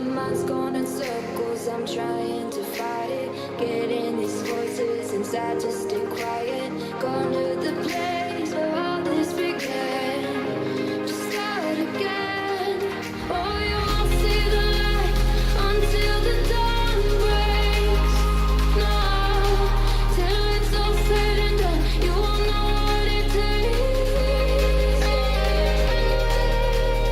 mind's going in circles, I'm trying to fight it. Getting these voices inside to stay quiet. Gone to the place where all this began. Just start again. Oh, you won't see the light until the dawn breaks. No, till it's all said and done, you won't know what it takes.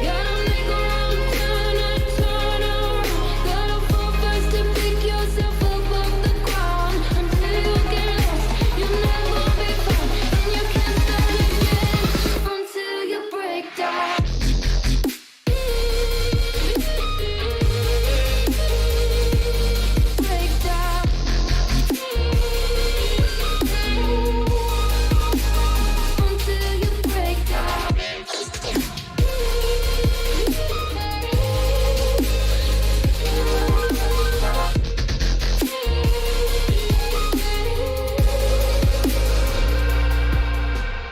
Gotta make a wrong turn and turn around. Gotta fall first to pick yourself up off the ground. Until you get lost, you'll never be found. And you can't start again until you break down. Break down. Until you break down.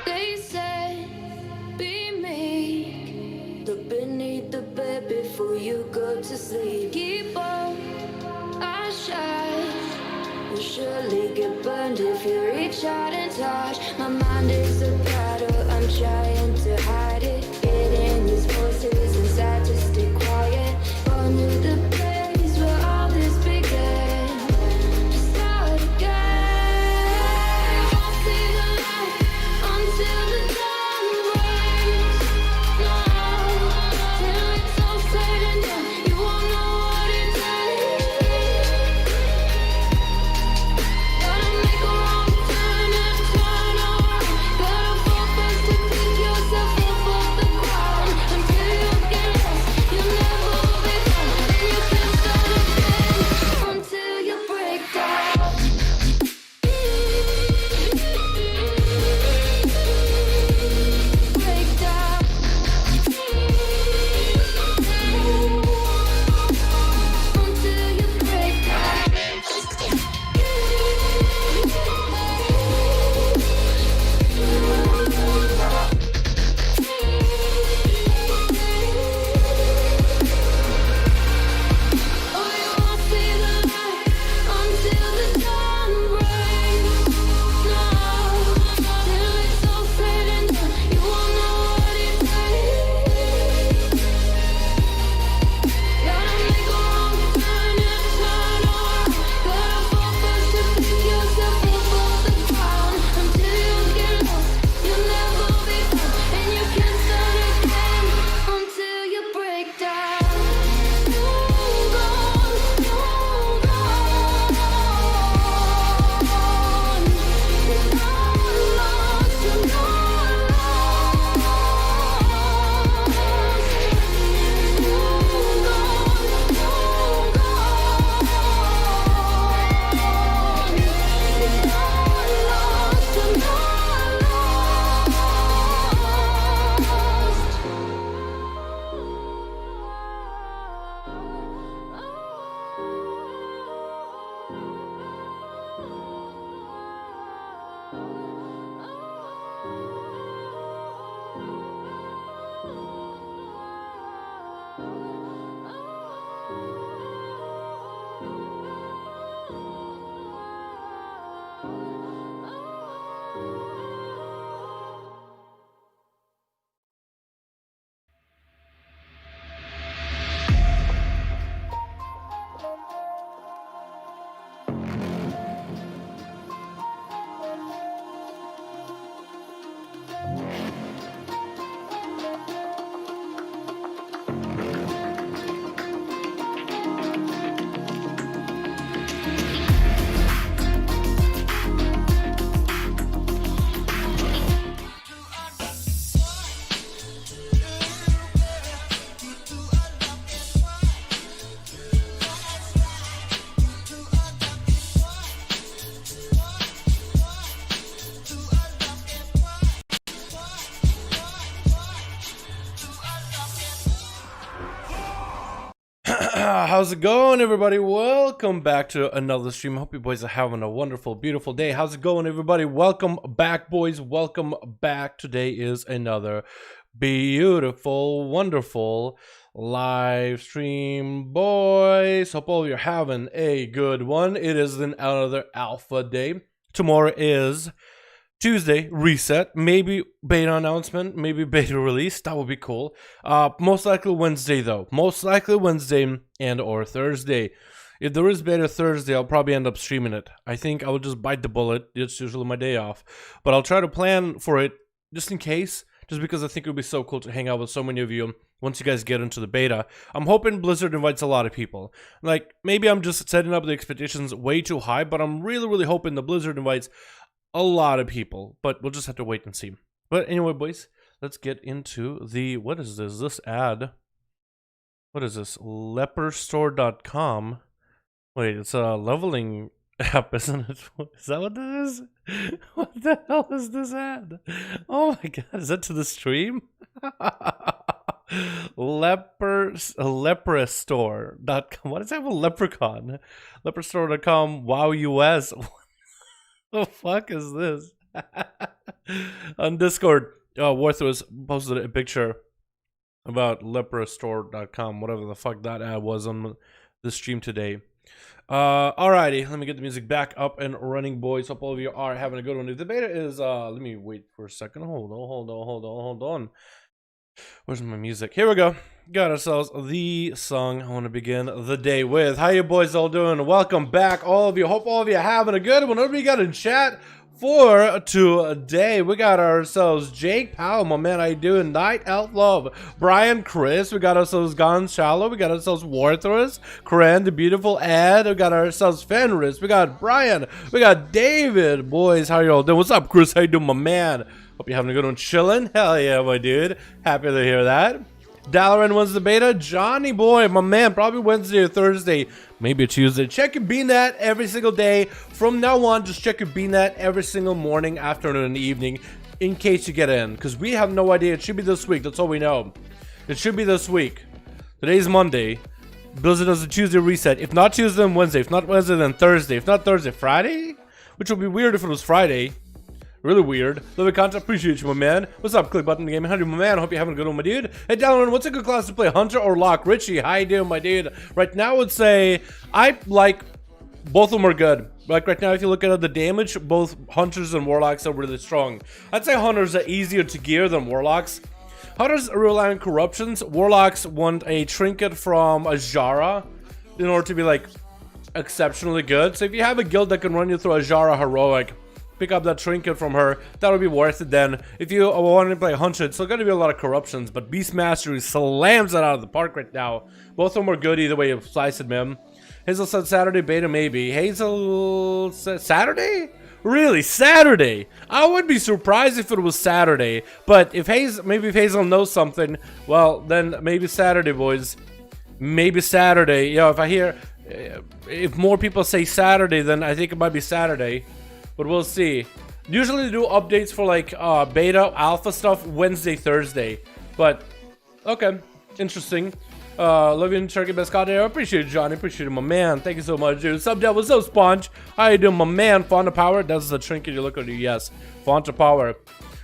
They say, be meek. Look beneath the bed before you go to sleep. Keep on, I shine. You'll surely get burned if you reach out and touch. My mind is a battle, I'm trying to hide it. Getting these voices inside to stay quiet. Gone to the place where all this began. Just start again. You won't see the light until the dawn breaks. No, till it's all said and done, you won't know what it takes. Gotta make a wrong turn and turn around. Gotta fall first to pick yourself up off the ground. Until you get lost, you'll never be found. And you can't start again until you break down. Break down. Until you break down. Oh, you won't see the light until the dawn breaks. No, till it's all said and done, you won't know what it takes. Gotta make a wrong turn and turn around. Gotta fall first to pick yourself up off the ground. Until you get lost, you'll never be found. And you can't start again until you break down. Hold on, hold on. You're not lost, you're not lost. Hold on, hold on. You're not lost, you're not How's it going, everybody? Welcome back to another stream. Hope you boys are having a wonderful, beautiful day. How's it going, everybody? Welcome back, boys. Welcome back. Today is another beautiful, wonderful live stream, boys. Hope all of you're having a good one. It is another alpha day. Tomorrow is Tuesday, reset, maybe beta announcement, maybe beta release. That would be cool. Most likely Wednesday though. Most likely Wednesday and or Thursday. If there is beta Thursday, I'll probably end up streaming it. I think I will just bite the bullet. It's usually my day off. But I'll try to plan for it just in case. Just because I think it would be so cool to hang out with so many of you once you guys get into the beta. I'm hoping Blizzard invites a lot of people. Like, maybe I'm just setting up the expectations way too high, but I'm really hoping the Blizzard invites a lot of people. But we'll just have to wait and see. But anyway, boys, let's get into the... What is this? This ad? What is this? Leperstore.com. Wait, it's a leveling app, isn't it? Is that what this is? What the hell is this ad? Oh my god, is that to the stream? Leperstore.com. What is that with leprechaun? Leperstore.com. WoW US. What the fuck is this? On Discord, Worthless posted a picture about leperstore.com, whatever the fuck that ad was on the stream today. Alrighty, let me get the music back up and running, boys. Hope all of you are having a good one. If the beta is, let me wait for a second. Hold on. Where's my music? Here we go. Got ourselves the song I want to begin the day with. How you boys all doing? Welcome back, all of you. Hope all of you are having a good one. What do we got in chat for today? We got ourselves Jake Powell, my man. How you doing? Night Elf Love, Brian, Chris. We got ourselves Gone Shallow. We got ourselves Warthros, Corinne, the beautiful Ed. We got ourselves Fenris. We got Brian. We got David. Boys, how you all doing? What's up, Chris? How you doing, my man? Hope you're having a good one. Chilling. Hell yeah, my dude. Happy to hear that. Dalaran wins the beta. Johnny boy, my man, probably Wednesday or Thursday, maybe a Tuesday. Check your BNet every single day. From now on, just check your BNet every single morning, afternoon, and evening in case you get in. Because we have no idea. It should be this week. That's all we know. It should be this week. Today's Monday. Blizzard does a Tuesday reset. If not Tuesday, then Wednesday. If not Wednesday, then Thursday. If not Thursday, Friday? Which would be weird if it was Friday. Really weird. Love the content. Appreciate you, my man. What's up, Click Button Gaming? How you doing, my man? Hope you're having a good one, my dude. Hey, Dalaran, what's a good class to play? Hunter or Lock? Richie, how you doing, my dude? Right now, I would say I like both of them are good. Like right now, if you look at the damage, both Hunters and Warlocks are really strong. I'd say Hunters are easier to gear than Warlocks. Hunters rely on corruptions. Warlocks want a trinket from Azara in order to be like exceptionally good. So if you have a guild that can run you through Azara Heroic, pick up that trinket from her, that would be worth it. Then if you want to play Hunter, it's still going to be a lot of corruptions, but Beast Mastery slams that out of the park right now. Both of them are good either way you slice it, man. Hazel said Saturday beta, maybe. Hazel said Saturday? Really? Saturday? I would be surprised if it was Saturday, but if Hazel knows something, well, then maybe Saturday, boys. Maybe Saturday. You know, if I hear, if more people say Saturday, then I think it might be Saturday. But we'll see. Usually they do updates for like beta, alpha stuff Wednesday, Thursday. But okay, interesting. Love you and Turkey Best God. I appreciate it, Johnny. Appreciate it, my man. Thank you so much, dude. Sub Devil, so Sponge. How you doing, my man? Font of Power. That's the trinket you look at. Yes, Font of Power.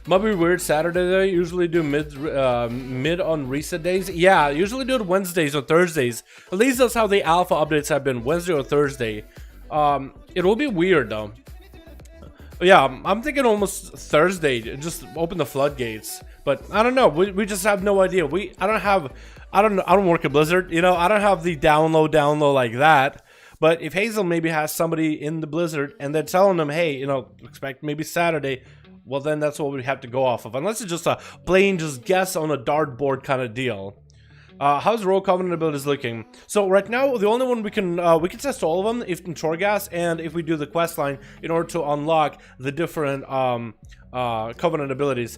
Might be weird. Saturday they usually do mid on reset days. Yeah, usually do it Wednesdays or Thursdays. At least that's how the alpha updates have been, Wednesday or Thursday. It will be weird though. Yeah, I'm thinking almost Thursday, just open the floodgates. But I don't know, we just have no idea. I don't work at Blizzard, you know, I don't have the download like that. But if Hazel maybe has somebody in the Blizzard and they're telling them, hey, you know, expect maybe Saturday, well then that's what we have to go off of. Unless it's just a plain just guess on a dartboard kind of deal. How's Rogue Covenant abilities looking? So right now, the only one we can test all of them if in Torghast and if we do the quest line in order to unlock the different Covenant abilities.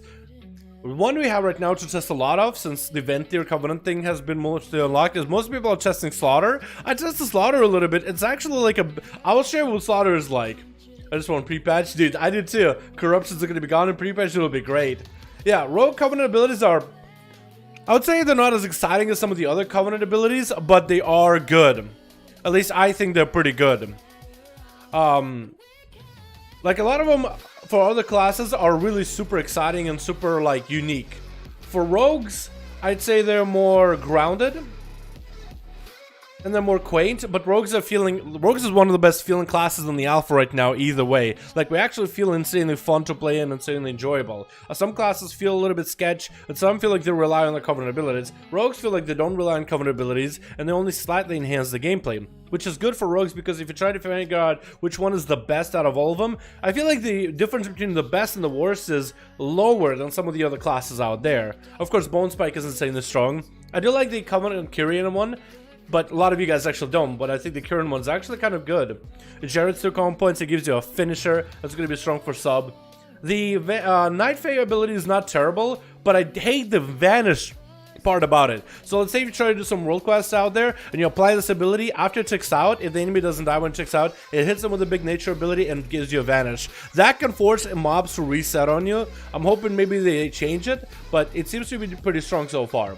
One we have right now to test a lot of, since the Ventier Covenant thing has been mostly unlocked, is most people are testing Slaughter. I tested Slaughter a little bit. It's actually like I will share what Slaughter is like. I just want pre-patch. Dude, I did too. Corruptions are going to be gone and pre-patch will be great. Yeah, Rogue Covenant abilities are... I would say they're not as exciting as some of the other Covenant abilities, but they are good. At least I think they're pretty good. Like a lot of them for other classes are really super exciting and super like unique. For rogues, I'd say they're more grounded. And they're more quaint, but Rogues is one of the best feeling classes in the alpha right now, either way. Like, we actually feel insanely fun to play and insanely enjoyable. Some classes feel a little bit sketch, and some feel like they rely on their covenant abilities. Rogues feel like they don't rely on covenant abilities, and they only slightly enhance the gameplay. Which is good for Rogues, because if you try to figure out which one is the best out of all of them, I feel like the difference between the best and the worst is lower than some of the other classes out there. Of course, Bone Spike is insanely strong. I do like the Covenant and Kyrian one, but a lot of you guys actually don't, but I think the current one's actually kind of good. Jared's 2 common points, it gives you a finisher, that's going to be strong for sub. The Night Fae ability is not terrible, but I hate the vanish part about it. So let's say you try to do some world quests out there, and you apply this ability, after it ticks out, if the enemy doesn't die when it ticks out, it hits them with a big nature ability and gives you a vanish. That can force mobs to reset on you. I'm hoping maybe they change it, but it seems to be pretty strong so far.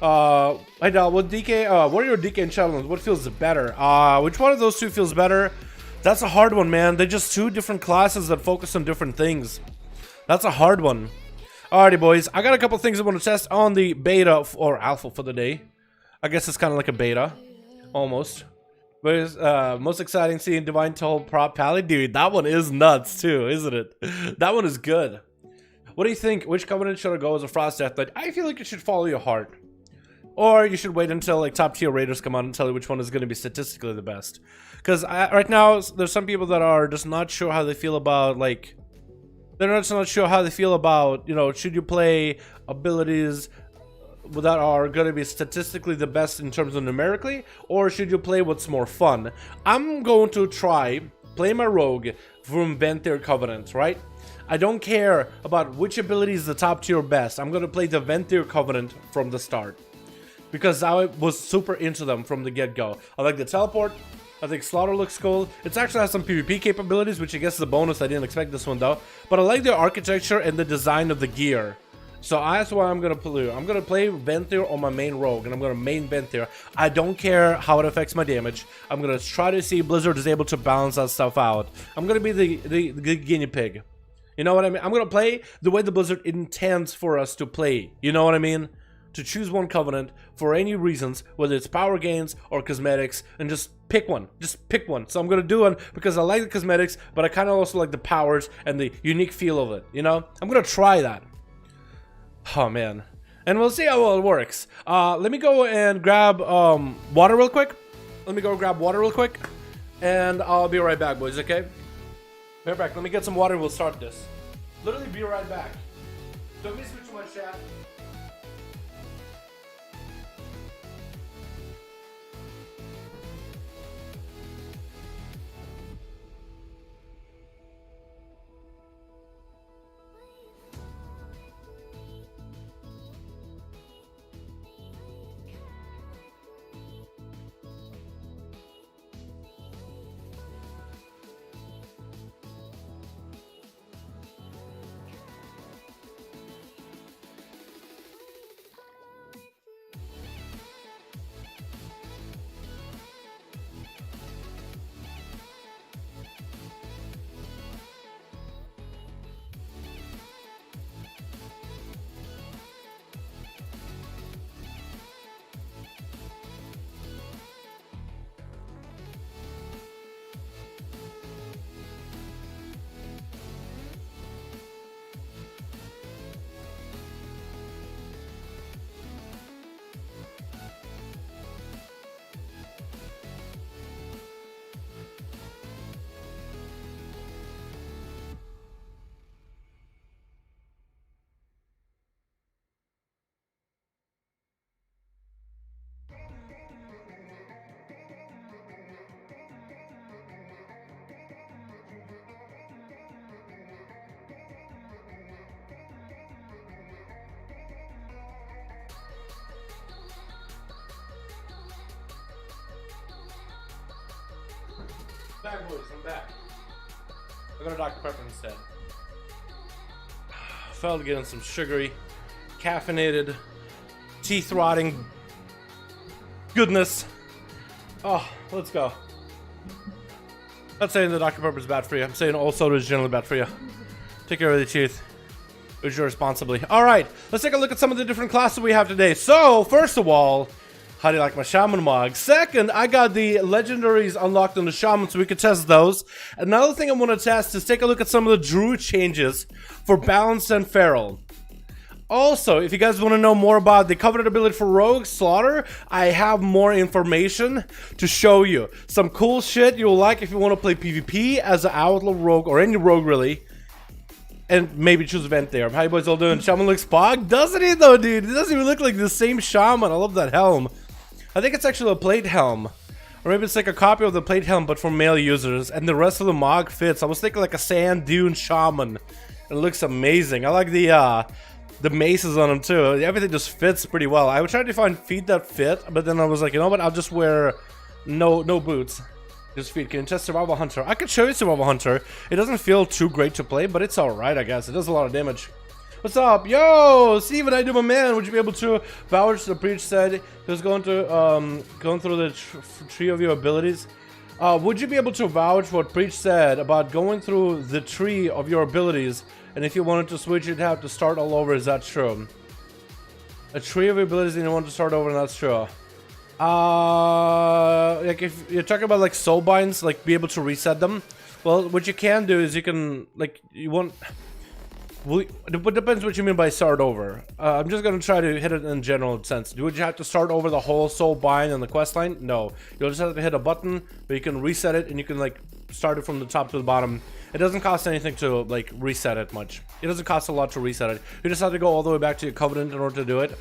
Hey Dal, what are your DK and Shadowlands? What feels better? Which one of those two feels better? That's a hard one, man. They're just two different classes that focus on different things. That's a hard one. Alrighty, boys. I got a couple things I want to test on the beta or alpha for the day. I guess it's kind of like a beta, almost. But it's, most exciting seeing Divine Toll Prop Pally, dude. That one is nuts too, isn't it? That one is good. What do you think? Which covenant should I go as a Frost Death Knight? I feel like you should follow your heart. Or you should wait until like top tier raiders come out and tell you which one is going to be statistically the best. Because right now there's some people that are just not sure how they feel about, like, they're just not sure how they feel about, you know, should you play abilities that are going to be statistically the best in terms of numerically, or should you play what's more fun? I'm going to play my rogue from Venthyr Covenant, right? I don't care about which ability is the top tier best. I'm going to play the Venthyr Covenant from the start. Because I was super into them from the get-go. I like the teleport. I think Slaughter looks cool. It actually has some PvP capabilities, which I guess is a bonus. I didn't expect this one though. But I like the architecture and the design of the gear. So that's why I'm going to play. I'm going to play Venthyr on my main rogue, and I'm going to main Venthyr. I don't care how it affects my damage. I'm going to try to see Blizzard is able to balance that stuff out. I'm going to be the guinea pig. You know what I mean? I'm going to play the way the Blizzard intends for us to play. You know what I mean? To choose one covenant for any reasons, whether it's power gains or cosmetics, and just pick one. Just pick one. So I'm gonna do one because I like the cosmetics, but I kind of also like the powers and the unique feel of it. You know, I'm gonna try that. Oh man, and we'll see how well it works. Let me go and grab water real quick. And I'll be right back, boys. Okay? Be right back. Let me get some water and we'll start this. Literally, be right back. Don't be switching my chat. Back, boys, I'm back. I got a Dr. Pepper instead. Felt getting some sugary, caffeinated, teeth-rotting goodness. Oh, let's go. I'm not saying the Dr. Pepper is bad for you. I'm saying all soda is generally bad for you. Take care of the teeth. Use your responsibly. Alright, let's take a look at some of the different classes we have today. So, first of all, how do you like my Shaman mod? Second, I got the legendaries unlocked on the Shaman so we can test those. Another thing I want to test is take a look at some of the Druid changes for Balanced and Feral. Also, if you guys want to know more about the coveted ability for Rogue Slaughter, I have more information to show you. Some cool shit you'll like if you want to play PvP as an Outlaw Rogue, or any Rogue really. And maybe choose event there. How you boys all doing? Shaman looks pog? Doesn't he though, dude? It doesn't even look like the same Shaman. I love that helm. I think it's actually a plate helm. Or maybe it's like a copy of the plate helm, but for male users. And the rest of the mod fits. I was thinking like a sand dune Shaman. It looks amazing. I like the maces on him too. Everything just fits pretty well. I would try to find feet that fit, but then I was like, you know what? I'll just wear no boots. Just feet. Can you test Survival Hunter? I could show you Survival Hunter. It doesn't feel too great to play, but it's alright, I guess. It does a lot of damage. What's up? Yo! Steven, I do my man. Would you be able to vouch the preach said he was going through the tree of your abilities? Would you be able to vouch what preach said about going through the tree of your abilities, and if you wanted to switch you'd have to start all over? Is that true? A tree of abilities and you want to start over, and that's true. Like if you're talking about like soul binds, like be able to reset them, well, what you can do is you can, like, you want, well, it depends what you mean by start over. I'm just gonna try to hit it in general sense. Would you have to start over the whole soul bind and the quest line? No, you'll just have to hit a button, but you can reset it and you can like start it from the top to the bottom. It doesn't cost anything to like reset it much. It doesn't cost a lot to reset it. You just have to go all the way back to your covenant in order to do it.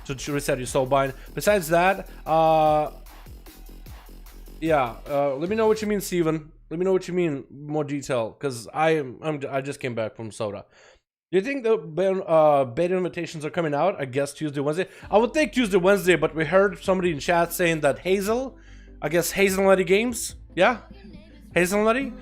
To reset your soul bind. Besides that, yeah, let me know what you mean, Steven. Let me know what you mean more detail, because I just came back from soda. Do you think the beta invitations are coming out? I guess Tuesday, Wednesday. I would think Tuesday, Wednesday, but we heard somebody in chat saying that Hazel, I guess Hazelnutty Games, yeah, Hazelnutty.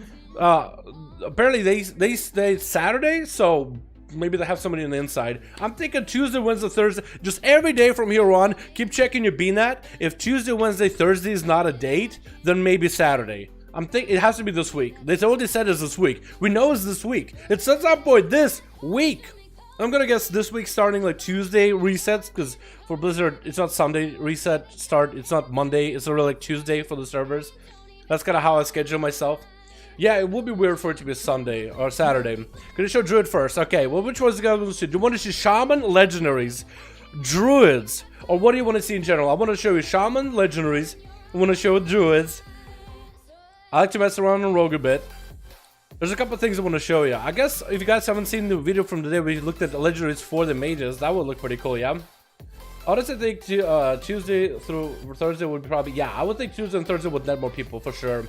Apparently they stayed Saturday, so maybe they have somebody on the inside. I'm thinking Tuesday, Wednesday, Thursday, just every day from here on. Keep checking your BNet. If Tuesday, Wednesday, Thursday is not a date, then maybe Saturday. I'm thinking it has to be this week. They already said it's this week. We know it's this week. It says up boy this week. I'm gonna guess this week starting like Tuesday resets, because for Blizzard it's not Sunday reset start. It's not Monday. It's really like Tuesday for the servers. That's kind of how I schedule myself. Yeah, it would be weird for it to be Sunday or Saturday. Gonna show Druid first. Okay, well, which ones do you guys see? Do you want to see Shaman, Legendaries, Druids, or what do you want to see in general? I want to show you Shaman, Legendaries. I want to show Druids. I like to mess around on Rogue a bit. There's a couple things I want to show you. I guess if you guys haven't seen the video from today, we looked at the Legendaries for the mages. That would look pretty cool, yeah? Honestly, I think Tuesday through Thursday would probably, yeah, I would think Tuesday and Thursday would net more people for sure.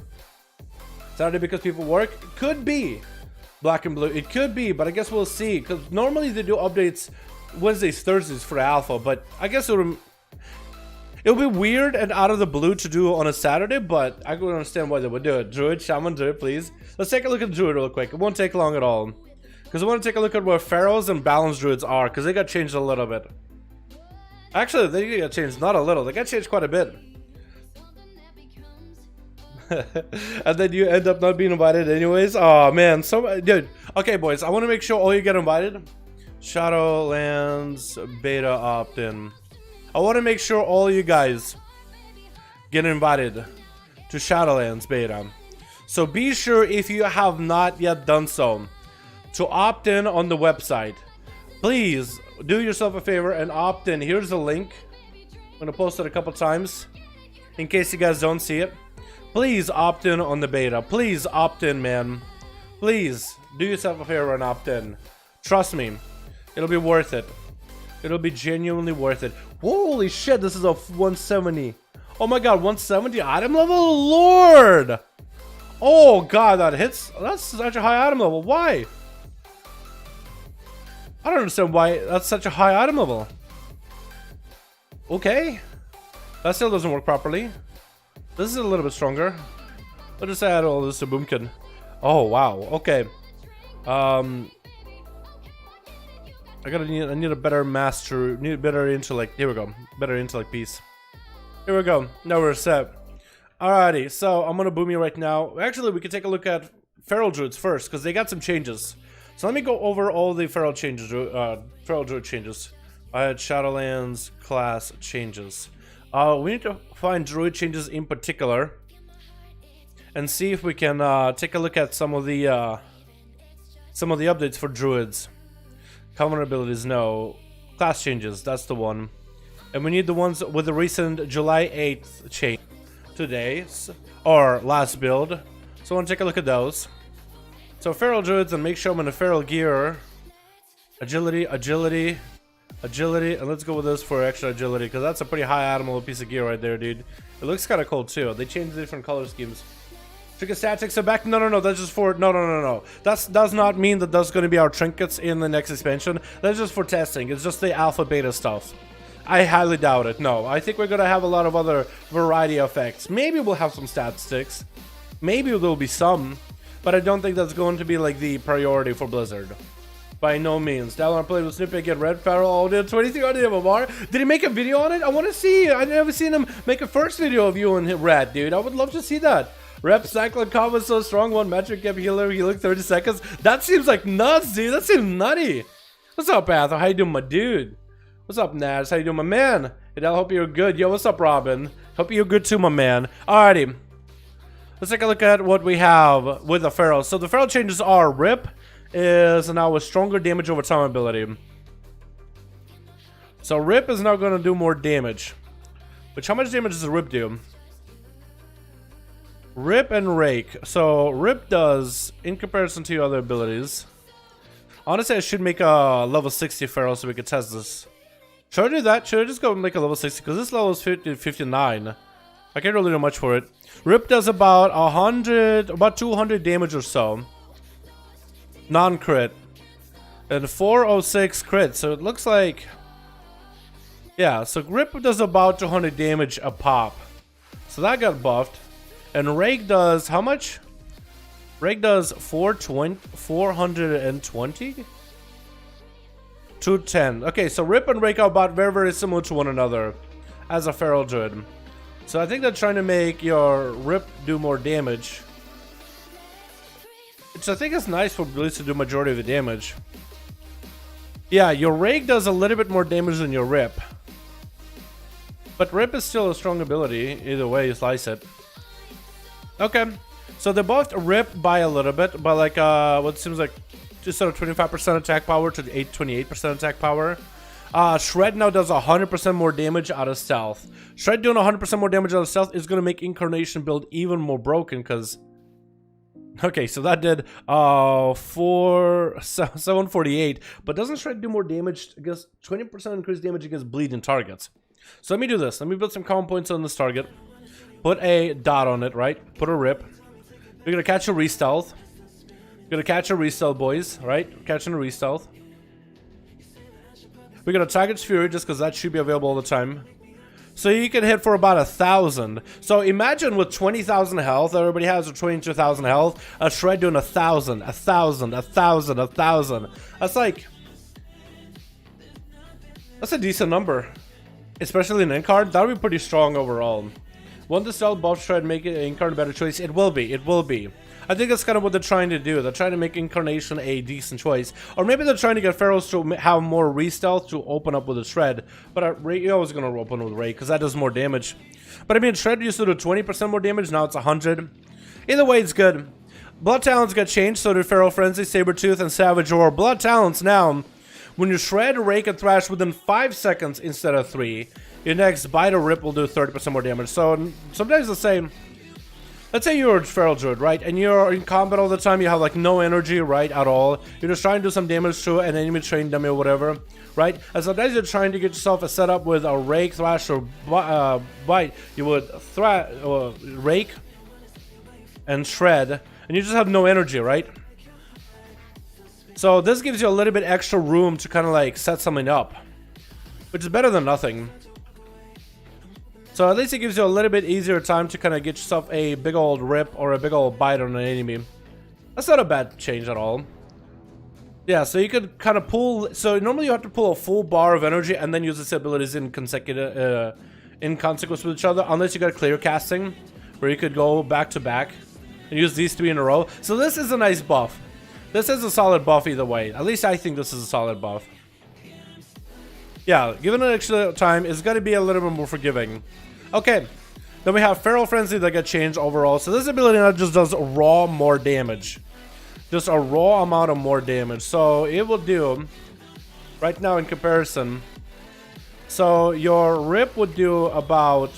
Saturday because people work? Could be. Black and blue, it could be, but I guess we'll see, because normally they do updates Wednesdays, Thursdays for alpha, but I guess it'll be weird and out of the blue to do on a Saturday, but I can understand why they would do it. Druid, Shaman, Druid, please. Let's take a look at Druid real quick. It won't take long at all, because I want to take a look at where Pharaohs and Balanced Druids are, because they got changed a little bit. Actually, they got changed not a little, they got changed quite a bit. And then you end up not being invited anyways. Oh man, so dude. Okay, boys, I want to make sure all you get invited. Shadowlands beta opt-in. I want to make sure all you guys get invited to Shadowlands beta. So be sure, if you have not yet done so, to opt in on the website. Please do yourself a favor and opt in. Here's the link. I'm gonna post it a couple times in case you guys don't see it. Please opt in on the beta. Please opt in, man. Please do yourself a favor and opt in. Trust me, it'll be worth it. It'll be genuinely worth it. Holy shit, this is a 170. Oh my god, 170 item level? Lord! Oh god, that hits. That's such a high item level. Why? I don't understand why that's such a high item level. Okay. That still doesn't work properly. This is a little bit stronger. I'll just add all this to Boomkin. Oh wow, okay. I need a better master, need better intellect. Here we go. Better intellect piece. Here we go. Now we're set. Alrighty, so I'm gonna boom you right now. Actually, we can take a look at Feral Druids first, because they got some changes. So let me go over all the feral changes, feral druid changes. I had Shadowlands class changes. We need to find druid changes in particular and see if we can take a look at some of the updates for druids. Common abilities, no. Class changes, that's the one. And we need the ones with the recent July 8th change today, or last build. So I want to take a look at those. So feral druids and make sure I'm in a feral gear. Agility, agility, agility, and let's go with this for extra agility, because that's a pretty high animal piece of gear right there, dude. It looks kind of cool too. They changed the different color schemes. Trinket statics are back. No, that's just for no. That does not mean that that's going to be our trinkets in the next expansion. That's just for testing. It's just the alpha beta stuff. I highly doubt it. No, I think we're going to have a lot of other variety effects. Maybe we'll have some stat sticks. Maybe there'll be some, but I don't think that's going to be like the priority for Blizzard. By no means. Dalaran played with Snippet, get Red Feral. Oh, did 2300 MMR? Did he make a video on it? I want to see. I've never seen him make a first video of you and Red, dude. I would love to see that. Rep cycling combo so strong, one metric kept healing 30 seconds. That seems like nuts, dude. That seems nutty. What's up, Patho? How you doing, my dude? What's up, Naz? How you doing, my man? I hope you're good. Yo, what's up, Robin? Hope you're good too, my man. Alrighty. Let's take a look at what we have with the feral. So the feral changes are Rip is now a stronger damage over time ability. So Rip is now going to do more damage. Which, how much damage does Rip do? Rip and Rake. So Rip does, in comparison to your other abilities. Honestly, I should make a level 60 feral so we can test this. Should I do that? Should I just go and make a level 60? Because this level is 59. I can't really do much for it. Rip does about 200 damage or so. Non-crit. And 406 crit. So it looks like... Yeah, so Rip does about 200 damage a pop. So that got buffed. And Rake does how much? Rake does 420? 210. Okay, so Rip and Rake are about very similar to one another as a feral druid. So I think they're trying to make your Rip do more damage. Which I think is nice for Blitz to do majority of the damage. Yeah, your Rake does a little bit more damage than your Rip. But Rip is still a strong ability, either way you slice it. Okay, so they buffed Rip by a little bit, by like what seems like just sort of 25% attack power to 28% attack power. Shred now does 100% more damage out of stealth. Shred doing 100% more damage out of stealth is going to make Incarnation build even more broken, because... Okay, so that did 748, but doesn't Shred do more damage against 20% increased damage against bleeding targets? So let me do this. Let me build some common points on this target. Put a dot on it, right? Put a Rip. We're gonna catch a re-stealth. We're gonna catch a re-stealth, boys, right? Catching a re-stealth. We're gonna target Fury just because that should be available all the time. So you can hit for about 1,000. So imagine with 20,000 health, everybody has a 22,000 health. A Shred doing 1,000, 1,000, 1,000, 1,000. That's like... That's a decent number. Especially in Incard, that would be pretty strong overall. Won't the stealth buff Shred make Incard a better choice? It will be, it will be. I think that's kind of what they're trying to do. They're trying to make Incarnation a decent choice. Or maybe they're trying to get Pharaohs to have more re-stealth to open up with a Shred. But you're always going to open with Ray, because that does more damage. But I mean, Shred used to do 20% more damage, now it's 100. Either way, it's good. Blood Talents got changed, so did Feral Frenzy, Sabertooth, and Savage Roar. Blood Talents now, when you Shred, Rake, and Thrash within 5 seconds instead of 3, your next Bite or Rip will do 30% more damage. So sometimes let's say you're a Feral Druid, right? And you're in combat all the time, you have like no energy, right, at all. You're just trying to do some damage to an enemy train dummy or whatever, right? And sometimes you're trying to get yourself a setup with a Rake, Thrash, or Bite. You would Rake and Shred, and you just have no energy, right? So this gives you a little bit extra room to kind of like set something up, which is better than nothing. So at least it gives you a little bit easier time to kind of get yourself a big old Rip or a big old Bite on an enemy. That's not a bad change at all. Yeah, so you could kind of pull. So normally you have to pull a full bar of energy and then use its abilities in consecutive, in consequence with each other, unless you got clear casting, where you could go back to back and use these 3 in a row. So this is a nice buff. This is a solid buff either way. At least I think this is a solid buff. Yeah, given an extra time, it's going to be a little bit more forgiving. Okay, then we have Feral Frenzy that got changed overall. So this ability now just does raw more damage. Just a raw amount of more damage. So it will do, right now in comparison, so your Rip would do about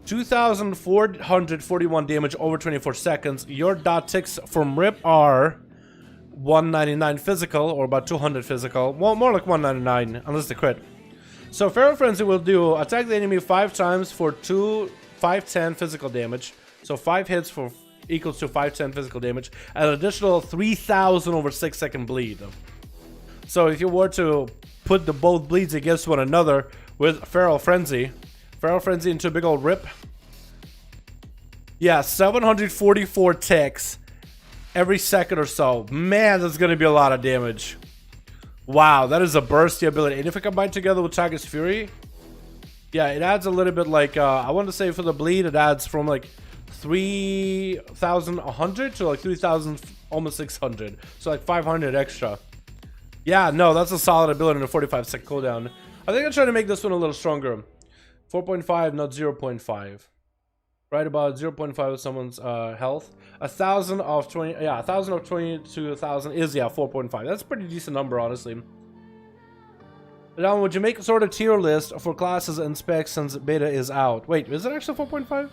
2,441 damage over 24 seconds. Your dot ticks from Rip are 199 physical, or about 200 physical. Well, more like 199, unless the crit. So Feral Frenzy will do attack the enemy 5 times for 510 physical damage. So 5 hits for equals to 510 physical damage, and an additional 3,000 over 6 second bleed. So if you were to put the both bleeds against one another with Feral Frenzy into a big old Rip. Yeah, 744 ticks every second or so. Man, that's going to be a lot of damage. Wow, that is a bursty ability. And if it combined together with Tiger's Fury, yeah, it adds a little bit like, I want to say for the bleed, it adds from like 3,100 to like 3,000, almost 600. So like 500 extra. Yeah, no, that's a solid ability in a 45-second cooldown. I think I'm trying to make this one a little stronger. 4.5, not 0.5. Right about 0.5 of someone's health. 1,000 of 20, yeah, 1,000 of 20 to 1,000 is, yeah, 4.5. That's a pretty decent number, honestly. Now, would you make a sort of tier list for classes and specs since beta is out? Wait, is it actually 4.5?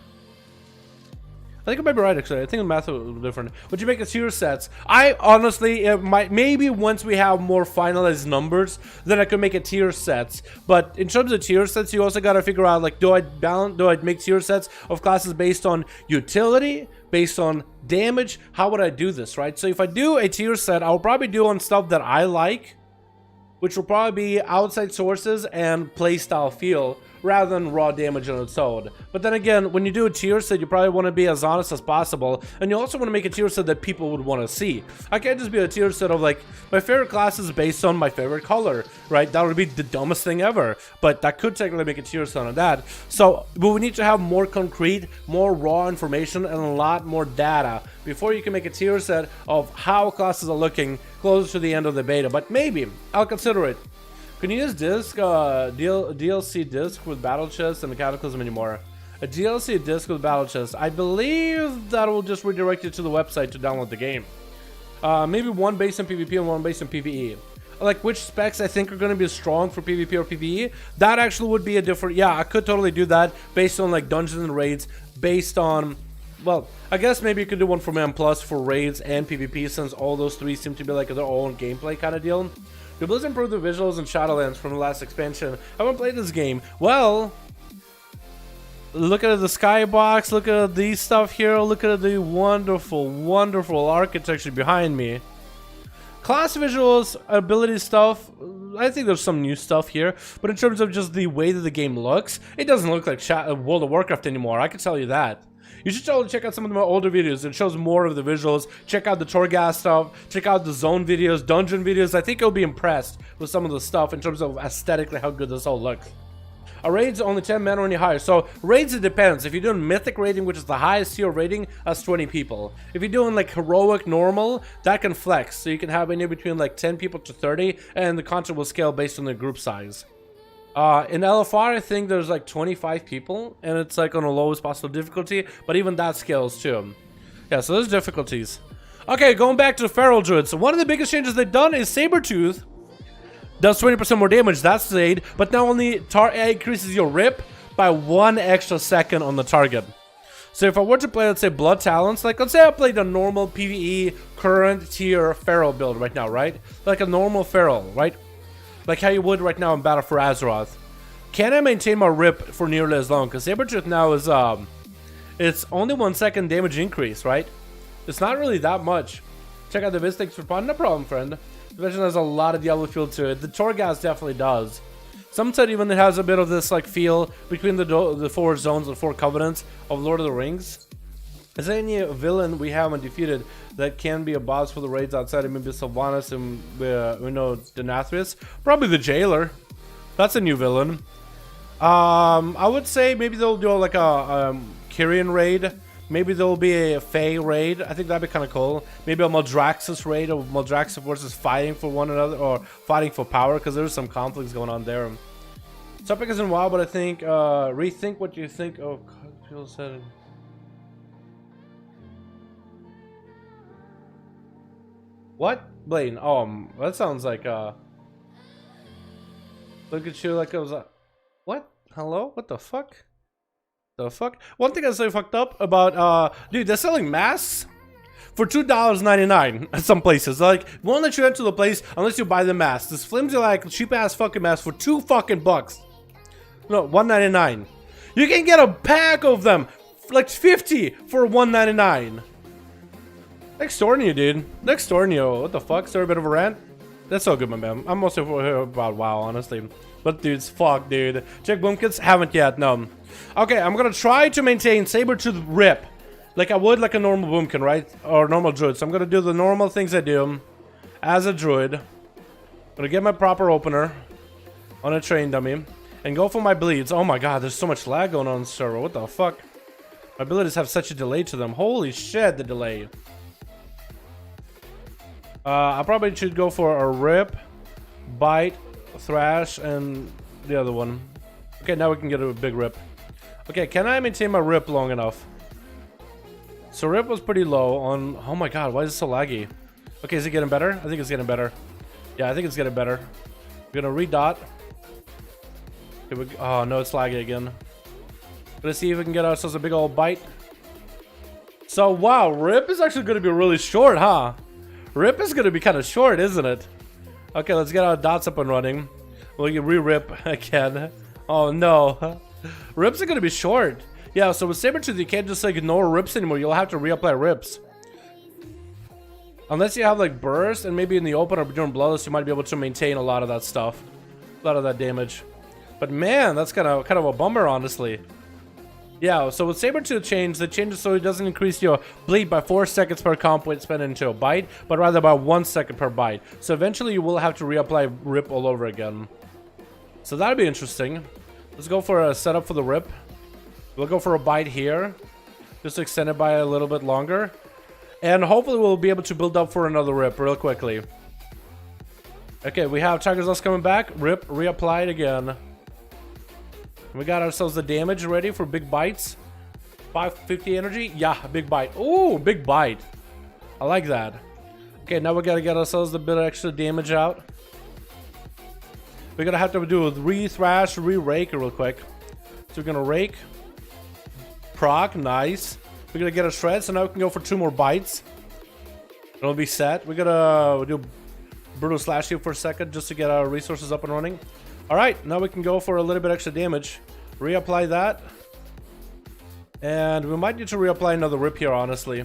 I think I might be right, actually. I think the math was different. Would you make a tier sets? I honestly, it might, maybe once we have more finalized numbers, then I could make a tier sets. But in terms of tier sets, you also got to figure out, like, do I make tier sets of classes based on utility, based on damage? How would I do this, right? So if I do a tier set, I'll probably do on stuff that I like, which will probably be outside sources and playstyle feel, rather than raw damage on its own. But then again, when you do a tier set, you probably want to be as honest as possible, and you also want to make a tier set that people would want to see. I can't just be a tier set of like, my favorite class is based on my favorite color, right? That would be the dumbest thing ever, but that could technically make a tier set on that. So, but we need to have more concrete, more raw information, and a lot more data before you can make a tier set of how classes are looking closer to the end of the beta. But maybe, I'll consider it. Can you use disc, DLC disc with battle chest and Cataclysm anymore? A DLC disc with battle chest. I believe that will just redirect you to the website to download the game. Maybe one based on PvP and one based on PvE. Like which specs I think are going to be strong for PvP or PvE. That actually would be a different... Yeah, I could totally do that based on like dungeons and raids. Based on... Well, I guess maybe you could do one for Man Plus for raids and PvP, since all those three seem to be like their own gameplay kind of deal. Did Blizzard improve the visuals in Shadowlands from the last expansion? I haven't played this game. Well, look at the skybox, look at these stuff here, look at the wonderful, wonderful architecture behind me. Class visuals, ability stuff, I think there's some new stuff here, but in terms of just the way that the game looks, it doesn't look like World of Warcraft anymore, I can tell you that. You should totally check out some of my older videos. It shows more of the visuals. Check out the Torghast stuff. Check out the zone videos, dungeon videos. I think you'll be impressed with some of the stuff in terms of aesthetically how good this all looks. A raid's only 10 men or any higher. So raids, it depends. If you're doing mythic raiding, which is the highest tier raiding, that's 20 people. If you're doing like heroic normal, that can flex. So you can have anywhere between like 10 people to 30, and the content will scale based on the group size. In LFR, I think there's like 25 people, and it's like on the lowest possible difficulty, but even that scales too. Yeah, so there's difficulties. Okay, going back to the Feral Druid. So one of the biggest changes they've done is Sabertooth does 20% more damage, that's the aid, but now only increases your rip by 1 extra second on the target. So if I were to play, let's say, Blood Talents, like let's say I played a normal PvE current tier Feral build right now, right? Like a normal Feral, right? Like how you would right now in Battle for Azeroth. Can I maintain my rip for nearly as long? Because Sabertooth now is, it's only 1 second damage increase, right? It's not really that much. Check out the Vistex for fun. No problem, friend. The version has a lot of Diablo feel to it. The Torghast definitely does. Some said even it has a bit of this like feel between the 4 zones and 4 covenants of Lord of the Rings. Is there any villain we haven't defeated that can be a boss for the raids outside of maybe Sylvanas and we know Denathrius? Probably the Jailer. That's a new villain. I would say maybe they'll do like a Kyrian raid, Maybe there will be a Fae raid. I think that'd be kind of cool. Maybe a Maldraxxus raid, or Maldraxxus versus fighting for one another, or fighting for power, because there's some conflicts going on there. Topic isn't WoW, but I think rethink what you think. Oh, people said. What? Blaine? Oh, that sounds like look at you like it was what? Hello? What the fuck? The fuck? One thing I say fucked up about dude, they're selling masks for $2.99 at some places. Like, won't let you enter the place unless you buy the mask. This flimsy like cheap ass fucking mask for $2 fucking bucks. No, $1.99. You can get a pack of them, like 50 for $1.99. Next door to you, dude. Next door to you. What the fuck? Is there a bit of a rant? That's so good, my man. I'm mostly about WoW, honestly. But dudes, fuck, dude. Check boom kits? Haven't yet, no. Okay, I'm gonna try to maintain saber-tooth rip. Like I would like a normal boomkin, right? Or normal druid. So I'm gonna do the normal things I do as a druid. I'm gonna get my proper opener on a train dummy. And go for my bleeds. Oh my god, there's so much lag going on the server. What the fuck? My abilities have such a delay to them. Holy shit, the delay. I probably should go for a rip, bite, thrash, and the other one. Okay, now we can get a big rip. Okay, can I maintain my rip long enough? So rip was pretty low on... Oh my god, why is it so laggy? Okay, is it getting better? I think it's getting better. Yeah, I think it's getting better. We're gonna redot. Okay, oh no, it's laggy again. Let's see if we can get ourselves a big old bite. So wow, rip is actually gonna be really short, huh? Rip is gonna be kind of short, isn't it? Okay, let's get our dots up and running. We'll get re-rip again. Oh no. Rips are gonna be short. Yeah, so with Sabertooth, you can't just like ignore rips anymore. You'll have to reapply rips. Unless you have like burst, and maybe in the open or during bloodless, you might be able to maintain a lot of that stuff. A lot of that damage. But man, that's kind of a bummer, honestly. Yeah, so with Sabertooth change, the change is so it doesn't increase your bleed by 4 seconds per comp when spent into a bite, but rather by 1 second per bite. So eventually you will have to reapply rip all over again. So that'll be interesting. Let's go for a setup for the rip. We'll go for a bite here. Just extend it by a little bit longer. And hopefully we'll be able to build up for another rip real quickly. Okay, we have Tiger's Lust coming back. Rip, reapply it again. We got ourselves the damage ready for big bites. 550 energy. Yeah, big bite. Ooh, big bite. I like that. Okay, now we gotta get ourselves a bit of extra damage out. We're gonna have to do a re-thrash, re-rake real quick. So we're gonna rake. Proc, nice. We're gonna get a shred, so now we can go for 2 more bites. It'll be set. We're gonna do brutal slash here for a second just to get our resources up and running. Alright, now we can go for a little bit extra damage. Reapply that. And we might need to reapply another rip here, honestly.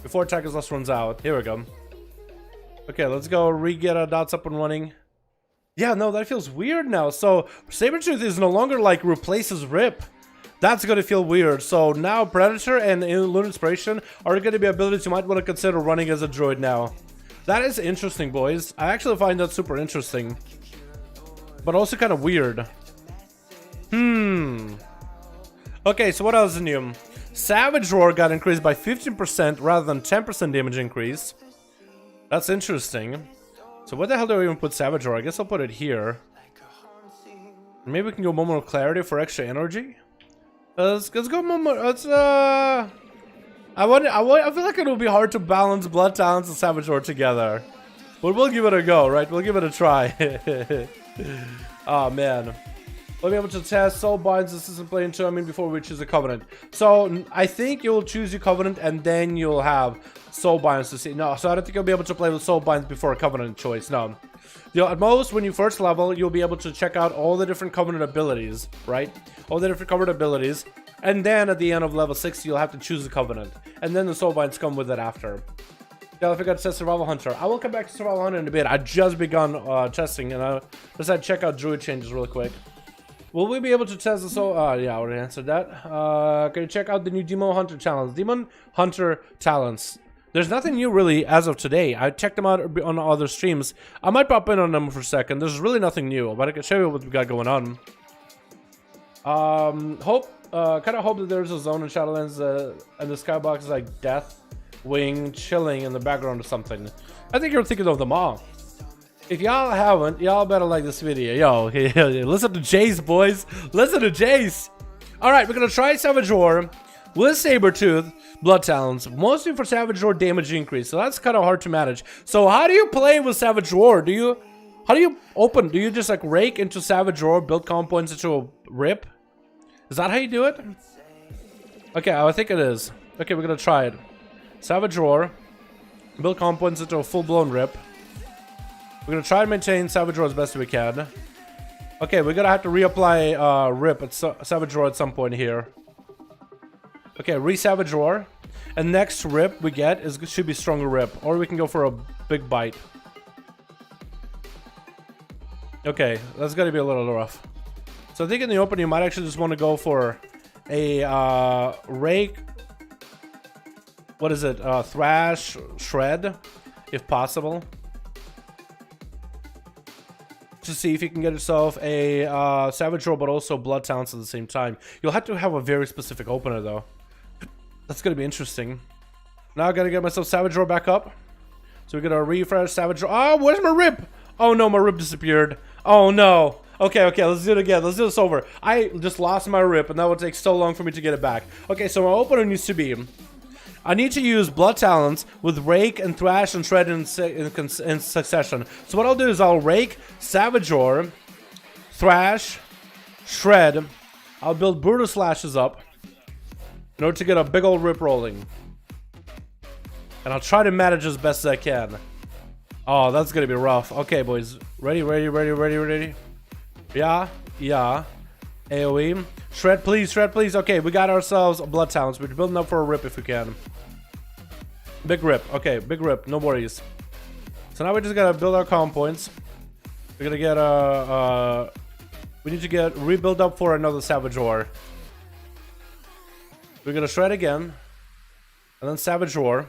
Before Tiger's Lust runs out. Here we go. Okay, let's go re-get our dots up and running. Yeah, no, that feels weird now. So, Sabertooth is no longer like replaces rip. That's gonna feel weird. So now Predator and Lunar Inspiration are gonna be abilities you might want to consider running as a druid now. That is interesting, boys. I actually find that super interesting. But also kind of weird. Okay, so what else is new? Savage Roar got increased by 15% rather than 10% damage increase. That's interesting. So what the hell do I even put Savage Roar? I guess I'll put it here. Maybe we can go Moment of Clarity for extra energy. Let's go Moment. Let's I feel like it will be hard to balance Blood Talents and Savage Roar together. But we'll give it a go, right? We'll give it a try. Oh man. We'll be able to test Soul Binds, Assistant Play and Determine before we choose a Covenant. So I think you'll choose your Covenant and then you'll have Soul Binds to see. No, so I don't think you'll be able to play with Soul Binds before a Covenant choice. No. At most, when you first level, you'll be able to check out all the different Covenant abilities, right? All the different Covenant abilities. And then at the end of level 60, you'll have to choose a Covenant. And then the Soul Binds come with it after. Yeah, I forgot to test Survival Hunter. I will come back to Survival Hunter in a bit. I just begun testing, and I decided to check out Druid changes real quick. Will we be able to test the soul? Yeah, I already answered that. Can you check out the new Demon Hunter talents? Demon Hunter talents. There's nothing new really as of today. I checked them out on other streams. I might pop in on them for a second. There's really nothing new, but I can show you what we got going on. Hope kind of hope that there's a zone in Shadowlands and the skybox is like Death Wing chilling in the background or something. I think you're thinking of them all. If y'all haven't, y'all better like this video. Yo, listen to Jace, boys. Listen to Jace. All right, we're gonna try Savage Roar with Sabertooth, Blood Talons, mostly for Savage Roar damage increase. So that's kind of hard to manage. So how do you play with Savage Roar? How do you open? Do you just like rake into Savage Roar, build components into a rip? Is that how you do it? Okay, I think it is. Okay, we're gonna try it. Savage Roar, build components into a full-blown rip. We're gonna try and maintain Savage Roar as best we can. Okay, we're gonna have to reapply rip at Savage Roar at some point here. Okay, re-Savage Roar. And next rip we get should be stronger rip. Or we can go for a big bite. Okay, that's gonna be a little rough. So I think in the open you might actually just want to go for a rake. What is it? Thrash, shred, if possible. To see if you can get yourself a Savage Roar, but also Blood Talents at the same time. You'll have to have a very specific opener though. That's gonna be interesting. Now I gotta get myself Savage Roar back up. So we're gonna refresh Savage Roar. Oh, where's my rip? Oh no, my rip disappeared. Oh no. Okay, let's do it again. Let's do this over. I just lost my rip and that would take so long for me to get it back. Okay, so my opener needs to be, I need to use Blood Talents with Rake and Thrash and Shred in succession. So what I'll do is I'll Rake, Savage Roar, Thrash, Shred. I'll build Brutal Slashes up in order to get a big old rip rolling. And I'll try to manage as best as I can. Oh, that's gonna be rough. Okay, boys. Ready? Yeah. AoE. Shred, please. Okay, we got ourselves a Blood Talents. We're building up for a rip if we can. Big rip. Okay, big rip. No worries. So now we just gotta build our calm points. We're gonna get we need to get rebuild up for another Savage Roar. We're gonna shred again, and then Savage Roar.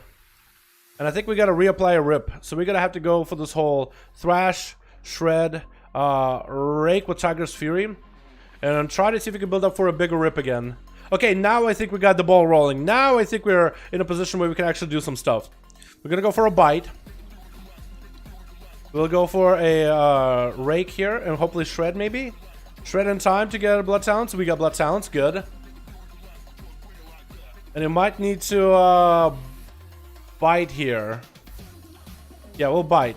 And I think we gotta reapply a rip. So we're gonna have to go for this whole Thrash, Shred, Rake with Tiger's Fury. And try to see if we can build up for a bigger rip again. Okay, now I think we got the ball rolling. Now I think we're in a position where we can actually do some stuff. We're gonna go for a bite. We'll go for a Rake here and hopefully Shred maybe. Shred in time to get a Blood Talents. We got Blood Talents, good. And it might need to bite here. Yeah, we'll bite.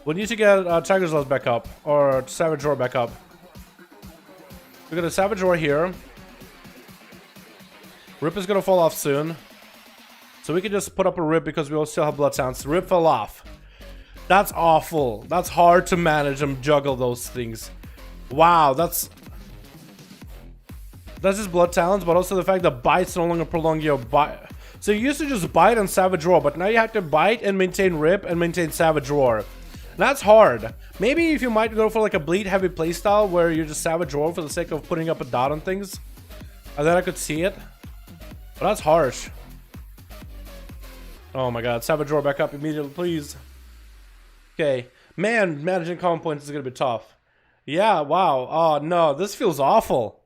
We need to get Tiger's Laws back up, or Savage Roar back up. We're gonna Savage Roar here. Rip is gonna fall off soon. So we can just put up a rip because we all still have Blood Talents. Rip fell off. That's awful. That's hard to manage and juggle those things. Wow, that's just Blood Talents, but also the fact that bites no longer prolong your bite. So you used to just bite and Savage Roar, but now you have to bite and maintain rip and maintain Savage Roar. That's hard. Maybe if you might go for like a bleed heavy playstyle where you just Savage Roar for the sake of putting up a dot on things. And then I could see it. But that's harsh. Oh my god, Savage Roar back up immediately, please. Okay. Man, managing common points is gonna be tough. Yeah, wow. Oh no, this feels awful.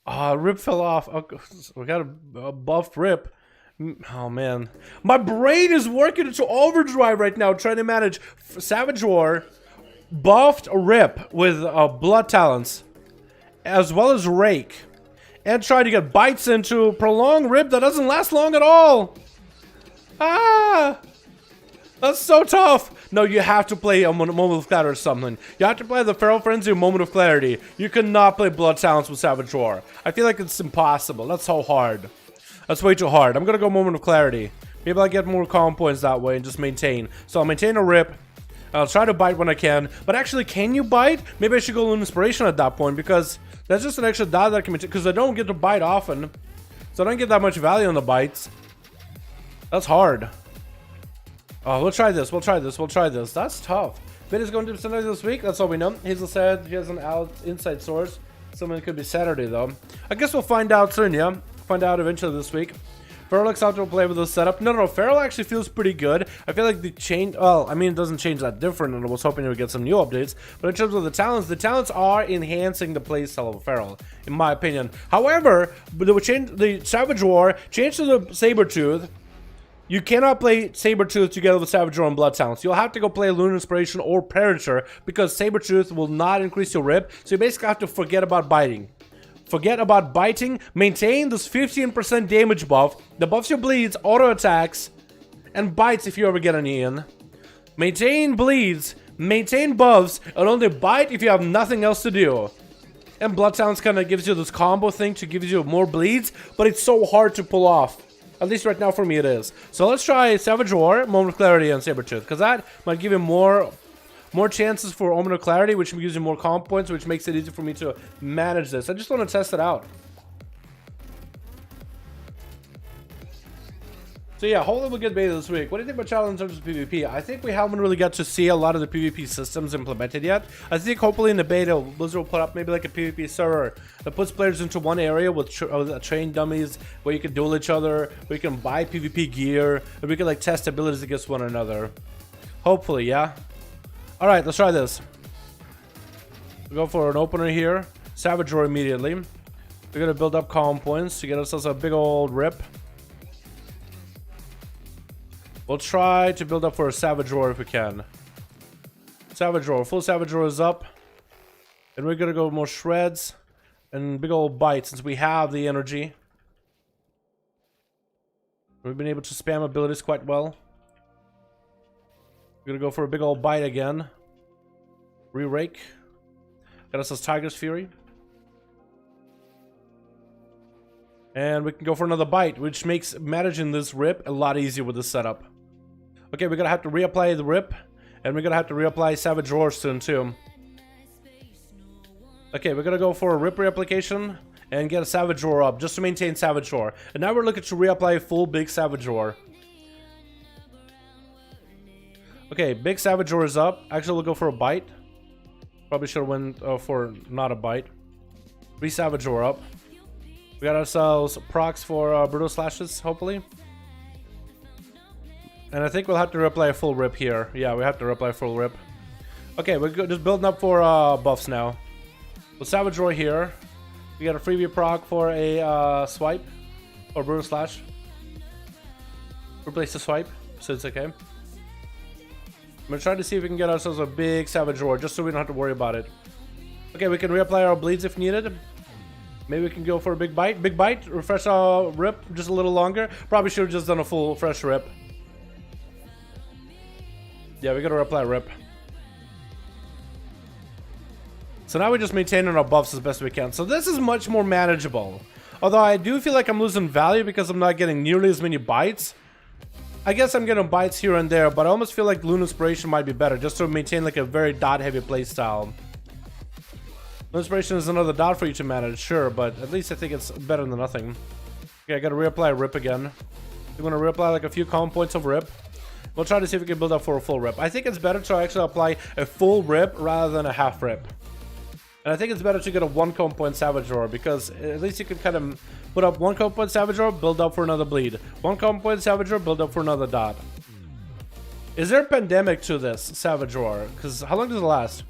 Rip fell off. Oh, we got a buffed rip. Oh man, my brain is working into overdrive right now trying to manage Savage Roar, buffed rip with Blood Talents, as well as Rake, and trying to get bites into prolonged rip that doesn't last long at all. That's so tough. No, you have to play a Moment of Clarity or something. You have to play the Feral Frenzy Moment of Clarity. You cannot play Blood Talents with Savage Roar. I feel like it's impossible. That's so hard. That's way too hard. I'm gonna go Moment of Clarity. Maybe I'll get more calm points that way and just maintain. So I'll maintain a rip. I'll try to bite when I can. But actually, can you bite? Maybe I should go Loon Inspiration at that point because that's just an extra dot that I can maintain. Because I don't get to bite often. So I don't get that much value on the bites. That's hard. Oh, we'll try this. That's tough. Bit is going to be Sunday this week. That's all we know. Hazel said he has an inside source. Someone could be Saturday, though. I guess we'll find out soon, yeah? Find out eventually this week. Feral looks out to play with this setup. No, Feral actually feels pretty good. I feel like the change, well, I mean, it doesn't change that different, and I was hoping it would get some new updates. But in terms of the talents are enhancing the playstyle of Feral, in my opinion. However, they would change the Savage War, change to the Sabertooth. You cannot play Sabertooth together with Savage War and Blood Talents. You'll have to go play Lunar Inspiration or Predator because Sabertooth will not increase your rip. So you basically have to forget about biting. Forget about biting, maintain this 15% damage buff that buffs your bleeds, auto attacks, and bites if you ever get any in. Maintain bleeds, maintain buffs, and only bite if you have nothing else to do. And Blood Talents kind of gives you this combo thing to give you more bleeds, but it's so hard to pull off. At least right now for me it is. So let's try Savage War, Moment of Clarity, and Sabertooth, because that might give you more chances for Omen of Clarity, which gives you more comp points, which makes it easy for me to manage this. I just want to test it out. So yeah, hopefully we'll get beta this week. What do you think about Shadowlands in terms of PvP? I think we haven't really got to see a lot of the PvP systems implemented yet. I think hopefully in the beta, Blizzard will put up maybe like a PvP server that puts players into one area with trained dummies where you can duel each other, where you can buy PvP gear, and we can like test abilities against one another. Hopefully, yeah. Alright, let's try this. We'll go for an opener here. Savage Roar immediately. We're gonna build up calm points to get ourselves a big old rip. We'll try to build up for a Savage Roar if we can. Savage Roar. Full Savage Roar is up. And we're gonna go more shreds and big old bite since we have the energy. We've been able to spam abilities quite well. We're gonna go for a big old bite again. Re-rake. Got us Tiger's Fury. And we can go for another bite, which makes managing this rip a lot easier with this setup. Okay, we're gonna have to reapply the rip, and we're gonna have to reapply Savage Roar soon too. Okay, we're gonna go for a rip reapplication and get a Savage Roar up just to maintain Savage Roar. And now we're looking to reapply a full big Savage Roar. Okay, big Savage Roar is up. Actually, we'll go for a bite. Probably should have went for not a bite. 3 Savage Roar up. We got ourselves procs for Brutal Slashes, hopefully. And I think we'll have to reapply a full rip here. Yeah, we have to reapply a full rip. Okay, we're just building up for buffs now. With Savage Roar here. We got a freebie proc for a swipe. Or Brutal Slash. Replace the swipe, so it's okay. I'm gonna try to see if we can get ourselves a big Savage Roar, just so we don't have to worry about it. Okay, we can reapply our bleeds if needed. Maybe we can go for a big bite. Big bite, refresh our rip just a little longer. Probably should have just done a full fresh rip. Yeah, we gotta reapply rip. So now we're just maintaining our buffs as best we can. So this is much more manageable. Although I do feel like I'm losing value because I'm not getting nearly as many bites. I guess I'm getting bites here and there, but I almost feel like Lunar Inspiration might be better just to maintain like a very dot heavy playstyle. Lunar Inspiration is another dot for you to manage, sure, but at least I think it's better than nothing. Okay, I gotta reapply rip again. We're gonna reapply like a few calm points of rip. We'll try to see if we can build up for a full rip. I think it's better to actually apply a full rip rather than a half rip. And I think it's better to get a 1 calm point Savage Roar because at least you can kind of put up 1 calm point Savage Roar, build up for another bleed. 1 calm point Savage Roar, build up for another dot. Is there a pandemic to this Savage Roar? Because how long does it last?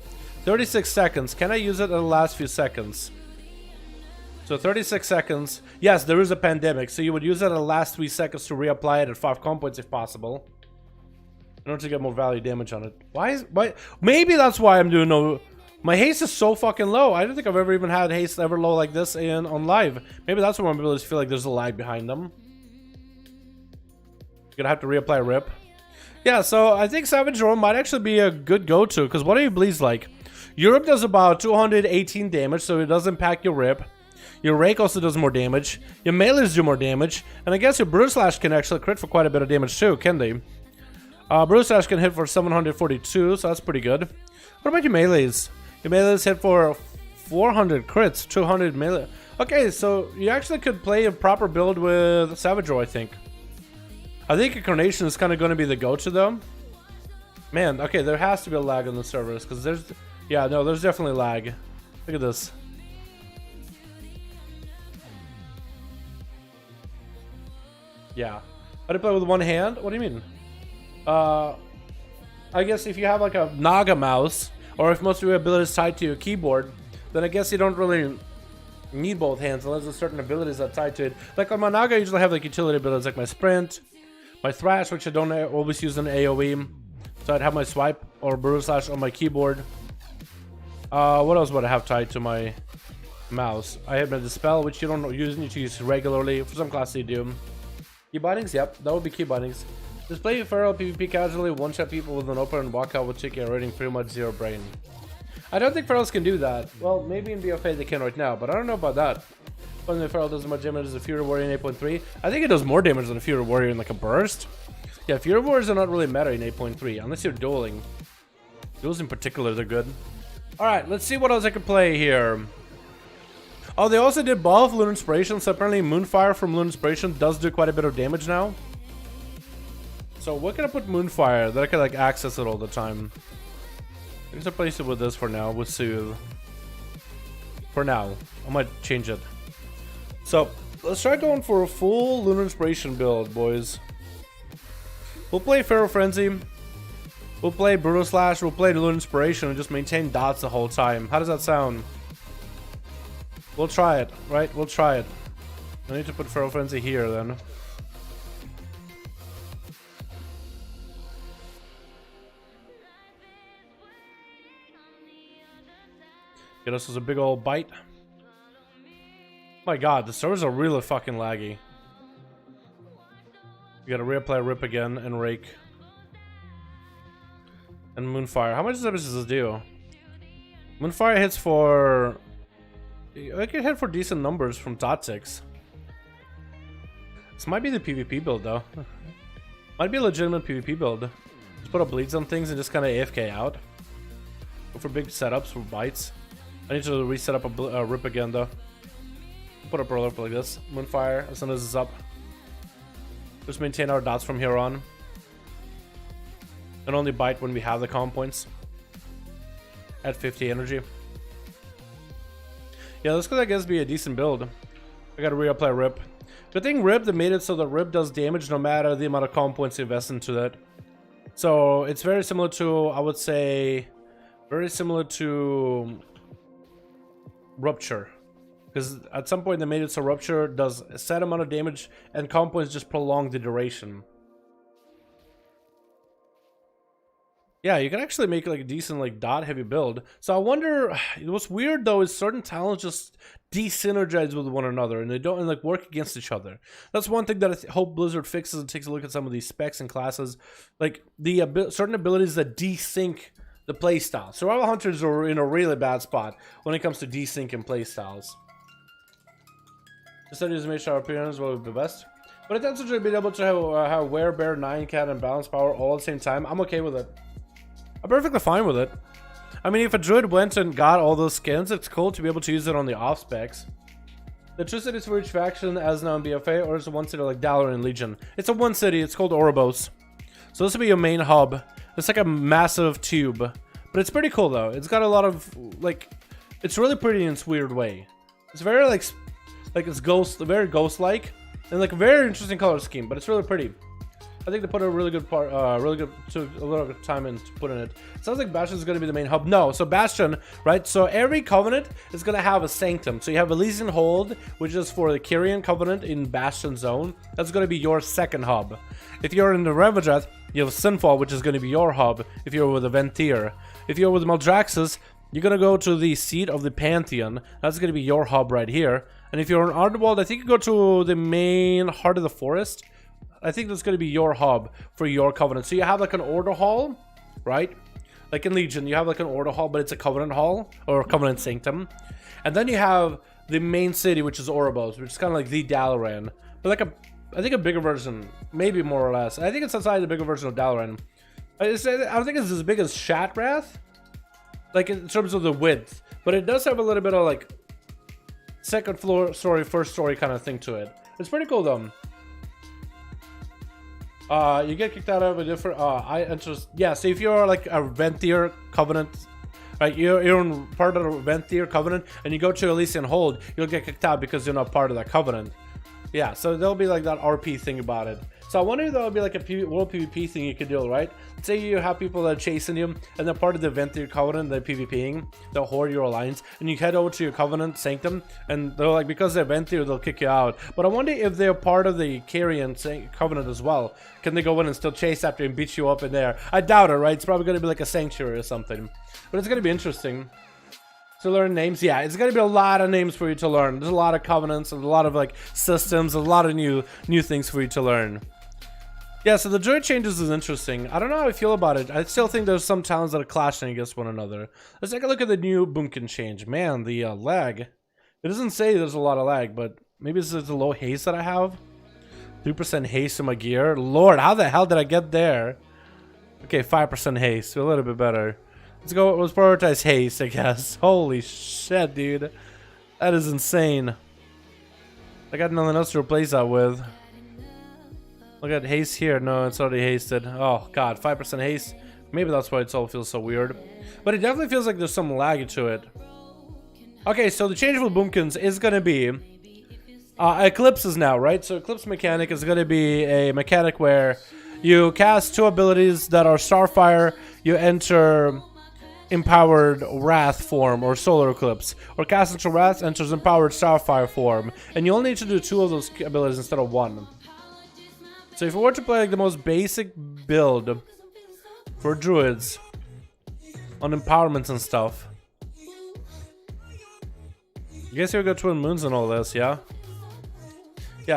36 seconds. Can I use it in the last few seconds? So 36 seconds. Yes, there is a pandemic. So you would use it in the last 3 seconds to reapply it at 5 calm points if possible. In order to get more value damage on it. Why? Maybe that's why I'm doing no... My haste is so fucking low. I don't think I've ever even had haste ever low like this on live. Maybe that's why my abilities feel like there's a lag behind them. Gonna have to reapply rip. Yeah, so I think Savage Roar might actually be a good go-to. Because what are your bleeds like? Your rip does about 218 damage, so it does impact your rip. Your rake also does more damage. Your melees do more damage. And I guess your Brutal Slash can actually crit for quite a bit of damage too, can they? Brutal Slash can hit for 742, so that's pretty good. What about your melees? Your melees hit for 400 crits, 200 melee. Okay, so you actually could play a proper build with Savage Roar, I think. I think Incarnation is kind of going to be the go-to though. Man, okay, there has to be a lag on the servers because there's... Yeah, no, there's definitely lag. Look at this. Yeah. How do you play with one hand? What do you mean? I guess if you have like a Naga mouse, or if most of your abilities tied to your keyboard, then I guess you don't really need both hands unless there's certain abilities that tie to it. Like on my Naga, I usually have like utility abilities like my sprint, my thrash, which I don't always use in AoE. So I'd have my swipe or brutal slash on my keyboard. What else would I have tied to my mouse? I have my dispel, which you don't need to use regularly. For some classes you do. Key bindings, yep, that would be key bindings. Just play Feral PvP casually, one-shot people with an open and walkout with chicken rating pretty much 0 brain. I don't think Ferals can do that. Well, maybe in BFA they can right now, but I don't know about that. When the Feral does as much damage as a Fury Warrior in 8.3, I think it does more damage than a Fury Warrior in like a burst. Yeah, Fury Warriors are not really meta in 8.3, unless you're dueling. Duels in particular, they're good. Alright, let's see what else I could play here. Oh, they also did buff Lunar Inspiration, so apparently Moonfire from Lunar Inspiration does do quite a bit of damage now. So what can I put Moonfire that I can like access it all the time? I'm just replace it with this for now, with Soothe. For now. I might change it. So let's try going for a full Lunar Inspiration build, boys. We'll play Feral Frenzy. We'll play Brutal Slash, we'll play the Lunar Inspiration and just maintain dots the whole time. How does that sound? We'll try it, right? We'll try it. I need to put Feral Frenzy here then. Get us as a big old bite. My god, the servers are really fucking laggy. We gotta reapply Rip again and Rake. And Moonfire. How much damage does this do? Moonfire hits for... I can hit for decent numbers from Totems. This might be the PvP build though. Might be a legitimate PvP build. Just put up bleeds on things and just kind of AFK out. Go for big setups for bites. I need to reset up a Rip again though. Put up roller like this. Moonfire as soon as it's up. Just maintain our dots from here on. And only bite when we have the comm points. At 50 energy. Yeah, this could I guess be a decent build. I gotta reapply Rip. Good thing Rip, they made it so that Rip does damage no matter the amount of comm points you invest into that. So it's very similar to, I would say, very similar to Rupture. Because at some point they made it so Rupture does a set amount of damage and comm points just prolong the duration. Yeah, you can actually make like a decent like dot heavy build. So I wonder, what's weird though is certain talents just de-synergize with one another and they don't like work against each other. That's one thing that I hope Blizzard fixes and takes a look at some of these specs and classes. Like the certain abilities that desync the playstyle. Survival Hunters are in a really bad spot when it comes to desync and playstyles. The studies make sure our appearance will be best. But it's also being able to have Werebear, 9cat, and Balance Power all at the same time. I'm okay with it. I'm perfectly fine with it. I mean, if a Druid went and got all those skins, it's cool to be able to use it on the off specs. The two cities for each faction as now in BFA, or is it one city like Dalaran and Legion? It's a one city, it's called Ouroboros. So this will be your main hub. It's like a massive tube. But it's pretty cool though. It's got a lot of, like, it's really pretty in its weird way. It's very like it's very ghost-like. And like a very interesting color scheme, but it's really pretty. I think they put a really good part, took a lot of time in to put in it. It sounds like Bastion is going to be the main hub. No, so Bastion, right? So every Covenant is going to have a Sanctum. So you have Elysian Hold, which is for the Kyrian Covenant in Bastion Zone. That's going to be your second hub. If you're in the Revajat, you have Sinfall, which is going to be your hub if you're with a Ventir. If you're with Maldraxxus, you're going to go to the Seat of the Pantheon. That's going to be your hub right here. And if you're in Ardwald, I think you go to the main Heart of the Forest. I think that's going to be your hub for your Covenant. So you have like an Order Hall, right? Like in Legion, you have like an Order Hall, but it's a Covenant Hall or Covenant Sanctum. And then you have the main city, which is Ouroboros, which is kind of like the Dalaran. But like I think a bigger version, maybe more or less. I think it's outside the bigger version of Dalaran. I don't think it's as big as Shatrath, like in terms of the width. But it does have a little bit of like second floor story, first story kind of thing to it. It's pretty cool though. You get kicked out of a different yeah, so if you're like a Ventir Covenant, right, you're in part of the Ventir Covenant and you go to Elysian Hold, you'll get kicked out because you're not part of that Covenant. Yeah, so there'll be like that RP thing about it. So I wonder if there'll be like a world PvP thing you could do, right? Let's say you have people that are chasing you, and they're part of the event that you're covenant, they're PvPing, they'll hoard your alliance, and you head over to your covenant sanctum, and they're like, because they're event here, they'll kick you out. But I wonder if they're part of the carrion covenant as well. Can they go in and still chase after you and beat you up in there? I doubt it, right? It's probably going to be like a sanctuary or something. But it's going to be interesting. To learn names, yeah, it's gonna be a lot of names for you to learn. There's a lot of covenants and a lot of like systems, a lot of new things for you to learn. Yeah, so the Druid changes is interesting. I don't know how I feel about it. I still think there's some towns that are clashing against one another. Let's take a look at the new Boomkin change. Man, the lag. It doesn't say there's a lot of lag, but maybe it's the low haste that I have. 3% haste in my gear. Lord, how the hell did I get there? Okay, 5% haste, a little bit better. Let's prioritize haste, I guess. Holy shit, dude. That is insane. I got nothing else to replace that with. Look at haste here. No, it's already hasted. Oh, God. 5% haste. Maybe that's why it all feels so weird. But it definitely feels like there's some lag to it. Okay, so the changeable boomkins is going to be eclipses now, right? So eclipse mechanic is going to be a mechanic where you cast 2 abilities that are Starfire. You enter empowered wrath form or solar eclipse, or cast into wrath enters empowered starfire form, and you only need to do 2 of those abilities instead of 1. So if you were to play like the most basic build for druids on empowerments and stuff, I guess you'll go twin moons and all this, yeah.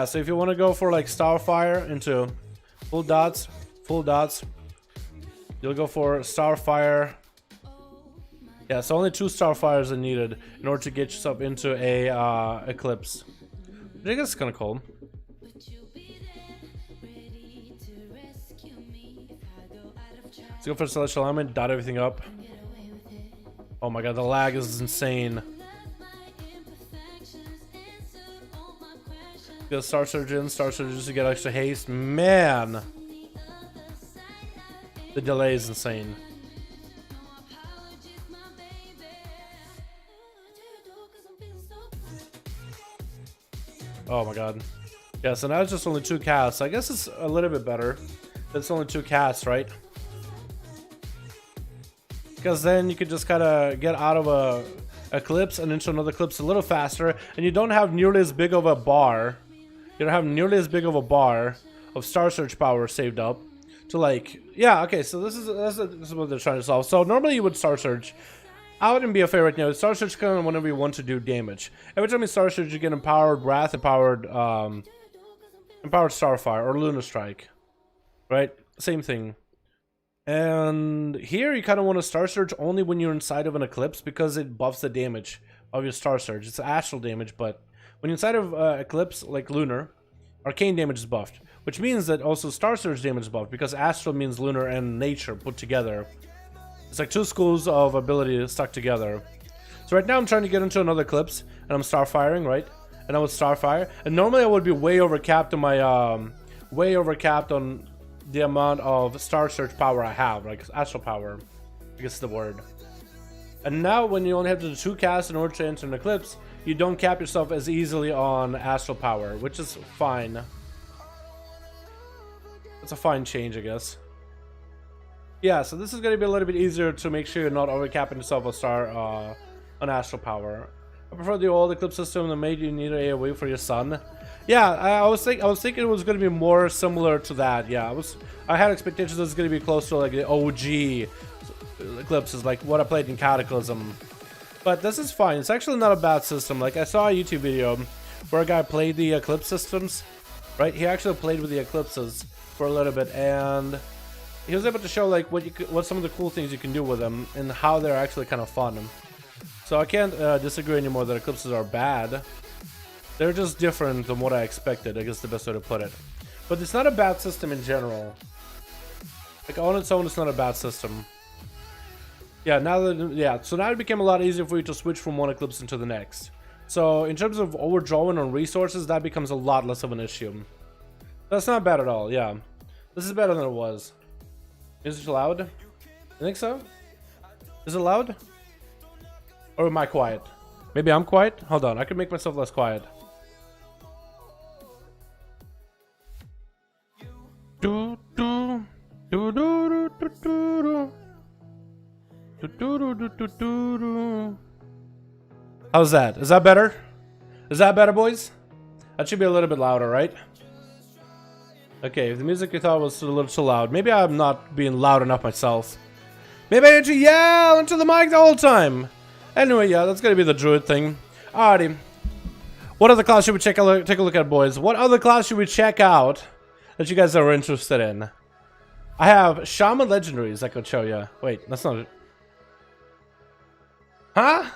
So if you want to go for like starfire into full dots, you'll go for starfire. Yeah, so only 2 starfires are needed in order to get yourself into a eclipse. Which I guess is kind of cool. Let's go for celestial element, dot everything up. Oh my god, the lag is insane. Get Star Surgeon just to get extra haste. Man, the delay is insane. Oh my god. Yeah, so now it's just only 2 casts. I guess it's a little bit better. It's only 2 casts, right? Because then you could just kind of get out of a eclipse and into another eclipse a little faster, and you don't have nearly as big of a bar. You don't have nearly as big of a bar of Star Surge power saved up to like, yeah, okay, so this is what they're trying to solve. So normally you would Star Surge. Out in BFA right now, Star Surge kind of whenever you want to do damage. Every time you Star Surge, you get empowered Wrath, empowered Starfire, or Lunar Strike. Right? Same thing. And here you kind of want to Star Surge only when you're inside of an eclipse because it buffs the damage of your Star Surge. It's astral damage, but when you're inside of eclipse, like Lunar, arcane damage is buffed. Which means that also Star Surge damage is buffed because astral means lunar and nature put together. It's like 2 schools of ability stuck together. So right now I'm trying to get into another eclipse, and I'm starfiring, right? And I would starfire, and normally I would be way overcapped on my way overcapped on the amount of Star Surge power I have, like astral power, I guess is the word. And now when you only have to do 2 casts in order to enter an eclipse, you don't cap yourself as easily on astral power, which is fine. It's a fine change, I guess. Yeah, so this is going to be a little bit easier to make sure you're not overcapping yourself on astral power. I prefer the old eclipse system that made you need an AoE for your sun. Yeah, I was thinking it was going to be more similar to that. Yeah, I had expectations that it's going to be close to like the OG eclipses, like what I played in Cataclysm. But this is fine. It's actually not a bad system. Like I saw a YouTube video where a guy played the eclipse systems, right? He actually played with the eclipses for a little bit, and he was able to show like what some of the cool things you can do with them and how they're actually kind of fun. So I can't disagree anymore that eclipses are bad. They're just different than what I expected, I guess the best way to put it. But it's not a bad system in general. Like on its own, it's not a bad system. Yeah, so now it became a lot easier for you to switch from one eclipse into the next. So in terms of overdrawing on resources, that becomes a lot less of an issue. That's not bad at all, yeah. This is better than it was. Is it loud? You think so? Is it loud? Or am I quiet? Maybe I'm quiet? Hold on, I can make myself less quiet. Do, do, do, do, do, do, do. Do, do, do, do, do, do. How's that? Is that better? Is that better, boys? That should be a little bit louder, right? Okay, if the music you thought was a little too loud, maybe I'm not being loud enough myself. Maybe I need to yell into the mic the whole time. Anyway, yeah, that's gonna be the Druid thing. Alrighty. What other class should we take a look at, boys? What other class should we check out that you guys are interested in? I have Shaman Legendaries I could show you. Wait, that's not it. Huh?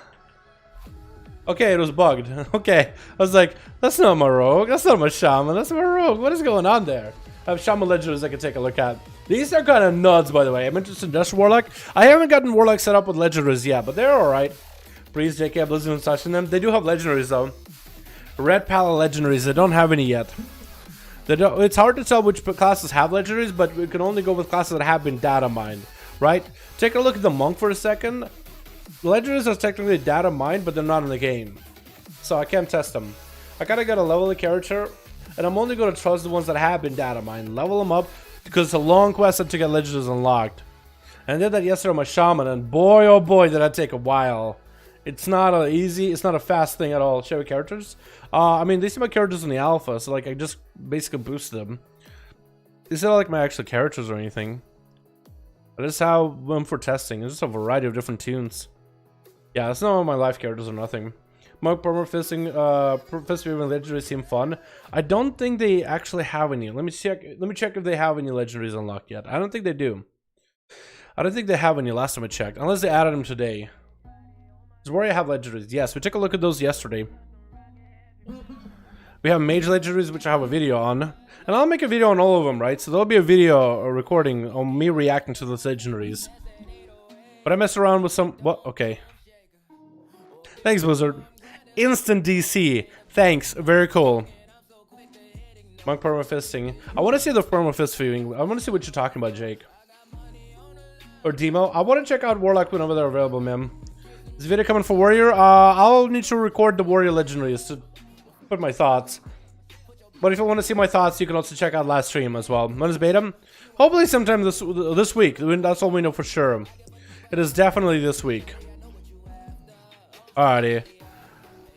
Okay, it was bugged. Okay, I was like, that's not my rogue. That's not my Shaman. That's my rogue. What is going on there? I have Shaman Legendaries I can take a look at. These are kind of nuts, by the way. I'm interested in Dust Warlock. I haven't gotten Warlock set up with Legendaries yet, but they're alright. Breeze, JK, Blizzard, and such in them. They do have Legendaries, though. Red Palette Legendaries. They don't have any yet. It's hard to tell which classes have Legendaries, but we can only go with classes that have been data mined, right? Take a look at the Monk for a second. Legendaries are technically data mined, but they're not in the game. So I can't test them. I gotta get a level of character, and I'm only gonna trust the ones that have been data mined. Level them up, because it's a long quest to get Legendaries unlocked. And I did that yesterday on my Shaman, and boy oh boy did that take a while. It's not it's not a fast thing at all. Show your characters. I mean, these are my characters in the alpha, so like I just basically boosted them. These are not like my actual characters or anything. But this is how I'm for testing. There's just a variety of different tunes. Yeah, that's not all my live characters or nothing. Monk, perma, fisting, fist and legendaries seem fun. I don't think they actually have any. Let me check if they have any legendaries unlocked yet. I don't think they do. I don't think they have any last time I checked, unless they added them today. Is where I have legendaries. Yes, we took a look at those yesterday. We have mage legendaries, which I have a video on, and I'll make a video on all of them, right? So there'll be a video recording on me reacting to those legendaries. But I messed around with some. What? Okay. Thanks, Blizzard. Instant DC. Thanks. Very cool. Monk perma fisting. I want to see the perma fist viewing. I want to see what you're talking about, Jake. Or Demo. I want to check out Warlock whenever they're available, man. Is video coming for Warrior? I'll need to record the Warrior Legendaries to put my thoughts. But if you want to see my thoughts, you can also check out last stream as well. When is beta? Hopefully sometime this week. That's all we know for sure. It is definitely this week. Alrighty.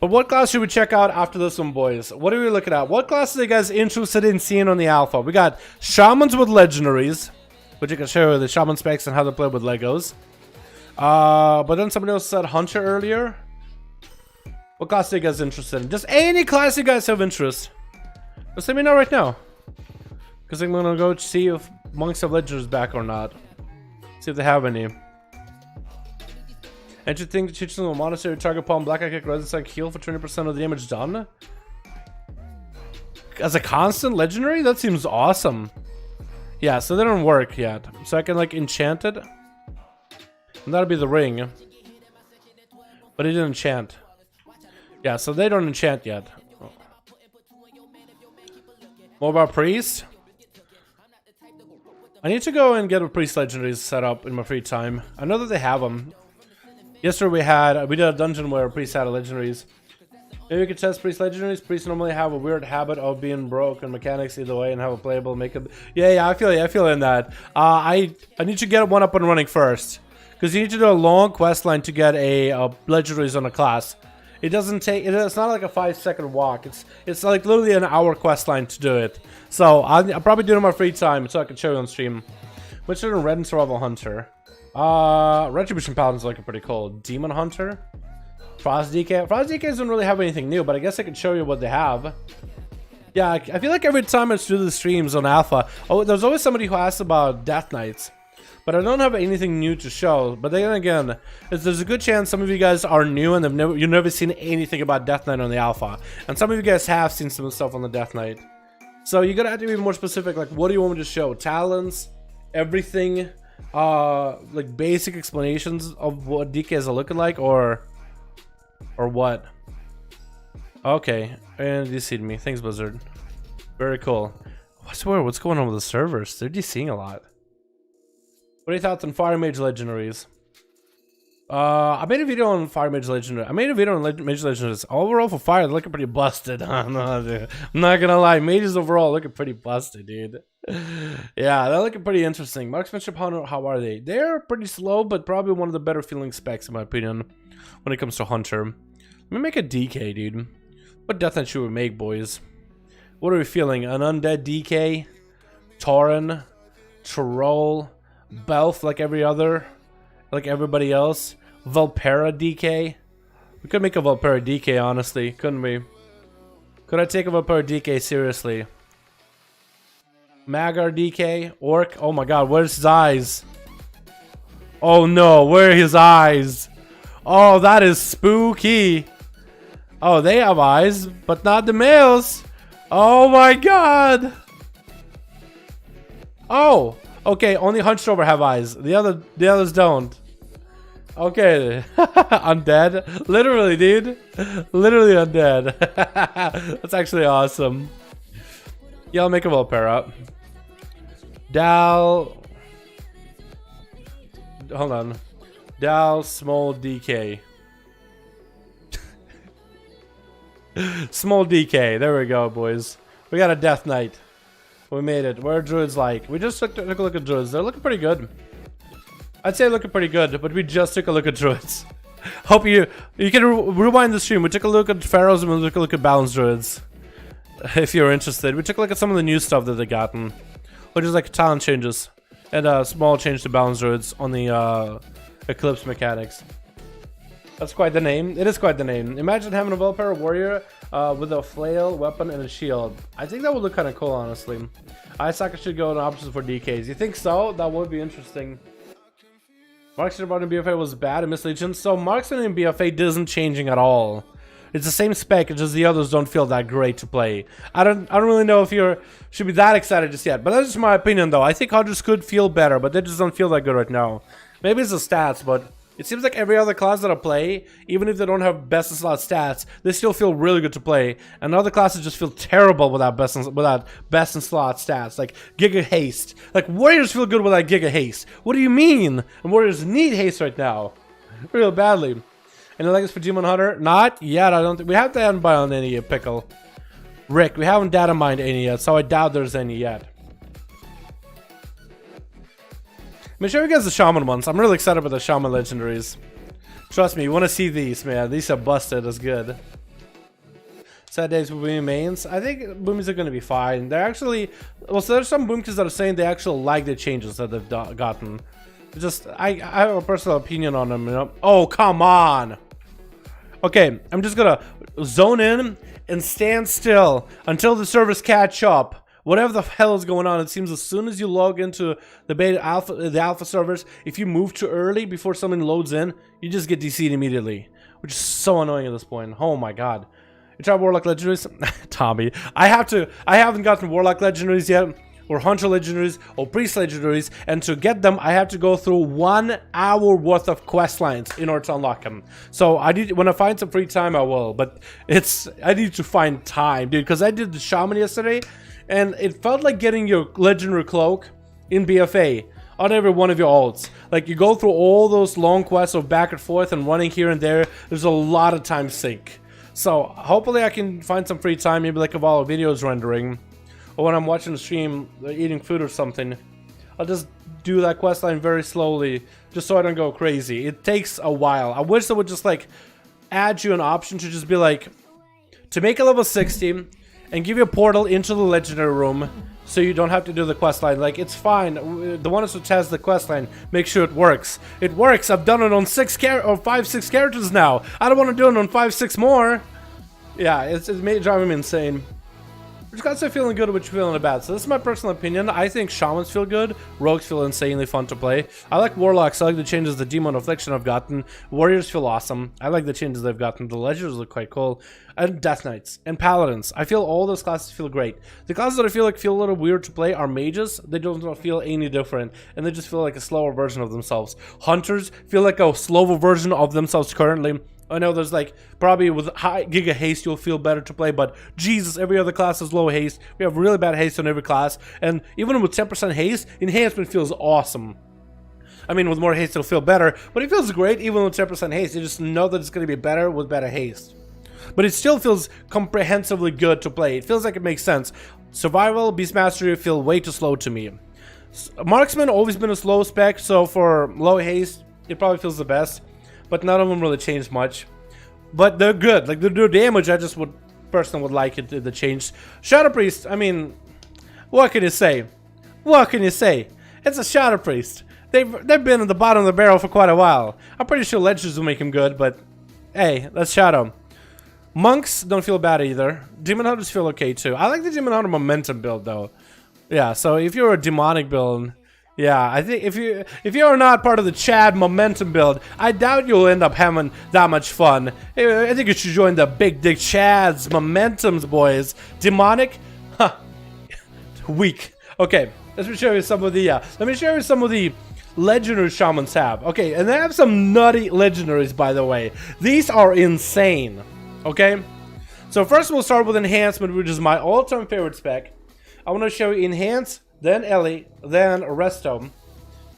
But what class should we check out after this one, boys? What are we looking at? What classes are you guys interested in seeing on the alpha? We got Shamans with Legendaries, which I can show you the Shaman specs and how to play with Legos. But then somebody else said Hunter earlier. What class are you guys interested in? Just any class you guys have interest. Just let me know right now. Because I'm gonna go see if Monks have Legendaries back or not. See if they have any. And you think teach them a monastery target palm black eye kick resistance heal for 20% of the damage done? As a constant legendary? That seems awesome. Yeah, so they don't work yet. So I can like enchant it. And that'll be the ring. But it didn't enchant. Yeah, so they don't enchant yet. What about priest? I need to go and get a priest legendaries set up in my free time. I know that they have them. Yesterday we did a dungeon where priests had legendaries. Maybe we could test priest legendaries. Priests normally have a weird habit of being broke in mechanics either way and have a playable makeup. Yeah, I feel in that. I need to get one up and running first. Because you need to do a long quest line to get a legendaries on a class. It doesn't take. It's not like a 5-second walk. It's like literally an hour quest line to do it. So I'll probably do it in my free time so I can show you on stream. Which are Red and Survival Hunter. Retribution Paladin's looking pretty cool. Demon Hunter. Frost DK. Frost DK doesn't really have anything new, but I guess I could show you what they have. Yeah, I feel like every time I do the streams on Alpha, there's always somebody who asks about Death Knights. But I don't have anything new to show. But then again, there's a good chance some of you guys are new and you've never seen anything about Death Knight on the Alpha. And some of you guys have seen some stuff on the Death Knight. So you're gonna have to be more specific, like what do you want me to show? Talents, everything, like basic explanations of what DKs are looking like, or what? Okay, and you see me. Thanks, Blizzard. Very cool. I swear, what's going on with the servers? They're DCing a lot. What are your thoughts on Fire Mage Legendaries? I made a video on Fire Mage Legendary. I made a video on Mage Legendaries. Overall for Fire, they're looking pretty busted. I'm not gonna lie. Mages overall looking pretty busted, dude. Yeah, they're looking pretty interesting. Marksmanship, how are they? They're pretty slow, but probably one of the better feeling specs in my opinion when it comes to Hunter. Let me make a DK, dude. What Death Knight should we make, boys? What are we feeling? An Undead DK? Tauren? Troll? Belf like every other? Like everybody else? Valpera DK? We could make a Valpera DK, honestly, couldn't we? Could I take a Valpera DK seriously? Magar DK? Orc? Oh my god, where's his eyes? Oh no, where are his eyes? Oh, that is spooky. Oh, they have eyes, but not the males. Oh my god. Oh, okay, only hunched over have eyes. The others don't. Okay, undead. Literally, dude. Literally undead. That's actually awesome. Yeah, I'll make a Valpera. Dal. Hold on. Dal small DK. Small DK. There we go, boys. We got a Death Knight. We made it. What are Druids like? We just took a look at Druids. They're looking pretty good. I'd say looking pretty good, but we just took a look at Druids. Hope you can rewind the stream. We took a look at Pharaohs and we took a look at Balanced Druids. If you're interested. We took a look at some of the new stuff that they've gotten. Which is like talent changes. And a small change to Balanced Druids on the Eclipse mechanics. That's quite the name. It is quite the name. Imagine having a Valpera warrior with a flail, weapon, and a shield. I think that would look kind of cool, honestly. Isaka should go in options for DKs. You think so? That would be interesting. Marksman in BFA was bad in Miss Legion. So Marksman in BFA isn't changing at all. It's the same spec, it's just the others don't feel that great to play. I don't really know if you should be that excited just yet. But that's just my opinion though. I think Hunters could feel better, but they just don't feel that good right now. Maybe it's the stats, but it seems like every other class that I play, even if they don't have best in slot stats, they still feel really good to play. And other classes just feel terrible without best in slot stats. Like Giga Haste. Like Warriors feel good without Giga Haste. What do you mean? And Warriors need haste right now. Real badly. Any legacy for Demon Hunter? Not yet, I don't think. We have to buy on any pickle. Rick, we haven't data mined any yet, so I doubt there's any yet. I'm gonna show you guys the Shaman ones. I'm really excited about the Shaman legendaries. Trust me, you want to see these, man. These are busted as good. Sad days with Boomy mains. I think Boomies are gonna be fine. They're actually... Well, so there's some Boomkis that are saying they actually like the changes that they've gotten. Just, I have a personal opinion on them, you know? Oh, come on! Okay, I'm just gonna zone in and stand still until the servers catch up. Whatever the hell is going on, it seems as soon as you log into the alpha servers, if you move too early before someone loads in, you just get DC'd immediately, which is so annoying at this point. Oh my god. You try Warlock Legendaries? Tommy, I haven't gotten Warlock Legendaries yet, or Hunter Legendaries, or Priest Legendaries, and to get them, I have to go through 1 hour worth of quest lines in order to unlock them. So when I find some free time, I will, but I need to find time, dude, because I did the Shaman yesterday, and it felt like getting your Legendary Cloak in BFA on every one of your ults. Like, you go through all those long quests of back and forth and running here and there, there's a lot of time sink. So, hopefully I can find some free time, maybe like while a video is rendering, or when I'm watching the stream, eating food or something. I'll just do that quest line very slowly, just so I don't go crazy. It takes a while. I wish they would just, like, add you an option to just be like, to make a level 60, and give you a portal into the legendary room, so you don't have to do the quest line. Like, it's fine. The one who test the quest line, make sure it works. It works. I've done it on 5, 6 characters now. I don't want to do it on 5, 6 more. Yeah, it's driving me insane. Just gotta start feeling good, what you're feeling about. So this is my personal opinion. I think Shamans feel good. Rogues feel insanely fun to play. I like Warlocks. I like the changes the Demon Affliction have gotten. Warriors feel awesome. I like the changes they've gotten. The Legends look quite cool. And Death Knights. And Paladins. I feel all those classes feel great. The classes that I feel a little weird to play are Mages. They don't feel any different. And they just feel like a slower version of themselves. Hunters feel like a slower version of themselves currently. I know there's like, probably with high Giga Haste you'll feel better to play, but Jesus, every other class is low haste. We have really bad haste on every class, and even with 10% haste, enhancement feels awesome. I mean, with more haste it'll feel better, but it feels great even with 10% haste. You just know that it's going to be better with better haste. But it still feels comprehensively good to play. It feels like it makes sense. Survival, Beast Mastery feel way too slow to me. Marksman always been a slow spec, so for low haste, it probably feels the best. But none of them really changed much. But they're good. Like, they do damage, I just would personally would like it to change. Shadow Priest, I mean, what can you say? What can you say? It's a Shadow Priest. They've been at the bottom of the barrel for quite a while. I'm pretty sure Legends will make him good, but hey, that's Shadow. Monks don't feel bad either. Demon Hunters feel okay too. I like the Demon Hunter momentum build though. Yeah, so if you're a demonic build, yeah, I think if you're not part of the Chad momentum build, I doubt you'll end up having that much fun. I think you should join the Big Dick Chads Momentums, boys. Demonic, huh? Weak. Okay, let me show you some of the legendary shamans have. Okay, and they have some nutty legendaries, by the way. These are insane. Okay, so first we'll start with enhancement, which is my all-time favorite spec. I want to show you enhance, then Ellie, then Resto,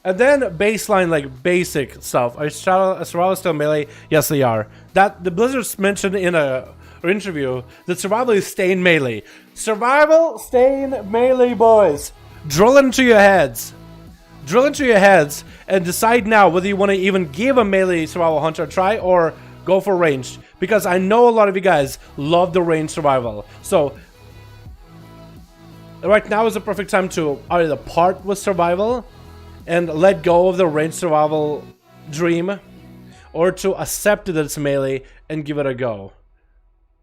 and then baseline, like basic stuff. Are survival still melee? Yes, they are. That the Blizzards mentioned in a interview that survival is staying melee. Survival staying melee, boys. Drill into your heads. Drill into your heads and decide now whether you want to even give a melee survival hunter a try or go for ranged. Because I know a lot of you guys love the range survival. So right now is the perfect time to either part with survival and let go of the range survival dream, or to accept that it's melee and give it a go.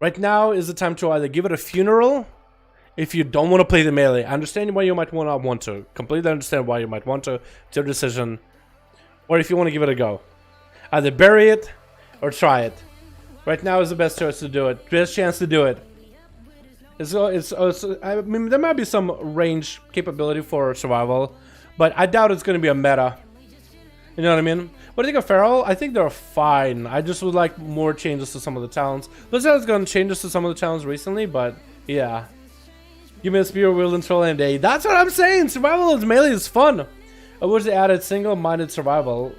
Right now is the time to either give it a funeral if you don't want to play the melee. I understand why you might not want to. Completely understand why you might want to. It's your decision. Or if you want to give it a go. Either bury it or try it. Right now is the best choice to do it. Best chance to do it. I mean, there might be some range capability for survival, but I doubt it's going to be a meta. You know what I mean? What do you think of Feral? I think they're fine. I just would like more changes to some of the talents. Blizzard has gotten changes to some of the talents recently, but yeah. Give me a spear, wield, and troll and a. That's what I'm saying! Survival as melee is fun! I wish they added single-minded survival.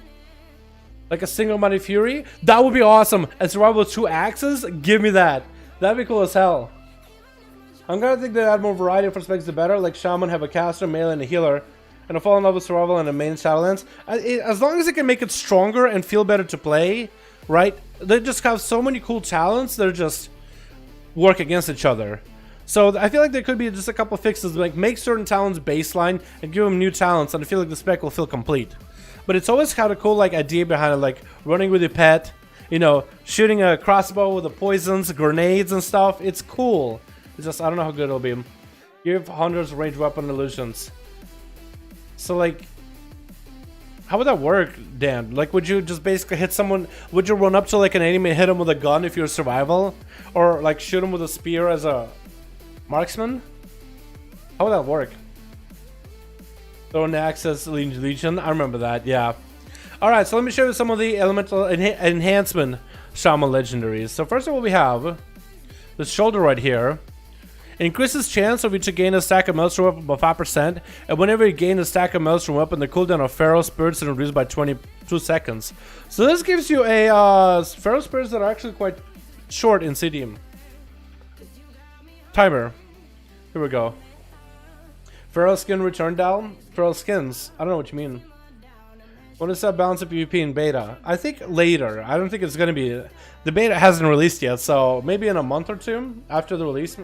Like a single-minded fury? That would be awesome! And survival with 2 axes? Give me that! That'd be cool as hell. I'm gonna think they add more variety for specs the better. Like Shaman have a caster, melee, and a healer. And a fall in love with survival and a main Shadowlands. As long as it can make it stronger and feel better to play, right? They just have so many cool talents that just work against each other. So I feel like there could be just a couple of fixes, like make certain talents baseline and give them new talents, and I feel like the spec will feel complete. But it's always kind of cool, like idea behind it, like running with your pet, you know, shooting a crossbow with the poisons, grenades and stuff. It's cool. It's just I don't know how good it'll be. Give hunters ranged weapon illusions. So like, how would that work, Dan? Like, would you just basically hit someone? Would you run up to like an enemy and hit him with a gun if you're survival, or like shoot him with a spear as a marksman? How would that work? Throw an access legion. I remember that. Yeah. All right. So let me show you some of the elemental enhancement shaman legendaries. So first of all, we have the shoulder right here. Increases chance of you to gain a stack of Maelstrom weapon by 5%, and whenever you gain a stack of Maelstrom weapon, the cooldown of Feral Spirits is reduced by 22 seconds. So this gives you a Feral Spirits that are actually quite short in CDM. Timer. Here we go. Feral Skin return down. Feral Skins. I don't know what you mean. When does that balance of PvP in beta? I think later. I don't think it's going to be... The beta hasn't released yet, so maybe in a month or two after the release.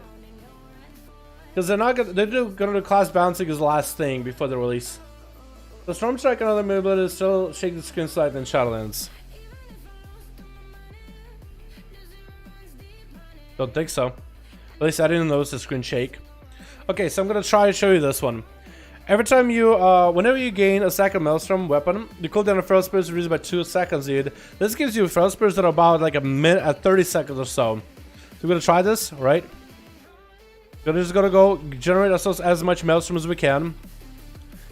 Because they're not gonna, they're gonna do class balancing as the last thing before the release. The Storm Strike and other abilities still shake the screen slightly in Shadowlands. Don't think so. At least I didn't notice the screen shake. Okay, so I'm gonna try to show you this one. Every time you, whenever you gain a stack of Maelstrom weapon, the cooldown of Feral Spirits is reduced by 2 seconds, dude. This gives you Feral Spirits that are about like a minute at 30 seconds or so. So we're gonna try this, right? We're just gonna go generate ourselves as much Maelstrom as we can,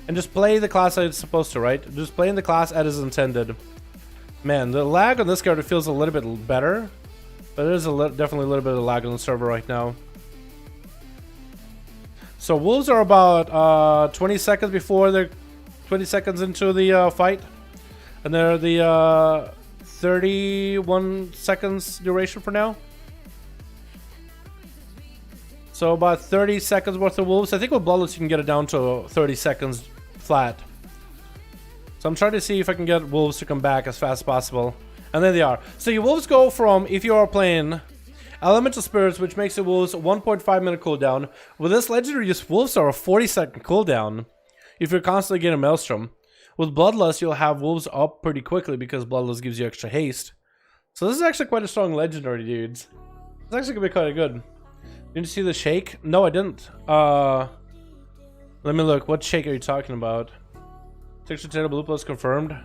and just play the class as it's supposed to, right? Just playing the class as is intended. Man, the lag on this character feels a little bit better, but there's definitely a little bit of lag on the server right now. So wolves are about 20 seconds before they're 20 seconds into the fight, and they're the 31 seconds duration for now. So about 30 seconds worth of wolves. I think with bloodless you can get it down to 30 seconds flat. So I'm trying to see if I can get wolves to come back as fast as possible. And there they are. So your wolves go from, if you are playing elemental spirits, which makes the wolves 1.5 minute cooldown. With this legendary, just wolves are a 40-second cooldown if you're constantly getting maelstrom. With bloodlust, you'll have wolves up pretty quickly because bloodlust gives you extra haste. So this is actually quite a strong legendary, dudes. It's actually gonna be quite good. Didn't you see the shake? No, I didn't. Let me look. What shake are you talking about? Texture Taylor Blue Plus confirmed.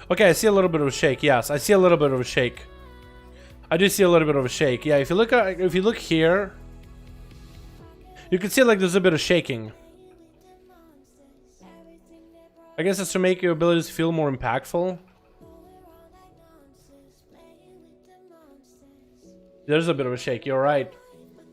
Okay, I see a little bit of a shake. Yes, I see a little bit of a shake. I do see a little bit of a shake. Yeah, if you look here, you can see like there's a bit of shaking. I guess it's to make your abilities feel more impactful. There's a bit of a shake. You're right.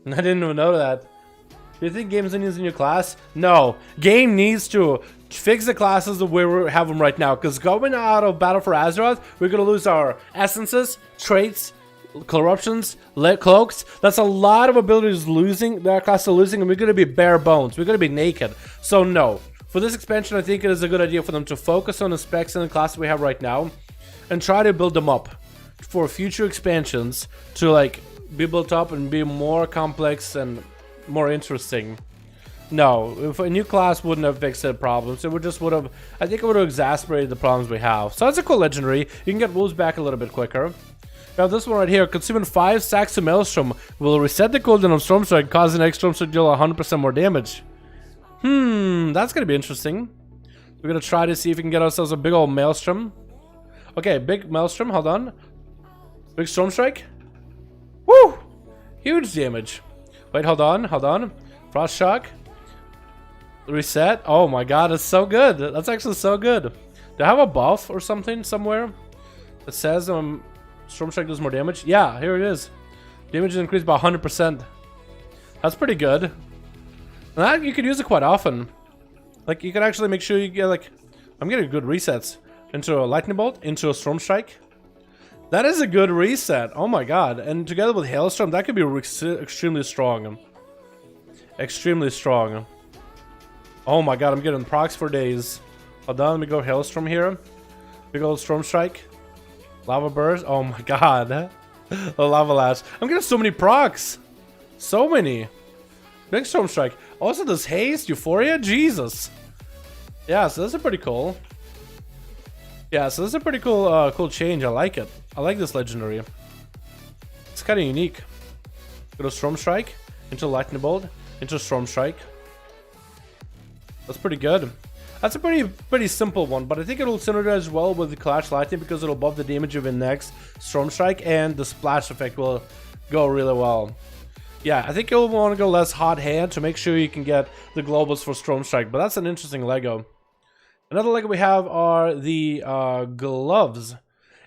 I didn't even know that. Do you think games needs in your class? No. Game needs to fix the classes the way we have them right now. Because going out of Battle for Azeroth, we're going to lose our essences, traits, corruptions, cloaks. That's a lot of abilities losing. That class are losing, and we're going to be bare bones. We're going to be naked. So no. For this expansion, I think it is a good idea for them to focus on the specs and the classes we have right now, and try to build them up for future expansions to like be built up and be more complex and more interesting. No, if a new class wouldn't have fixed the problems, it would have, I think it would have exacerbated the problems we have. So that's a cool legendary. You can get wolves back a little bit quicker. Now this one right here, consuming 5 stacks of maelstrom will reset the cooldown of storm strike, causing next storm strike to deal 100% more damage. That's gonna be interesting. We're gonna try to see if we can get ourselves a big old maelstrom. Okay, big maelstrom, hold on. Big storm strike. Woo! Huge damage. Wait, hold on. Frost shock. Reset. Oh my god, it's so good. That's actually so good. Do I have a buff or something somewhere that says storm strike does more damage? Yeah, here it is. Damage is increased by 100%. That's pretty good. And that you can use it quite often. Like you can actually make sure you get like, I'm getting good resets into a lightning bolt, into a storm strike. That is a good reset. Oh my god. And together with Hailstorm, that could be extremely strong. Extremely strong. Oh my god, I'm getting procs for days. Hold on, let me go Hailstorm here. Big old Storm Strike. Lava Burst. Oh my god. The Lava Lash. I'm getting so many procs. So many. Big Storm Strike. Also, this Haste, Euphoria. Jesus. Yeah, so this is pretty cool. Yeah, so this is a pretty cool cool change. I like it. I like this legendary. It's kind of unique. Go to Storm Strike, into Lightning Bolt, into Storm Strike. That's pretty good. That's a pretty simple one, but I think it'll synergize well with the Clash Lightning because it'll buff the damage of the next Storm Strike, and the splash effect will go really well. Yeah, I think you'll want to go less hot hand to make sure you can get the globals for Storm Strike, but that's an interesting Lego. Another Lego we have are the gloves.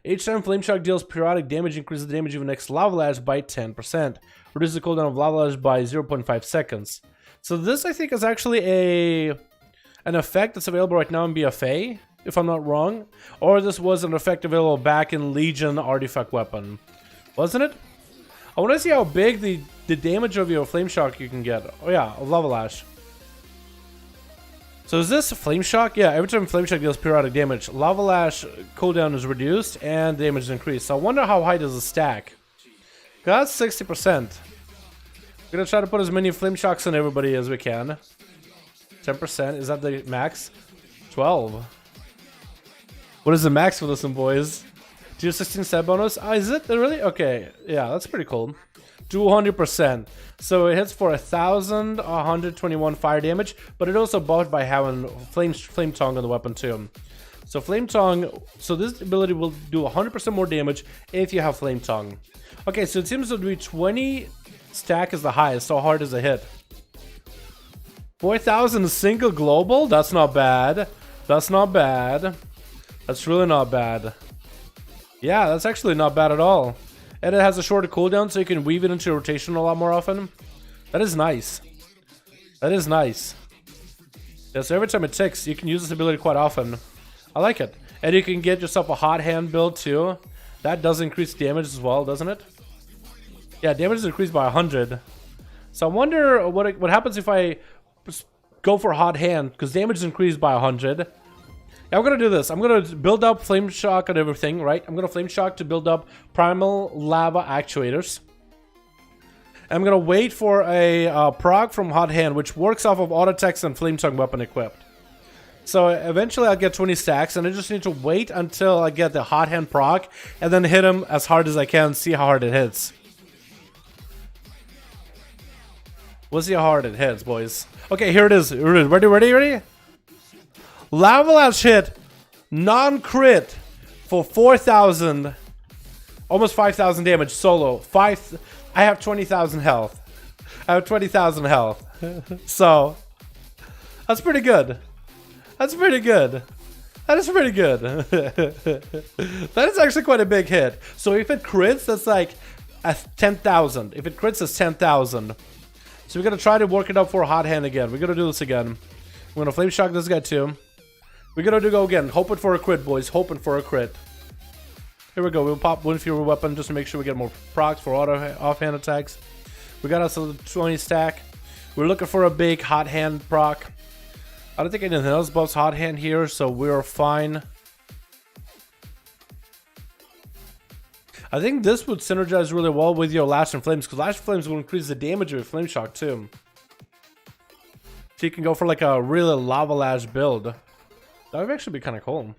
Each time Flame Shock deals periodic damage, increases the damage of the next Lava Lash by 10%. Reduces the cooldown of Lava Lash by 0.5 seconds. So this, I think, is actually an effect that's available right now in BFA, if I'm not wrong. Or this was an effect available back in Legion Artifact Weapon. Wasn't it? I want to see how big the damage of your Flame Shock you can get. Oh yeah, of Lava Lash. So is this Flame Shock? Yeah, every time Flame Shock deals periodic damage, Lava Lash cooldown is reduced and damage is increased. So I wonder how high does it stack? That's 60%. We're gonna try to put as many Flame Shocks on everybody as we can. 10%, is that the max? 12. What is the max for this one, boys? Do 16 set bonus? Ah, is it really? Okay, yeah, that's pretty cool. 200%. So it hits for 1,121 fire damage, but it also buffed by having Flame Tongue on the weapon too. So Flame Tongue, so this ability will do 100% more damage if you have Flame Tongue. Okay, so it seems to be 20 stack is the highest, so hard as a hit. 4,000 single global? That's not bad. That's not bad. That's really not bad. Yeah, that's actually not bad at all. And it has a shorter cooldown, so you can weave it into rotation a lot more often. That is nice. That is nice. Yeah, so every time it ticks, you can use this ability quite often. I like it. And you can get yourself a hot hand build too. That does increase damage as well, doesn't it? Yeah, damage is increased by 100. So I wonder what happens if I go for hot hand, because damage is increased by 100. Yeah, I'm gonna do this. I'm gonna build up flame shock and everything, right? I'm gonna flame shock to build up primal lava actuators. I'm gonna wait for a proc from hot hand, which works off of auto text and flame tongue weapon equipped. So eventually I'll get 20 stacks, and I just need to wait until I get the hot hand proc, and then hit him as hard as I can, see how hard it hits. We'll see how hard it hits, boys. Okay, here it is. Ready? Lava hit, non-crit for 4,000, almost 5,000 damage solo. I have 20,000 health. I have 20,000 health. So, that's pretty good. That's pretty good. That is pretty good. That is actually quite a big hit. So if it crits, that's like 10,000. If it crits, it's 10,000. So we're gonna try to work it up for a hot hand again. We're gonna do this again. We're gonna flame shock this guy too. We're gonna go again. Hoping for a crit, boys. Hoping for a crit. Here we go. We'll pop Wind Fury weapon just to make sure we get more procs for auto offhand attacks. We got us a 20 stack. We're looking for a big hot hand proc. I don't think anything else buffs hot hand here, so we're fine. I think this would synergize really well with your Lash and Flames, because Lash and Flames will increase the damage of your Flame Shock too. So you can go for like a really Lava Lash build. That would actually be kind of cool.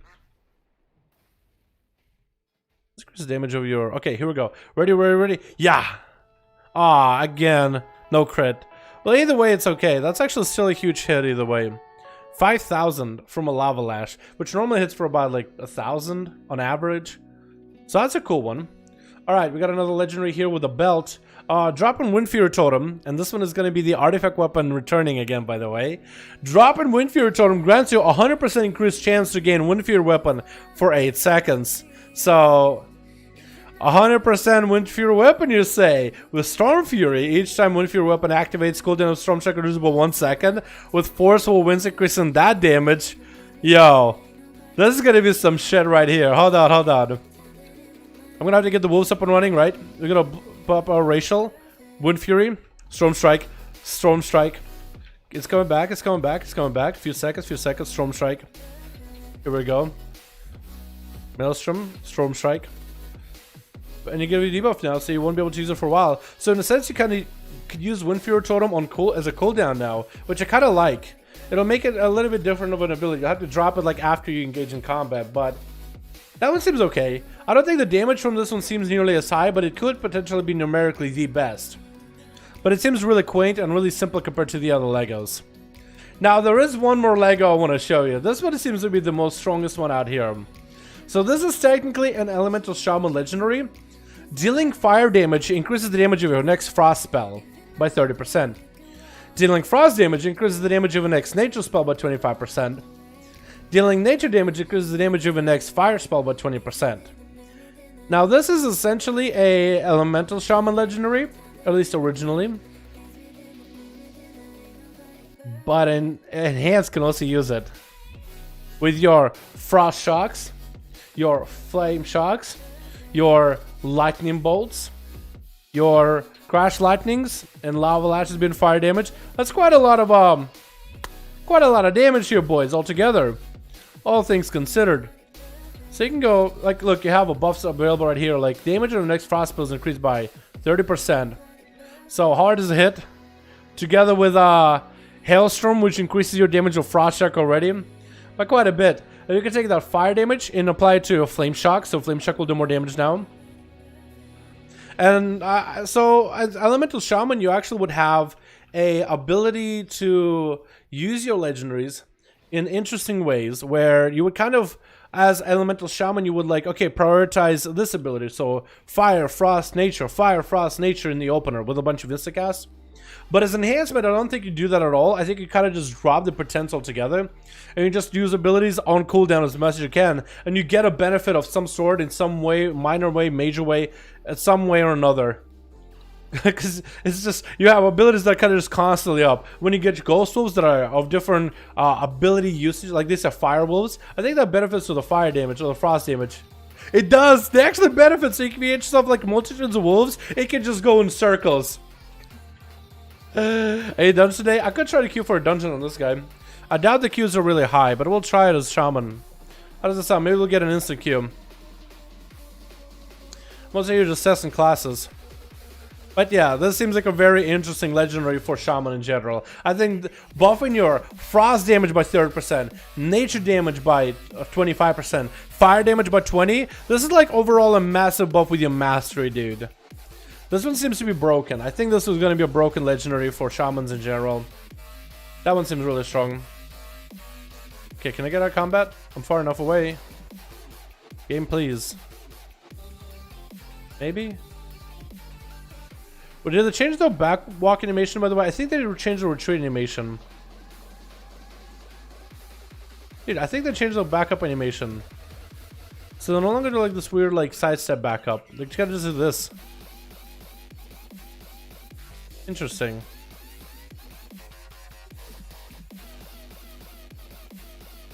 Let's increase the damage of your... Okay, here we go. Ready? Yeah! Ah, again. No crit. Well, either way, it's okay. That's actually still a huge hit either way. 5,000 from a Lava Lash, which normally hits for about like 1,000 on average. So that's a cool one. Alright, we got another legendary here with a belt. Dropping Wind Fury Totem, and this one is going to be the artifact weapon returning again, by the way. Dropping Wind Fury Totem grants you a 100% increased chance to gain Wind Fury weapon for 8 seconds. So, 100% Wind Fury weapon, you say? With Storm Fury, each time Wind Fury weapon activates, cooldown of Storm Strike reducible 1 second, with forceful winds increasing that damage. Yo, this is going to be some shit right here. Hold on. I'm gonna have to get the wolves up and running, right? We're gonna pop our racial, Wind Fury, Storm Strike. It's coming back. Few seconds, Storm Strike. Here we go. Maelstrom, Storm Strike. And you get a debuff now, so you won't be able to use it for a while. So in a sense, you kind of could use Wind Fury Totem on as a cooldown now, which I kind of like. It'll make it a little bit different of an ability. You'll have to drop it like after you engage in combat, but that one seems okay. I don't think the damage from this one seems nearly as high, but it could potentially be numerically the best. But it seems really quaint and really simple compared to the other Legos. Now, there is one more Lego I want to show you. This one seems to be the most strongest one out here. So this is technically an Elemental Shaman Legendary. Dealing fire damage increases the damage of your next Frost spell by 30%. Dealing Frost damage increases the damage of your next Nature spell by 25%. Dealing nature damage increases the damage of the next fire spell by 20%. Now this is essentially a Elemental Shaman Legendary, at least originally. But Enhanced can also use it. With your Frost Shocks, your Flame Shocks, your Lightning Bolts, your Crash Lightnings, and Lava Lashes being fire damage. That's quite a lot of damage here, boys, altogether. All things considered. So you can go, like, look, you have a buffs available right here. Like, damage on the next frost spell is increased by 30%. So hard as a hit. Together with Hailstorm, which increases your damage of Frost Shock already by quite a bit. And you can take that fire damage and apply it to a Flame Shock. So Flame Shock will do more damage now. And so as Elemental Shaman, you actually would have a ability to use your legendaries in interesting ways, where you would kind of, as Elemental Shaman, you would like, okay, prioritize this ability. So Fire, Frost, Nature in the opener with a bunch of Instacasts. But as enhancement, I don't think you do that at all. I think you kind of just drop the potential together, and you just use abilities on cooldown as much as you can, and you get a benefit of some sort in some way, minor way, major way, some way or another. Because it's just, you have abilities that kind of just constantly up. When you get ghost wolves that are of different ability usage, like these are fire wolves, I think that benefits to the fire damage or the frost damage. It does. They actually benefit. So you can create yourself like multitudes of wolves. It can just go in circles. Any dungeons today? I could try to queue for a dungeon on this guy. I doubt the queues are really high, but we'll try it as Shaman. How does it sound? Maybe we'll get an instant queue. Most of you are just assessing classes. But yeah, this seems like a very interesting legendary for Shaman in general. I think buffing your frost damage by 30%, nature damage by 25%, fire damage by 20%. This is like overall a massive buff with your mastery, dude. This one seems to be broken. I think this was going to be a broken legendary for Shamans in general. That one seems really strong. Okay, can I get out of combat? I'm far enough away. Game, please. Maybe? Well, did they change the back walk animation, by the way? I think they changed the retreat animation. Dude, I think they changed the backup animation. So they're no longer do like this weird like sidestep backup. They just gotta just do this. Interesting.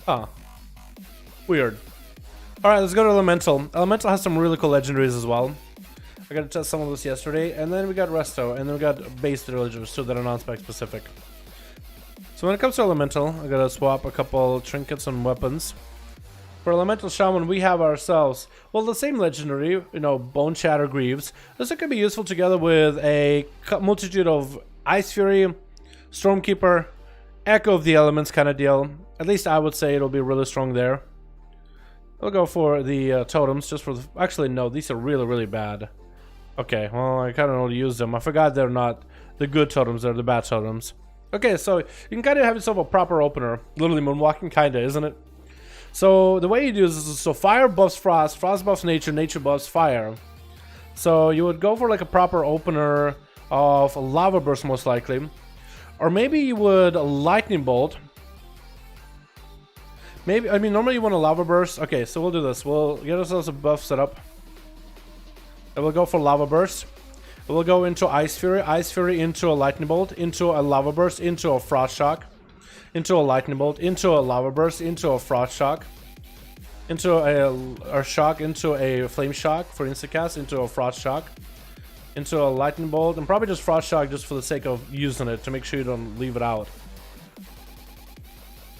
Huh. Weird. Alright, let's go to Elemental. Elemental has some really cool legendaries as well. I got to test some of this yesterday, and then we got Resto, and then we got base villagers too that are non-spec specific. So when it comes to Elemental, I gotta swap a couple trinkets and weapons. For Elemental Shaman, we have ourselves, well, the same legendary, you know, Bone Shatter Greaves. This could be useful together with a multitude of Ice Fury, Stormkeeper, Echo of the Elements kind of deal. At least I would say it'll be really strong there. We'll go for the Totems, just for the, actually no, these are really, really bad. Okay, well, I kind of know to use them. I forgot they're not the good totems, they're the bad totems. Okay, so you can kind of have yourself a proper opener. Literally moonwalking, kind of, isn't it? So the way you do this is, so fire buffs frost, frost buffs nature, nature buffs fire. So you would go for like a proper opener of lava burst most likely. Or maybe you would lightning bolt. Maybe, I mean, normally you want a lava burst. Okay, so we'll do this. We'll get ourselves a buff set up. And we'll go for lava burst. We'll go into Ice Fury into a lightning bolt, into a lava burst, into a frost shock, into a lightning bolt, into a lava burst, into a frost shock, into a shock, into a flame shock for instacast, into a frost shock, into a lightning bolt, and probably just frost shock just for the sake of using it to make sure you don't leave it out.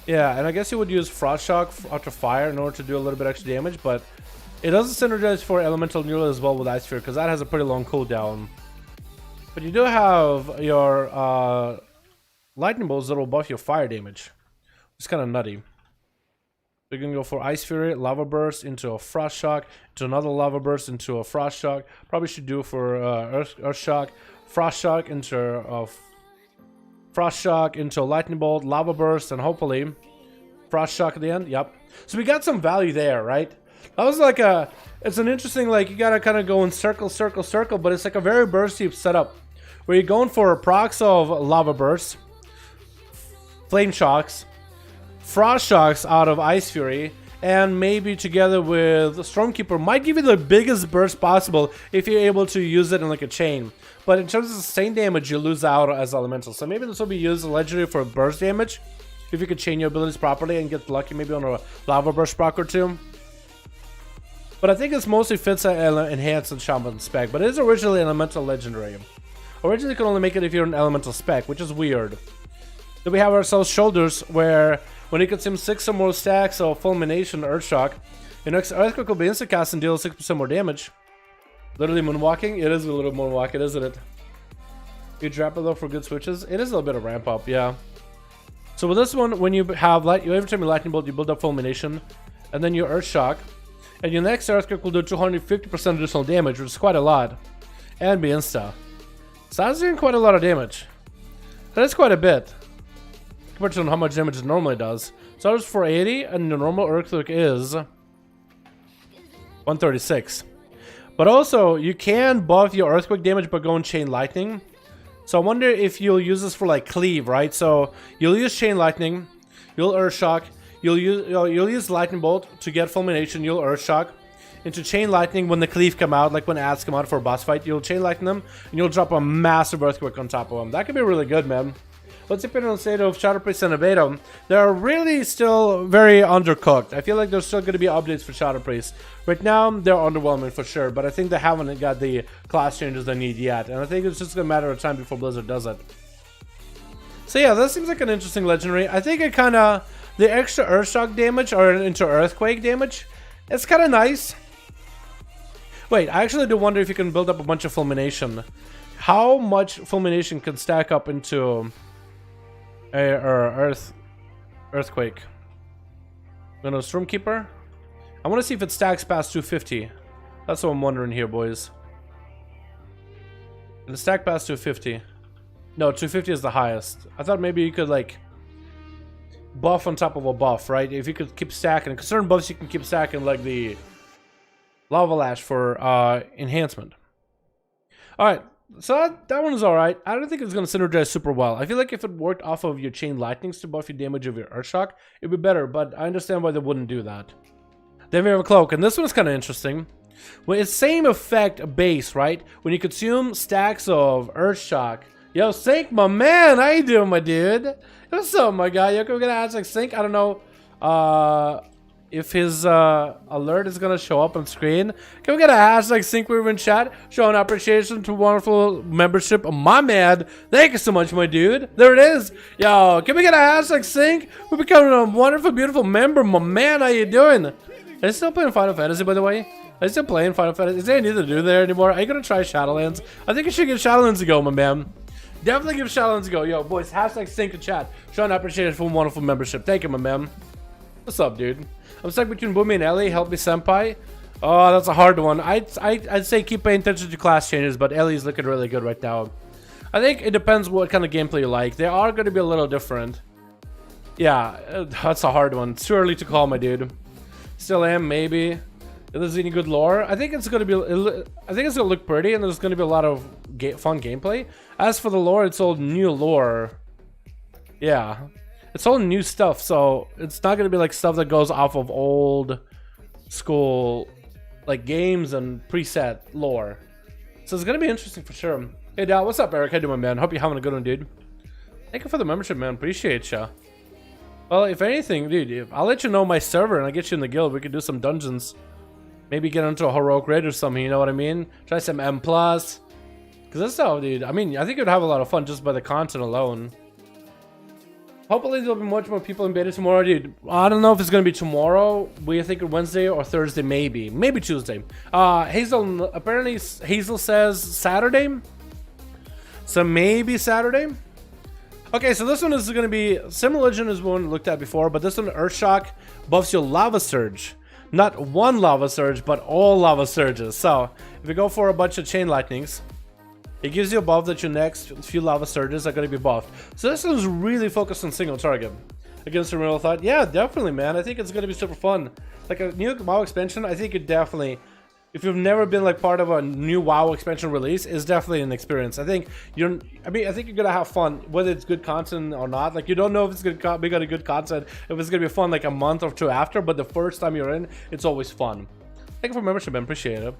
Yeah, and I guess you would use frost shock after fire in order to do a little bit extra damage, but it doesn't synergize for Elemental nearly as well with Ice Sphere because that has a pretty long cooldown. But you do have your lightning bolts that will buff your fire damage. It's kind of nutty. You're gonna go for Ice Fury, Lava Burst into a Frost Shock, into another Lava Burst into a Frost Shock. Probably should do for Earth Shock, Frost Shock into a Frost Shock into a Lightning Bolt, Lava Burst, and hopefully Frost Shock at the end. Yep. So we got some value there, right? That was like a, it's an interesting, like, you gotta kind of go in circle, circle, circle, but it's like a very bursty setup where you're going for procs of Lava Bursts, Flame Shocks, Frost Shocks out of Ice Fury, and maybe together with Stormkeeper might give you the biggest burst possible if you're able to use it in like a chain. But in terms of sustained damage, you lose out as elemental. So maybe this will be used as legendary for burst damage if you could chain your abilities properly and get lucky maybe on a Lava Burst proc or two. But I think this mostly fits an enhanced and Shaman spec, but it is originally an elemental legendary. Originally you can only make it if you're an elemental spec, which is weird. Then we have ourselves Shoulders, where when you consume 6 or more stacks of Fulmination Earth Shock, your next Earthquake will be instacast and deal 6% more damage. Literally moonwalking? It is a little moonwalking, isn't it? You drop it though for good switches? It is a little bit of ramp up, yeah. So with this one, when you have every time you Lightning Bolt, you build up Fulmination, and then your Earth Shock, and your next Earthquake will do 250% additional damage, which is quite a lot, and be insta. So that's doing quite a lot of damage. That is quite a bit compared to how much damage it normally does. So it's 480, and the normal Earthquake is 136. But also, you can buff your Earthquake damage by going Chain Lightning. So I wonder if you'll use this for like Cleave, right? So you'll use Chain Lightning, you'll Earth Shock, you'll use Lightning Bolt to get Fulmination, you'll Earth Shock, into Chain Lightning when the Cleave come out, like when ads come out for a boss fight. You'll Chain Lightning them, and you'll drop a massive Earthquake on top of them. That could be really good, man. Let's depend on the state of Shadow Priest and Beta. They're really still very undercooked. I feel like there's still going to be updates for Shadow Priest. Right now, they're underwhelming for sure, but I think they haven't got the class changes they need yet, and I think it's just a matter of time before Blizzard does it. So yeah, that seems like an interesting legendary. I think it kind of, the extra Earthshock damage or into Earthquake damage, it's kind of nice. Wait, I actually do wonder if you can build up a bunch of Fulmination. How much Fulmination can stack up into Earthquake? No, Stormkeeper. I want to see if it stacks past 250. That's what I'm wondering here, boys. Can it stack past 250? No, 250 is the highest. I thought maybe you could like buff on top of a buff, right? If you could keep stacking, because certain buffs you can keep stacking, like the Lava Lash for enhancement. All right. So that one is alright. I don't think it's going to synergize super well. I feel like if it worked off of your Chain Lightnings to buff your damage of your Earthshock, it'd be better, but I understand why they wouldn't do that. Then we have a Cloak, and this one is kind of interesting. Well, it's same effect base, right? When you consume stacks of Earthshock. Yo, Sync, my man, how you doing, my dude? What's up, my guy? Yo, can we get an hashtag Sync? I don't know if his alert is gonna show up on screen. Can we get a hashtag Sync Weaver in chat? Showing appreciation to wonderful membership of my man. Thank you so much, my dude. There it is. Yo, can we get a hashtag Sync? We're becoming a wonderful, beautiful member, my man. How you doing? Are you still playing Final Fantasy, by the way? Are you still playing Final Fantasy? Is there anything to do there anymore? Are you gonna try Shadowlands? I think you should give Shadowlands a go, my man. Definitely give Shadowlands a go. Yo, boys, hashtag Sync in chat. Showing appreciation for wonderful membership. Thank you, my man. What's up, dude? I'm stuck between Boomy and Ellie. Help me, senpai. Oh, that's a hard one. I'd say keep paying attention to class changes, but Ellie's looking really good right now. I think it depends what kind of gameplay you like. They are going to be a little different. Yeah, that's a hard one. It's too early to call, my dude. Still am, maybe. If there's any good lore, I think it's going to be. I think it's going to look pretty, and there's going to be a lot of fun gameplay. As for the lore, it's all new lore. Yeah. It's all new stuff, so it's not going to be like stuff that goes off of old school like games and preset lore. So it's going to be interesting for sure. Hey, Dal, what's up, Eric? How you doing, man? Hope you're having a good one, dude. Thank you for the membership, man. Appreciate ya. Well, if anything, dude, I'll let you know my server and I'll get you in the guild. We could do some dungeons. Maybe get into a heroic raid or something, you know what I mean? Try some M+. Because that's how, dude. I mean, I think you'd have a lot of fun just by the content alone. Hopefully there'll be much more people in beta tomorrow, dude. I don't know if it's gonna be tomorrow. We think Wednesday or Thursday, maybe Tuesday. Hazel, apparently Hazel says Saturday, so maybe Saturday. Okay, so this one is gonna be similar legend as one looked at before, but this one, Earthshock, buffs your Lava Surge. Not one Lava Surge, but all Lava Surges. So if you go for a bunch of Chain Lightnings, it gives you a buff that your next few Lava Surges are going to be buffed. So this one's really focused on single target. Against a real thought, yeah, definitely, man. I think it's going to be super fun. Like a new WoW expansion, I think it definitely, if you've never been like part of a new WoW expansion release, is definitely an experience. I think I think you're going to have fun, whether it's good content or not. Like, you don't know if it's going to be good content, if it's going to be fun like a month or two after, but the first time you're in, it's always fun. Thank you for membership, man. Appreciate it.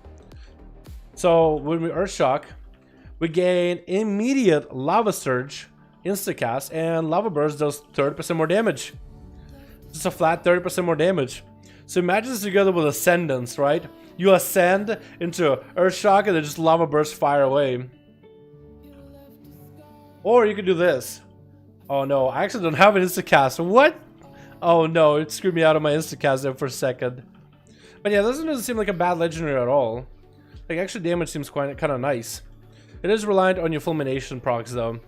So when we Earthshock, we gain immediate Lava Surge, Instacast, and Lava Burst does 30% more damage. Just a flat 30% more damage. So imagine this together with Ascendance, right? You ascend into Earthshock and then just Lava Burst fire away. Or you could do this. Oh no, I actually don't have an Instacast. What? Oh no, it screwed me out of my Instacast there for a second. But yeah, this doesn't seem like a bad legendary at all. Like, extra damage seems kind of nice. It is reliant on your Fulmination procs though.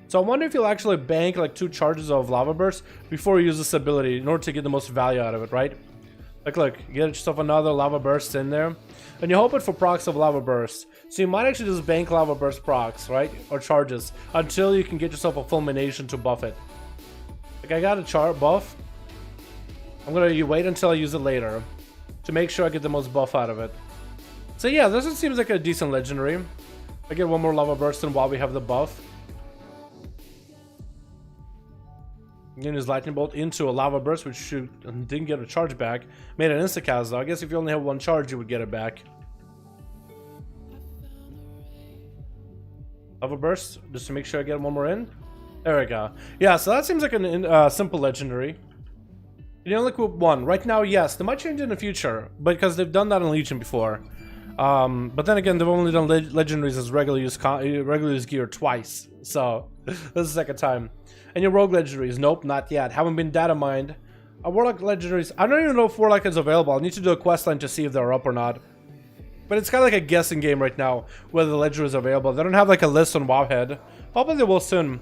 So I wonder if you'll actually bank like 2 charges of Lava Burst before you use this ability in order to get the most value out of it, right? Like, look, you get yourself another Lava Burst in there. And you're hoping for procs of Lava Burst. So you might actually just bank Lava Burst procs, right? Or charges. Until you can get yourself a Fulmination to buff it. Like, I got a buff. I'm gonna wait until I use it later. To make sure I get the most buff out of it. So yeah, this one seems like a decent legendary. I get one more Lava Burst and while we have the buff. Getting his lightning bolt into a lava burst, which didn't get a charge back. Made an instacast though. I guess if you only have one charge, you would get it back. Lava burst, just to make sure I get one more in. There we go. Yeah, so that seems like a simple legendary. You only equip one. Right now, yes. They might change it in the future, because they've done that in Legion before. But then again, they've only done legendaries as regular use gear twice. So, this is the second time. And your rogue legendaries, nope, not yet. Haven't been data mined. Warlock legendaries, I don't even know if Warlock is available. I'll need to do a quest line to see if they're up or not. But it's kind of like a guessing game right now, whether the legendary is available. They don't have like a list on Wowhead. Hopefully they will soon.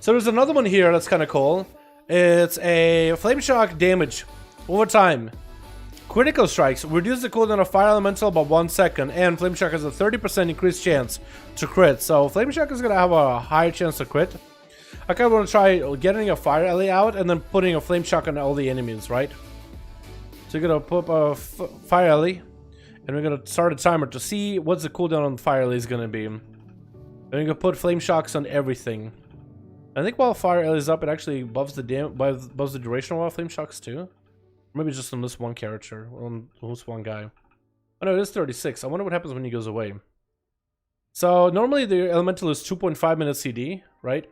So there's another one here that's kind of cool. It's a Flame Shock damage over time. Critical strikes reduce the cooldown of Fire Elemental by 1 second, and Flame Shock has a 30% increased chance to crit. So Flame Shock is going to have a higher chance to crit. I kind of want to try getting a Fire Ellie out and then putting a Flame Shock on all the enemies, right? So you're going to put a Fire Ellie, and we're going to start a timer to see what's the cooldown on Fire Ellie is going to be. And you're going to put Flame Shocks on everything. I think while Fire Ellie is up, it actually buffs the duration while Flame Shocks too. Maybe just on this one character, on this one guy. Oh no, it is 36. I wonder what happens when he goes away. So normally the elemental is 2.5 minutes CD, right?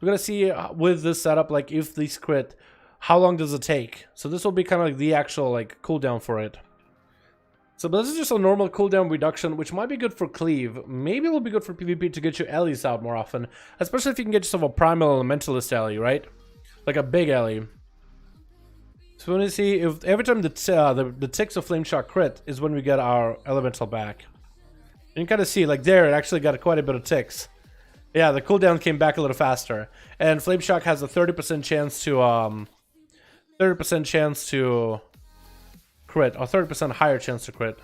We're gonna see with this setup, like if these crit, how long does it take? So this will be kind of like the actual like cooldown for it. So but this is just a normal cooldown reduction, which might be good for cleave. Maybe it will be good for PvP to get your Ellies out more often, especially if you can get yourself a primal elementalist Ellie, right? Like a big Ellie. So we want to see if every time the ticks of Flame Shock crit is when we get our elemental back. You can kind of see, like there, it actually got quite a bit of ticks. Yeah, the cooldown came back a little faster, and Flame Shock has a 30% chance to crit, or 30% higher chance to crit.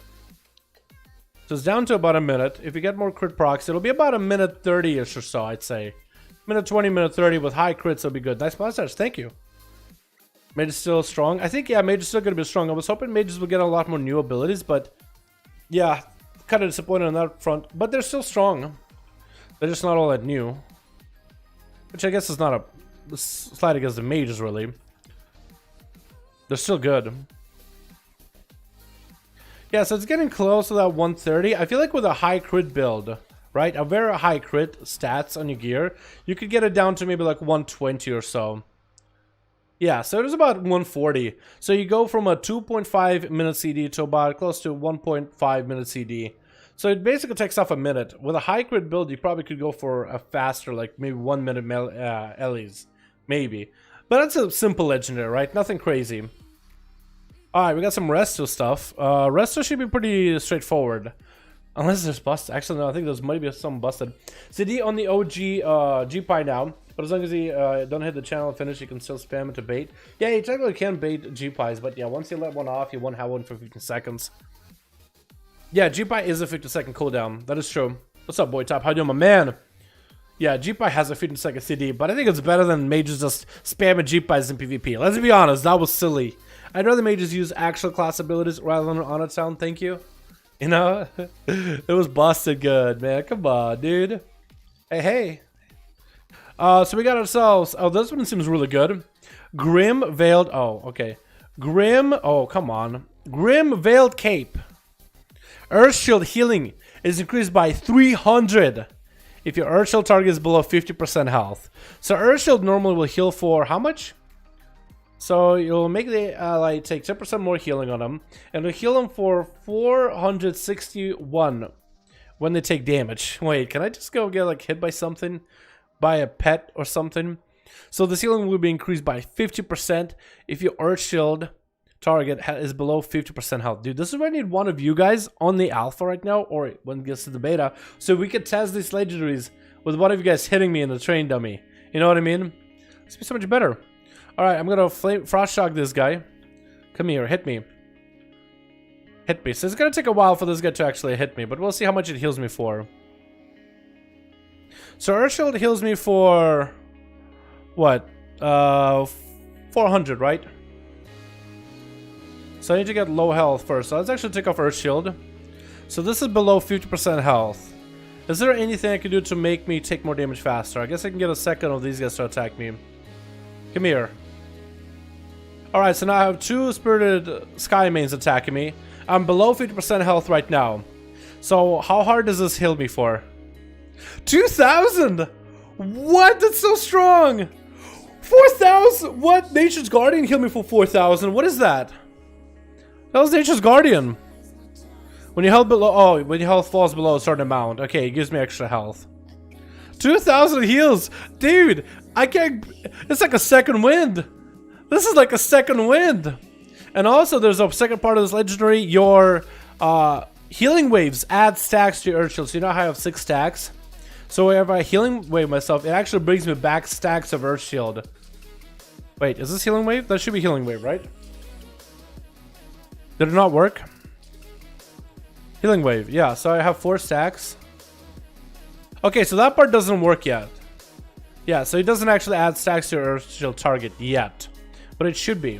So it's down to about a minute. If you get more crit procs, it'll be about a minute 30ish or so, I'd say. Minute 20, minute 30 with high crits, it'll be good. Nice mustache, thank you. Mage is still strong. I think, yeah, Mage is still going to be strong. I was hoping Mages would get a lot more new abilities, but yeah, kind of disappointed on that front. But they're still strong. They're just not all that new. Which I guess is not a slight against the Mages, really. They're still good. Yeah, so it's getting close to that 130. I feel like with a high crit build, right? A very high crit stats on your gear, you could get it down to maybe like 120 or so. Yeah, so it was about 140. So you go from a 2.5 minute CD to about close to 1.5 minute CD. So it basically takes off a minute. With a high crit build, you probably could go for a faster, like maybe 1 minute Ellies. Maybe. But that's a simple legendary, right? Nothing crazy. Alright, we got some Resto stuff. Resto should be pretty straightforward. Unless there's busted. Actually, no, I think there's might be some busted. CD on the OG G-Pie now. But as long as he don't hit the channel and finish, you can still spam it to bait. Yeah, you technically can bait G-Pies, but yeah, once you let one off, you won't have one for 15 seconds. Yeah, G-Pie is a 50-second cooldown. That is true. What's up, boy top? How you doing, my man? Yeah, G-Pie has a 15-second CD, but I think it's better than mages just spamming G-Pies in PvP. Let's be honest, that was silly. I'd rather mages use actual class abilities rather than honor sound, thank you. You know? It was busted good, man. Come on, dude. Hey, hey. So we got ourselves... Oh, this one seems really good. Grim Veiled... Oh, okay. Grim... Oh, come on. Grim Veiled Cape. Earth Shield healing is increased by 300 if your Earth Shield target is below 50% health. So Earth Shield normally will heal for how much? So you'll make the ally take 10% more healing on them, and it'll heal them for 461 when they take damage. Wait, can I just go get like hit by something? By a pet or something? So the healing will be increased by 50% if your Earth Shield target is below 50% health. Dude, this is where I need one of you guys on the alpha right now, or when it gets to the beta, so we could test these legendaries with one of you guys hitting me in the train dummy. You know what I mean? It's be so much better. Alright, I'm gonna frost shock this guy. Come here, hit me. Hit me. So it's gonna take a while for this guy to actually hit me, but we'll see how much it heals me for. So Earth Shield heals me for... what? 400, right? So I need to get low health first. So let's actually take off Earth Shield. So this is below 50% health. Is there anything I can do to make me take more damage faster? I guess I can get a second of these guys to attack me. Come here. Alright, so now I have 2 Spirited Sky Mains attacking me. I'm below 50% health right now. So how hard does this heal me for? 2,000! What? That's so strong! 4,000! What? Nature's Guardian healed me for 4,000. What is that? That was Nature's Guardian. When your health when your health falls below a certain amount. Okay, it gives me extra health. 2,000 heals! Dude, I can't... It's like a second wind. This is like a second wind. And also, there's a second part of this legendary. Your healing waves add stacks to your Earth Shield. So you know how I have 6 stacks? So if I healing wave myself, it actually brings me back stacks of Earth Shield. Wait, is this healing wave? That should be healing wave, right? Did it not work? Healing wave, yeah. So I have 4 stacks. Okay, so that part doesn't work yet. Yeah, so it doesn't actually add stacks to your Earth Shield target yet. But it should be.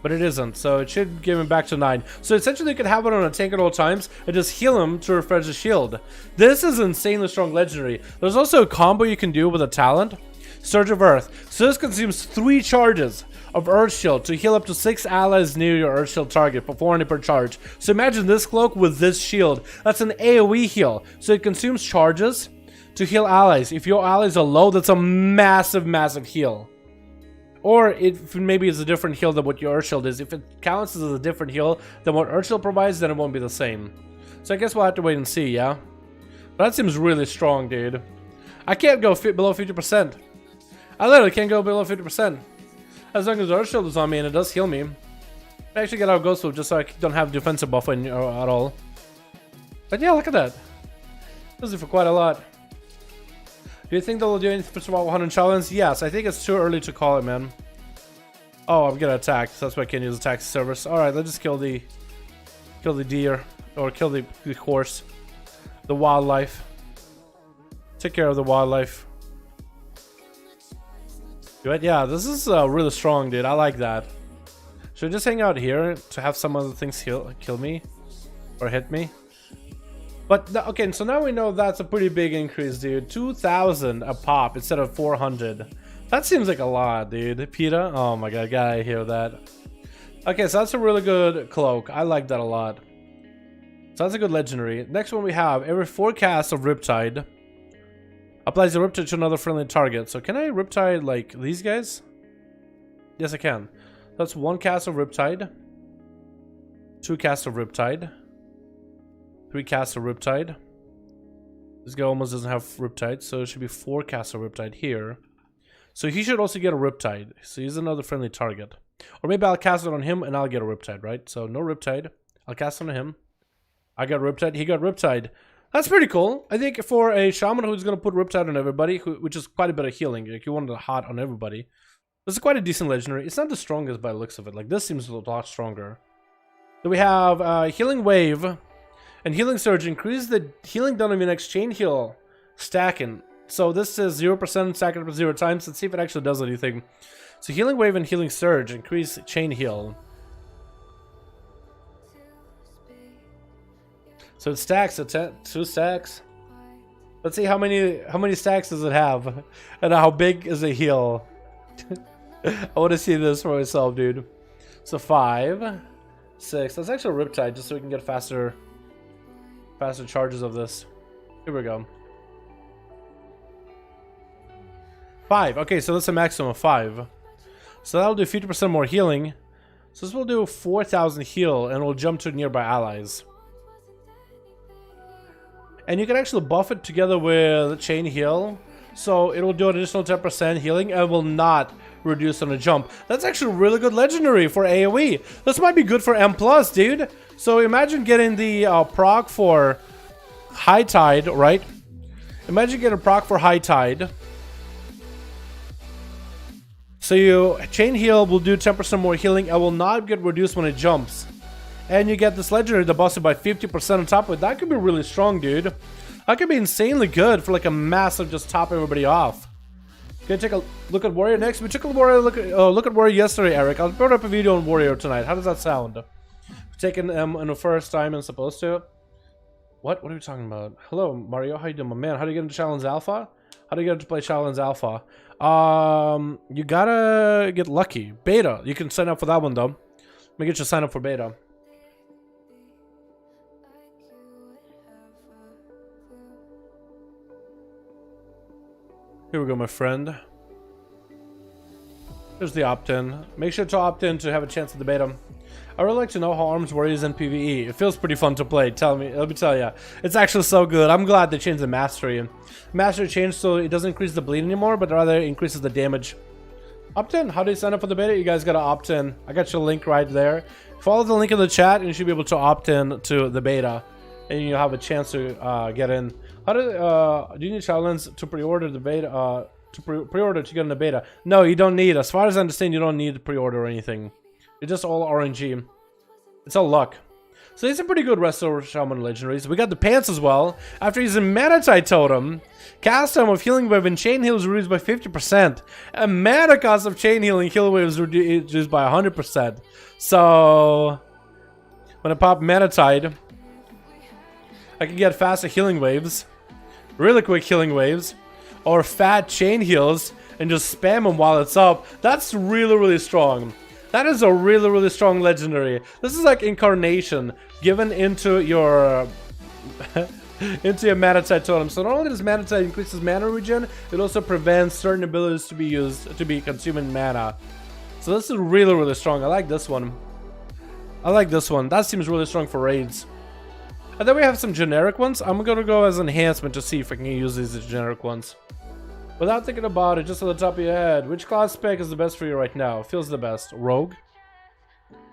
But it isn't, so it should give him back to 9. So essentially you can have it on a tank at all times and just heal him to refresh the shield. This is insanely strong legendary. There's also a combo you can do with a talent. Surge of Earth. So this consumes 3 charges of Earth Shield to heal up to 6 allies near your Earth Shield target for 400 per charge. So imagine this cloak with this shield. That's an AoE heal. So it consumes charges to heal allies. If your allies are low, that's a massive, massive heal. Or if maybe it's a different heal than what your Earth Shield is. If it counts as a different heal than what Earth Shield provides, then it won't be the same. So I guess we'll have to wait and see, yeah? But that seems really strong, dude. I can't go below 50%. I literally can't go below 50%. As long as Earth Shield is on me and it does heal me. I actually get out of Ghost Swoop just so I don't have defensive buff at all. But yeah, look at that. This is for quite a lot. Do you think they'll do anything for Survival 100 Shadowlands? Yes, I think it's too early to call it, man. Oh, I'm gonna attack. So that's why I can't use attack service. Alright, let's just kill the deer. Or kill the horse. The wildlife. Take care of the wildlife. But yeah, this is really strong, dude. I like that. Should I just hang out here to have some other things kill me? Or hit me? But, okay, so now we know that's a pretty big increase, dude. 2,000 a pop instead of 400. That seems like a lot, dude. PETA? Oh my god, I gotta hear that. Okay, so that's a really good cloak. I like that a lot. So that's a good legendary. Next one we have, every 4 casts of Riptide applies the Riptide to another friendly target. So can I Riptide like these guys? Yes, I can. That's 1 cast of Riptide. 2 casts of Riptide. 3 casts of Riptide. This guy almost doesn't have Riptide, so it should be 4 casts of Riptide here. So he should also get a Riptide. So he's another friendly target. Or maybe I'll cast it on him and I'll get a Riptide, right? So no Riptide. I'll cast it on him. I got Riptide. He got Riptide. That's pretty cool. I think for a Shaman who's going to put Riptide on everybody, which is quite a bit of healing. Like you want it hot on everybody. This is quite a decent legendary. It's not the strongest by the looks of it. Like this seems a lot stronger. Then we have Healing Wave. And Healing Surge, increase the healing done on your next chain heal stacking. So this is 0% stack it up 0 times. Let's see if it actually does anything. So Healing Wave and Healing Surge increase chain heal. So it stacks, so 2 stacks. Let's see how many stacks does it have, and how big is the heal. I want to see this for myself, dude. So 5, 6. Let's actually Riptide just so we can get faster charges of this. Here we go. 5. Okay, so that's a maximum of 5. So that'll do 50% more healing. So this will do 4,000 heal, and we'll jump to nearby allies. And you can actually buff it together with chain heal, so it'll do an additional 10% healing and will not reduce on a jump. That's actually really good legendary for AoE. This might be good for M+, dude. So imagine getting the proc for High Tide, right? Imagine getting a proc for High Tide. So you chain heal will do 10% more healing and will not get reduced when it jumps. And you get this legendary that buffs it by 50% on top of it. That could be really strong, dude. That could be insanely good for like a massive just top everybody off. Okay, take a look at Warrior next. We took a look at Warrior yesterday, Eric. I'll put up a video on Warrior tonight. How does that sound? Taking them in the first time and supposed to. What are we talking about? Hello, Mario. How you doing, my man? How do you get into Shadowlands Alpha? How do you get to play Shadowlands Alpha? You gotta get lucky. Beta. You can sign up for that one though. Let me get you sign up for beta. Here we go, my friend. Here's the opt-in. Make sure to opt in to have a chance at the beta. I really like to know how Arms War is in PvE. It feels pretty fun to play. Let me tell you. It's actually so good. I'm glad they changed the mastery. Mastery changed so it doesn't increase the bleed anymore, but rather increases the damage. Opt in. How do you sign up for the beta? You guys gotta opt in. I got your link right there. Follow the link in the chat and you should be able to opt in to the beta. And you'll have a chance to get in. How do you need Shadowlands to pre-order the beta? To pre-order to get in the beta? No, you don't need. As far as I understand, you don't need to pre-order or anything. It's just all RNG. It's all luck. So these are pretty good Resto Shaman legendaries. We got the pants as well. After using Manatite Totem, cast time of Healing Wave and Chain Heal is reduced by 50%. And mana cost of Chain Heal and Heal Wave is reduced by 100%. So when I pop Manatite, I can get faster Healing Waves, really quick Healing Waves, or fat Chain Heals and just spam them while it's up. That's really, really strong. That is a really, really strong legendary. This is like Incarnation given into your into your Manatite Totem. So not only does Manatite increases mana regen, it also prevents certain abilities to be used to be consuming mana. So this is really, really strong. I like this one. I like this one. That seems really strong for raids. And then we have some generic ones. I'm gonna go as enhancement to see if I can use these as generic ones. Without thinking about it, just on the top of your head, which class spec is the best for you right now? Feels the best. Rogue?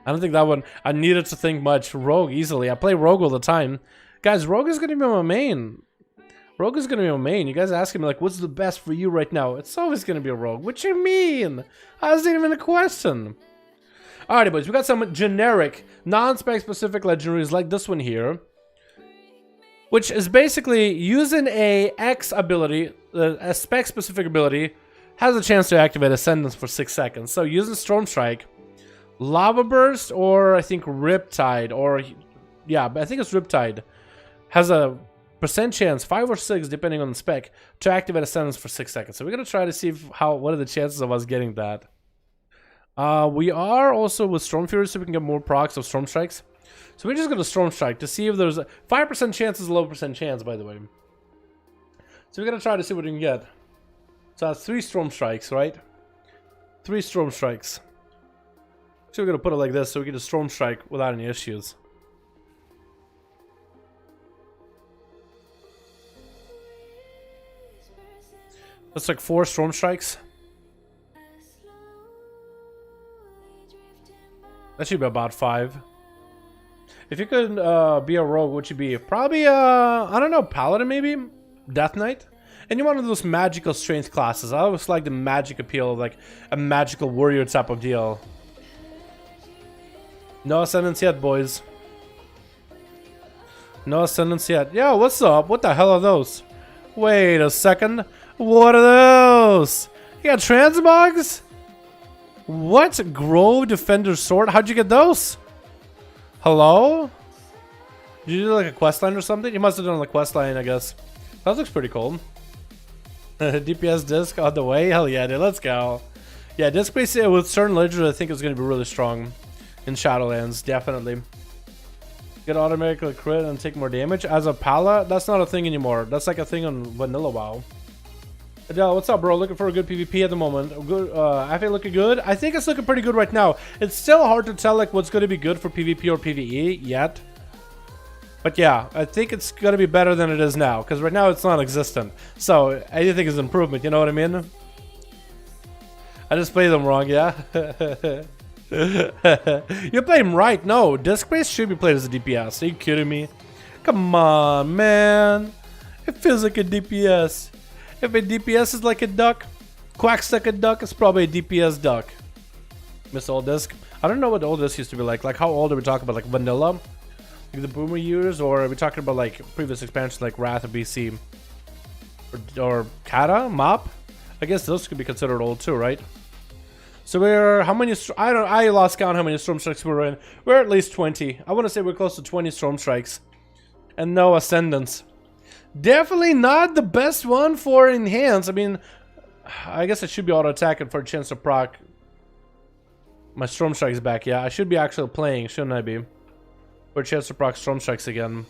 I don't think that one, I needed to think much. Rogue, easily. I play Rogue all the time. Guys, Rogue is going to be my main. Rogue is going to be my main. You guys asking me, like, what's the best for you right now? It's always going to be a Rogue. What you mean? How's it even a question? Alrighty, boys. We got some generic, non-spec specific legendaries like this one here. Which is basically using a X ability, a spec specific ability, has a chance to activate Ascendance for 6 seconds. So using Storm Strike, Lava Burst, or I think Riptide, or yeah, I think it's Riptide, has a percent chance, 5 or 6 depending on the spec, to activate Ascendance for 6 seconds. So we're gonna try to see what are the chances of us getting that. We are also with Storm Fury, so we can get more procs of Storm Strikes. So we're just going to Storm Strike to see if there's a 5% chance is a low percent chance, by the way. So we're going to try to see what we can get. So that's 3 Storm Strikes, right? 3 Storm Strikes. So we're going to put it like this so we can just Storm Strike without any issues. That's like 4 Storm Strikes. That should be about 5. If you could be a rogue, what would you be? Probably, I don't know, Paladin maybe? Death Knight? Any one of those magical strength classes. I always like the magic appeal of like a magical warrior type of deal. No Ascendance yet, boys. No Ascendance yet. Yo, what's up? What the hell are those? Wait a second. What are those? You got transmogs? What? Grove Defender Sword? How'd you get those? Hello? Did you do like a quest line or something? You must have done a quest line, I guess. That looks pretty cool. DPS disc on the way? Hell yeah, dude. Let's go. Yeah, disc based with certain legends, I think is going to be really strong in Shadowlands. Definitely. Get automatically crit and take more damage. As a Pala, that's not a thing anymore. That's like a thing on Vanilla WoW. Adele, what's up, bro? Looking for a good PvP at the moment. Good. I feel looking good. I think it's looking pretty good right now. It's still hard to tell like what's going to be good for PvP or PvE yet. But yeah, I think it's going to be better than it is now. Because right now it's non-existent. So anything is improvement, you know what I mean? I just played them wrong, yeah? You play them right. No, disc-based should be played as a DPS. Are you kidding me? Come on, man. It feels like a DPS. If a DPS is like a duck, Quack's like a duck, it's probably a DPS duck. Miss Old Disc. I don't know what Old Disc used to be like. Like, how old are we talking about? Like, Vanilla? Like the Boomer years? Or are we talking about, like, previous expansions like Wrath or BC? Or Kata? Mop? I guess those could be considered old too, right? So we're... How many... I lost count how many Storm Strikes we're in. We're at least 20. I want to say we're close to 20 Storm Strikes. And no Ascendance. Definitely not the best one for enhance. I mean, I guess I should be auto attacking for a chance to proc. My Storm Strike's back, yeah. I should be actually playing, shouldn't I be? For a chance to proc Storm Strikes again.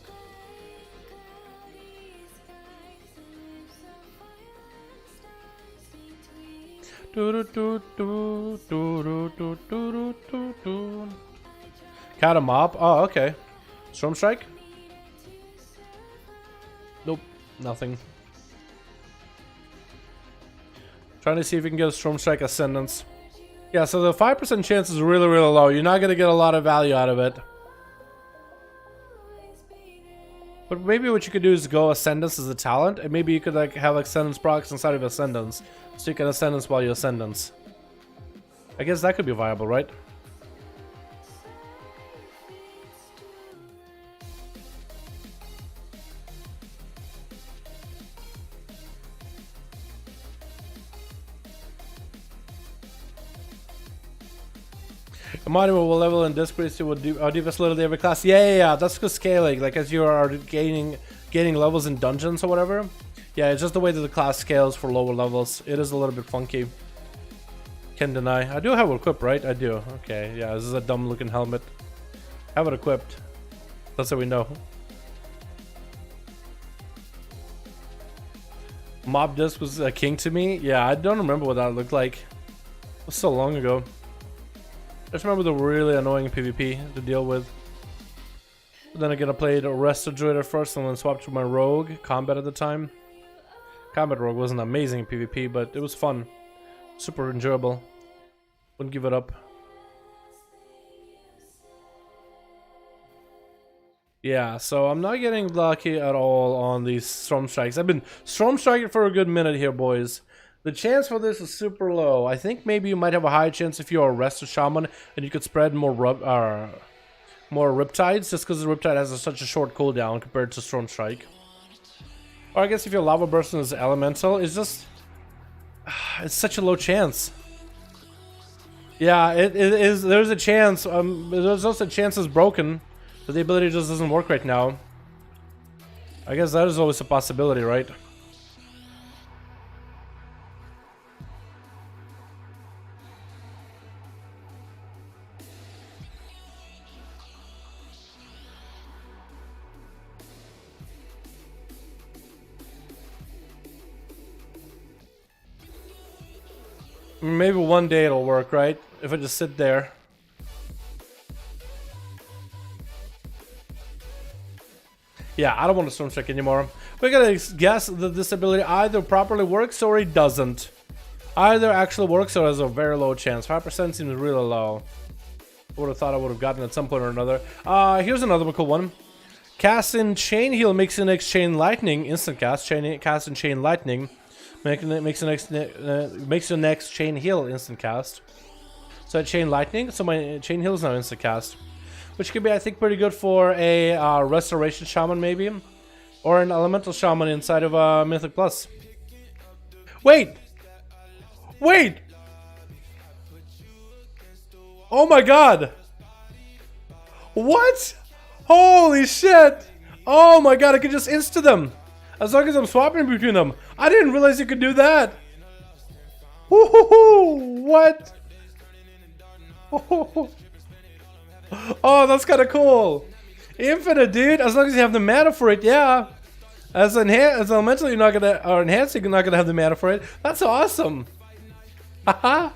Cat a mob? Oh, okay. Storm Strike? Nope, nothing. Trying to see if we can get a Storm Strike Ascendance. Yeah, so the 5% chance is really, really low. You're not going to get a lot of value out of it. But maybe what you could do is go Ascendance as a talent, and maybe you could like have Ascendance procs inside of Ascendance, so you can Ascendance while you Ascendance. I guess that could be viable, right? Motherboar will level and discrease will do facility every class. Yeah. That's because scaling. Like as you are gaining levels in dungeons or whatever. Yeah, it's just the way that the class scales for lower levels. It is a little bit funky. Can't deny. I do have it equipped, right? I do. Okay. Yeah, this is a dumb looking helmet. Have it equipped. That's how we know. Mob disc was a king to me. Yeah, I don't remember what that looked like. It was so long ago. I just remember the really annoying PvP to deal with. But then again, I played Resto Druid at first and then swapped to my Rogue Combat at the time. Combat Rogue wasn't amazing in PvP, but it was fun. Super enjoyable. Wouldn't give it up. Yeah, so I'm not getting lucky at all on these Storm Strikes. I've been Storm Striking for a good minute here, boys. The chance for this is super low. I think maybe you might have a higher chance if you're a Resto Shaman and you could spread more Riptides, just because the Riptide has such a short cooldown compared to Storm Strike. Or I guess if your Lava Burst is Elemental, it's just... it's such a low chance. Yeah, it is. There's a chance. There's also a chance it's broken, but the ability just doesn't work right now. I guess that is always a possibility, right? Maybe one day it'll work, right? If I just sit there. Yeah, I don't want to Storm Strike anymore. We're gonna guess that this ability either properly works or it doesn't. Either actually works or has a very low chance. 5% seems really low. I would have thought I would have gotten at some point or another. Here's another cool one. Cast in Chain Heal makes the next Chain Lightning instant cast. Cast in Chain Lightning. Makes the next Chain Heal instant cast. So I Chain Lightning, so my Chain Heal is now instant cast, which could be, I think, pretty good for a Restoration Shaman maybe, or an Elemental Shaman inside of a Mythic Plus. Wait! Oh my god! What? Holy shit! Oh my god! I can just insta them. As long as I'm swapping between them. I didn't realize you could do that. Woohoo! What? Oh, that's kind of cool. Infinite, dude. As long as you have the mana for it, yeah. As elemental, you're not gonna, or enhancing, you're not gonna have the mana for it. That's awesome. Haha.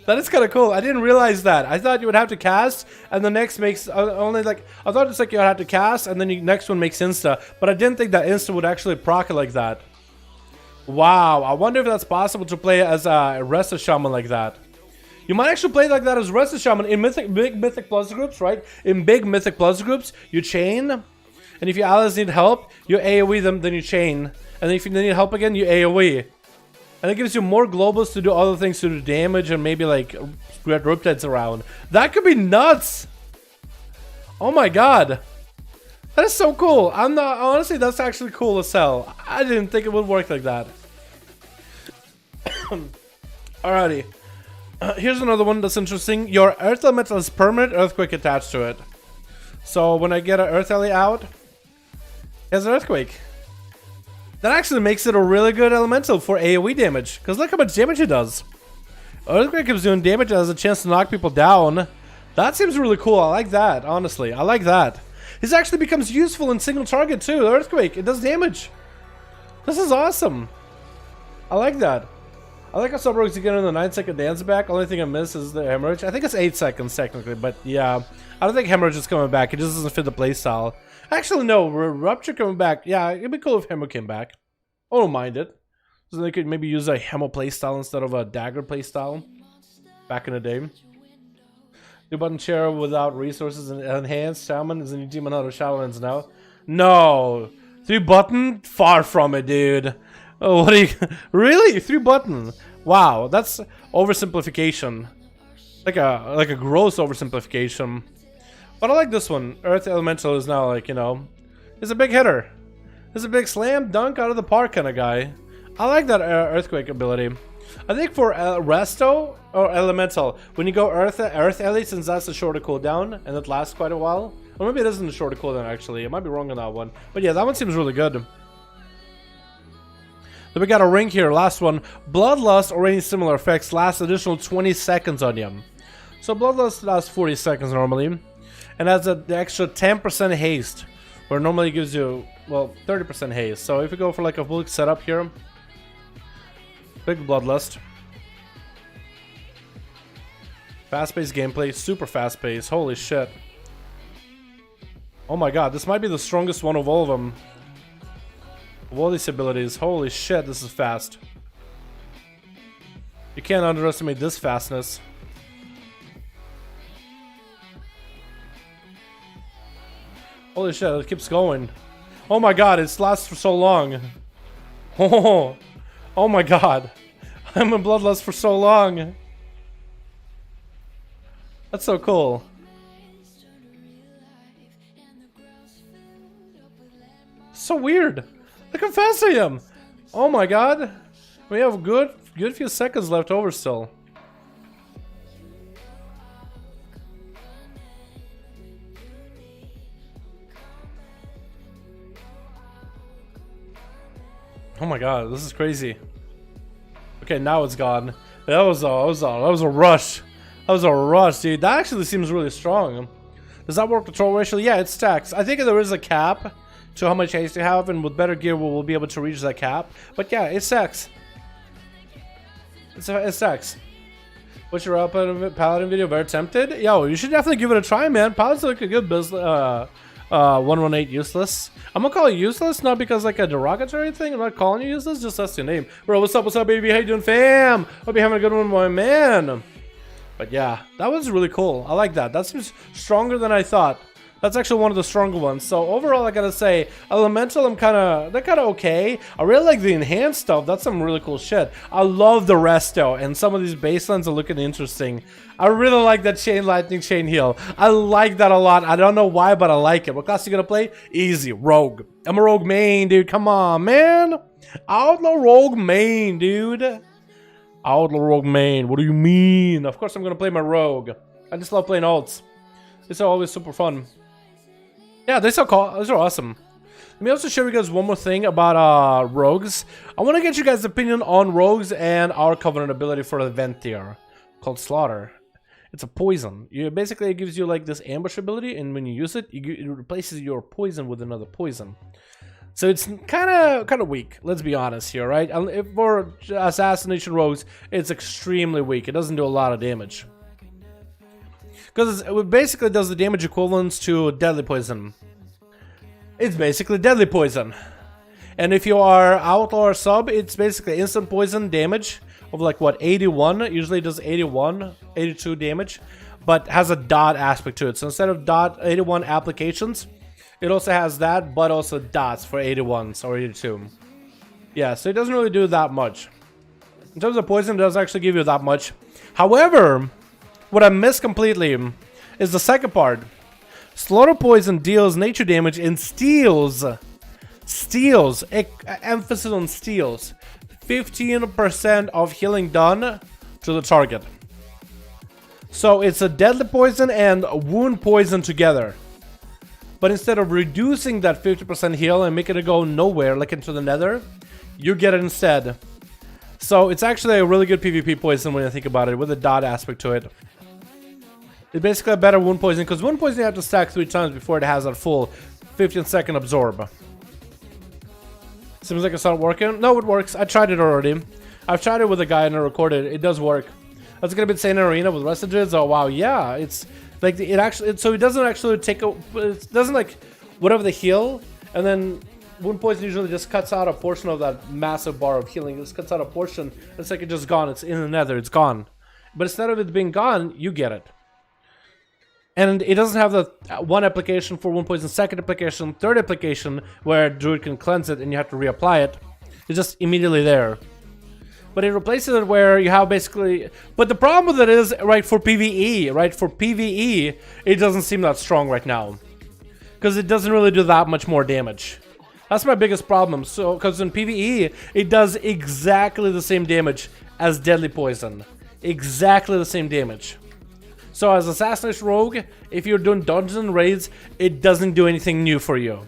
That is kind of cool. I didn't realize that. I thought you would have to cast, and the next makes only like, I thought it's like you would have to cast, and then the next one makes insta. But I didn't think that insta would actually proc it like that. Wow, I wonder if that's possible to play as a Resto Shaman like that. You might actually play like that as Resto Shaman in big Mythic Plus groups, right? In big Mythic Plus groups, you chain, and if your allies need help, you AoE them, then you chain, and if you need help again, you AoE. And it gives you more globals to do other things, to do damage and maybe like spread Riptides around. That could be nuts! Oh my god. That is so cool. Honestly, that's actually cool as hell. I didn't think it would work like that. Alrighty. Here's another one that's interesting. Your Earth Elemental has permanent Earthquake attached to it. So when I get an Earth Ally out, it has an Earthquake. That actually makes it a really good elemental for AoE damage. Because look how much damage it does. Earthquake is doing damage, it has a chance to knock people down. That seems really cool. I like that, honestly. I like that. This actually becomes useful in single target too. Earthquake, it does damage. This is awesome. I like that. I like how some rogues get in the 9-second dance back. Only thing I miss is the hemorrhage. I think it's 8 seconds technically, but yeah. I don't think hemorrhage is coming back. It just doesn't fit the playstyle. Actually, no. Rupture coming back. Yeah, it'd be cool if hemo came back. I don't mind it. So they could maybe use a hemo playstyle instead of a dagger playstyle. Back in the day. New button chair without resources and enhanced. Shaman is a new demon out of Shadowlands now. No! 3 button? Far from it, dude. Oh, what are you... Really? 3 button? Wow, that's oversimplification. Like a gross oversimplification. But I like this one. Earth Elemental is now like, you know... It's a big hitter. It's a big slam dunk out of the park kind of guy. I like that Earthquake ability. I think for Resto or Elemental, when you go Earth Elite, since that's a shorter cooldown and it lasts quite a while. Or maybe it isn't a shorter cooldown actually. I might be wrong on that one. But yeah, that one seems really good. Then we got a ring here, last one. Bloodlust or any similar effects lasts additional 20 seconds on you. So Bloodlust lasts 40 seconds normally. And has the extra 10% haste. Where it normally gives you, well, 30% haste. So if you go for like a full setup here. Big Bloodlust. Fast-paced gameplay, super fast-paced. Holy shit. Oh my god, this might be the strongest one of all of them. Of all these abilities. Holy shit, this is fast. You can't underestimate this fastness. Holy shit, it keeps going. Oh my god, it lasts for so long. Oh my god. I'm in Bloodlust for so long. That's so cool. So weird. Look how fast I am. Oh my god. We have a good few seconds left over still. Oh my god, this is crazy. Okay, now it's gone. That was a rush. That was a rush, dude. That actually seems really strong. Does that work control ratio? Yeah, it stacks. I think there is a cap to how much haste you have, and with better gear we'll be able to reach that cap. But yeah, it stacks. It stacks. What's your Paladin video? Very tempted? Yo, you should definitely give it a try, man. Paladin's like a good business. 118 useless. I'm gonna call it useless, not because like a derogatory thing. I'm not calling you useless, just that's your name. Bro, what's up, baby? How you doing, fam? Hope you're having a good one, my man. But yeah, that was really cool. I like that. That seems stronger than I thought. That's actually one of the stronger ones. So overall, I gotta say, Elemental, they're kinda okay. I really like the enhanced stuff. That's some really cool shit. I love the Resto, and some of these baselines are looking interesting. I really like that Chain Lightning Chain Heal. I like that a lot. I don't know why, but I like it. What class you gonna play? Easy, Rogue. I'm a Rogue main, dude. Come on, man. Outlaw Rogue main, dude. Outlaw Rogue main. What do you mean? Of course I'm gonna play my Rogue. I just love playing alts. It's always super fun. Yeah, these are awesome. Let me also show you guys one more thing about rogues. I want to get you guys' opinion on rogues and our Covenant ability for the event tier called Slaughter. It's a poison. Basically, it gives you like this ambush ability, and when you use it, it replaces your poison with another poison. So it's kind of weak. Let's be honest here, right? For assassination rogues, it's extremely weak. It doesn't do a lot of damage. Because it basically does the damage equivalents to deadly poison. It's basically deadly poison. And if you are outlaw or sub, it's basically instant poison damage of like what, 81? Usually it does 81, 82 damage, but has a dot aspect to it. So instead of dot 81 applications, it also has that, but also dots for 81s or 82. Yeah, so it doesn't really do that much. In terms of poison, it doesn't actually give you that much. However, what I missed completely is the second part. Slaughter poison deals nature damage and steals, emphasis on steals, 15% of healing done to the target. So it's a deadly poison and wound poison together. But instead of reducing that 50% heal and making it go nowhere, like into the nether, you get it instead. So it's actually a really good PvP poison when you think about it, with a dot aspect to it. It's basically a better wound poison, because wound poison you have to stack 3 times before it has that full 15-second absorb. Seems like it's not working. No, it works. I tried it already. I've tried it with a guy and I recorded it. It does work. That's gonna be insane in arena with Resto Druids. Oh wow, yeah. It's like it actually. So it doesn't actually take a. It doesn't like whatever the heal, and then wound poison usually just cuts out a portion of that massive bar of healing. It just cuts out a portion. It's like it's just gone. It's in the nether. It's gone. But instead of it being gone, you get it. And it doesn't have the one application for wound poison, second application, third application where Druid can cleanse it and you have to reapply it. It's just immediately there. But it replaces it where you have basically... But the problem with it is, right, for PvE, right? For PvE, it doesn't seem that strong right now. Because it doesn't really do that much more damage. That's my biggest problem. So, because in PvE, it does exactly the same damage as Deadly Poison. Exactly the same damage. So as Assassination Rogue, if you're doing dungeons and raids, it doesn't do anything new for you.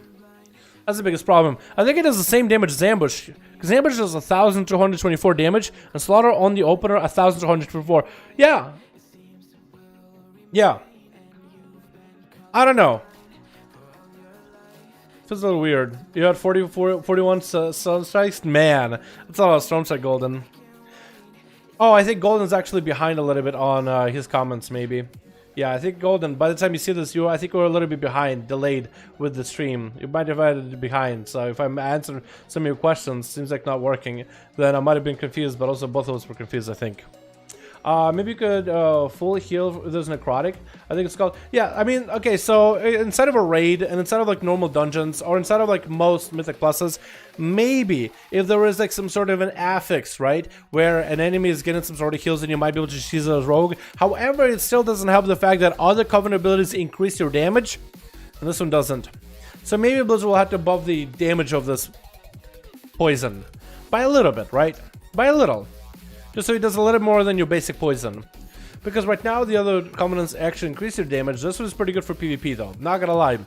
That's the biggest problem. I think it does the same damage as Ambush. Because Ambush does 1,224 damage, and Slaughter on the opener 1,224. Yeah. Yeah. I don't know. Feels a little weird. You had 41 Sun Strikes? Man, that's a lot of Storm Strike Golden. Oh, I think Golden's actually behind a little bit on his comments, maybe. Yeah, I think Golden, by the time you see this, I think we're a little bit behind, delayed with the stream. You might have had behind, so if I'm answering some of your questions, seems like not working, then I might have been confused, but also both of us were confused, I think. Maybe you could full heal if there's necrotic. I think it's called. Yeah, I mean, okay, so instead of a raid and instead of like normal dungeons or instead of like most mythic pluses, maybe if there is like some sort of an affix, right, where an enemy is getting some sort of heals and you might be able to use it as rogue. However, it still doesn't help the fact that other covenant abilities increase your damage, and this one doesn't. So maybe Blizzard will have to buff the damage of this poison by a little bit, right? By a little. Just so it does a little more than your basic poison. Because right now the other covenants actually increase your damage. This one is pretty good for PvP though, not gonna lie.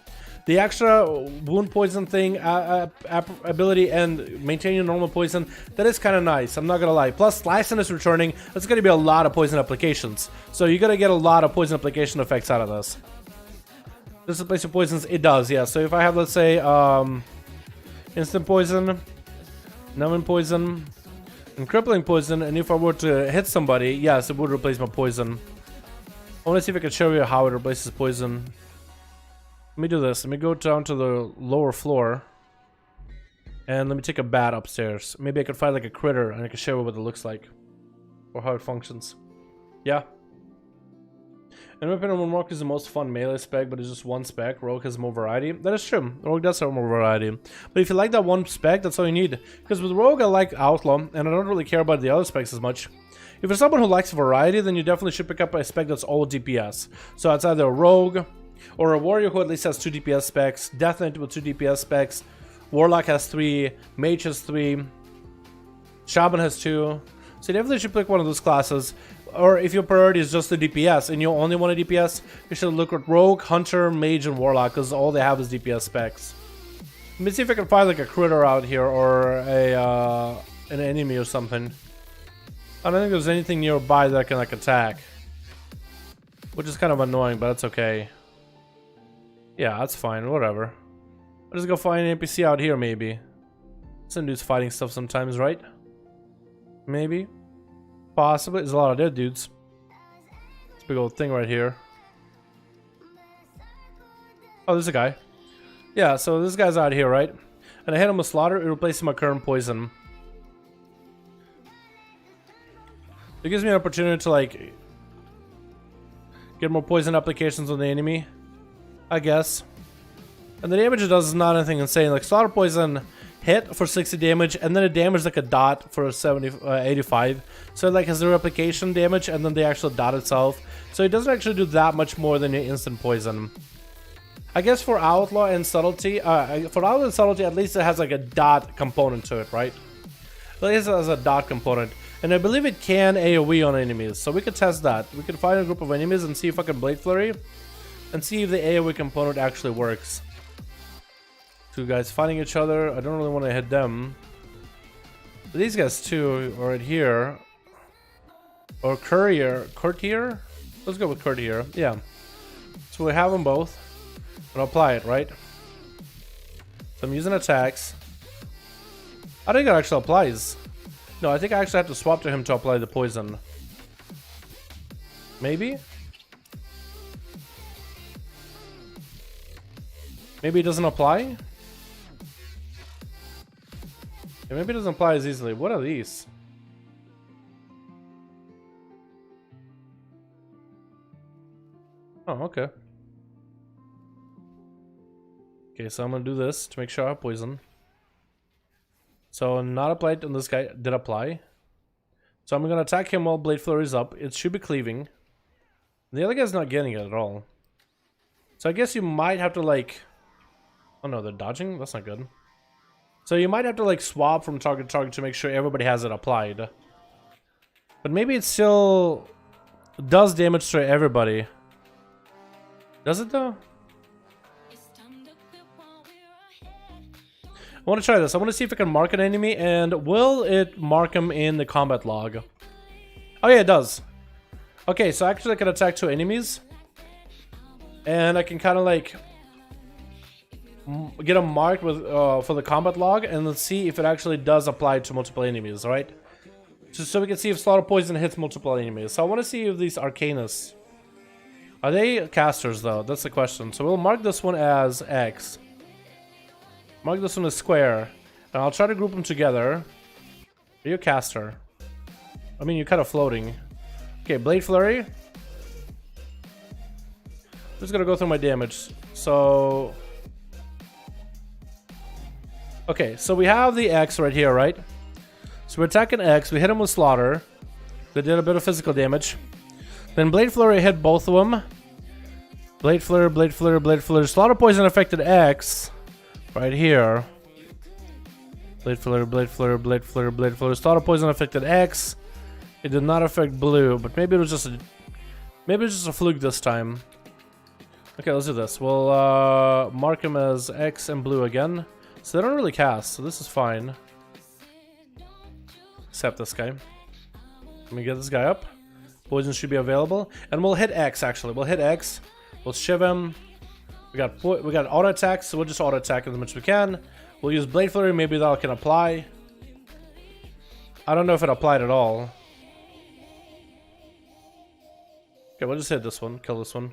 The extra wound poison thing, ability and maintaining normal poison, that is kind of nice, I'm not gonna lie. Plus Slicing is returning, that's gonna be a lot of poison applications. So you're gonna get a lot of poison application effects out of this. This is place of poisons, it does, yeah. So if I have, let's say, instant poison, numbing poison, and crippling poison, and if I were to hit somebody, yes, it would replace my poison. I want to see if I can show you how it replaces poison. Let me do this. Let me go down to the lower floor. And let me take a bat upstairs. Maybe I could find like a critter and I can show you what it looks like. Or how it functions. Yeah. In my opinion, Rogue is the most fun melee spec, but it's just one spec. Rogue has more variety. That is true. Rogue does have more variety. But if you like that one spec, that's all you need. Because with Rogue, I like Outlaw, and I don't really care about the other specs as much. If you're someone who likes variety, then you definitely should pick up a spec that's all DPS. So it's either a Rogue, or a Warrior who at least has 2 DPS specs, Death Knight with 2 DPS specs, Warlock has 3, Mage has 3, Shaman has 2. So you definitely should pick one of those classes. Or if your priority is just the DPS and you only want a DPS, you should look at Rogue, Hunter, Mage, and Warlock, because all they have is DPS specs. Let me see if I can find like a critter out here or a an enemy or something. I don't think there's anything nearby that I can like attack, which is kind of annoying, but that's okay. Yeah, that's fine. Whatever. I'll just go find an NPC out here, maybe. Some dudes fighting stuff sometimes, right? Maybe. Possibly. There's a lot of dead dudes. This big old thing right here. Oh, there's a guy. Yeah, so this guy's out here, right? And I hit him with Slaughter, it replaces my current poison. It gives me an opportunity to, like, get more poison applications on the enemy, I guess. And the damage it does is not anything insane. Like, Slaughter Poison hit for 60 damage, and then it damages like a dot for 85. So it like has the replication damage, and then the actual dot itself. So it doesn't actually do that much more than your instant poison. I guess for Outlaw and Subtlety, at least it has like a dot component to it, right? At least it has a dot component. And I believe it can AoE on enemies, so we could test that. We could find a group of enemies and see if I can Blade Flurry, and see if the AoE component actually works. Two guys fighting each other. I don't really want to hit them. These guys too are right here. Or courtier? Let's go with courtier. Yeah. So we have them both. And I'll apply it, right? So I'm using attacks. I think it actually applies. No, I think I actually have to swap to him to apply the poison. Maybe? Maybe it doesn't apply? Yeah, maybe it doesn't apply as easily. What are these? Oh, okay. Okay, so I'm gonna do this to make sure I have poison. So not applied on this guy, did apply. So I'm gonna attack him while Blade Flurry is up. It should be cleaving. The other guy's not getting it at all. So I guess you might have to like... Oh no, they're dodging? That's not good. So you might have to like swap from target to target to make sure everybody has it applied. But maybe it still does damage to everybody. Does it though? I want to try this. I want to see if I can mark an enemy, and will it mark him in the combat log? Oh yeah, it does. Okay, so actually I can attack two enemies. And I can kind of like get them marked with for the combat log, and let's see if it actually does apply to multiple enemies, alright? So we can see if Slaughter Poison hits multiple enemies. So I want to see if these Arcanus... Are they casters though? That's the question. So we'll mark this one as X. Mark this one as square. And I'll try to group them together. Are you a caster? I mean, you're kind of floating. Okay, Blade Flurry. I'm just gonna go through my damage. So... Okay, so we have the X right here, right? So we're attacking X. We hit him with Slaughter. They did a bit of physical damage. Then Blade Flurry hit both of them. Blade Flurry, Blade Flurry, Blade Flurry. Slaughter Poison affected X. Right here. Blade Flurry, Blade Flurry, Blade Flurry, Blade Flurry. Slaughter Poison affected X. It did not affect Blue, but maybe it was just a fluke this time. Okay, let's do this. We'll mark him as X and Blue again. So they don't really cast, so this is fine. Except this guy. Let me get this guy up. Poison should be available. And we'll hit X, actually. We'll hit X. We'll shiv him. We got auto attacks, so we'll just auto attack as much as we can. We'll use Blade Flurry. Maybe that can apply. I don't know if it applied at all. Okay, we'll just hit this one. Kill this one.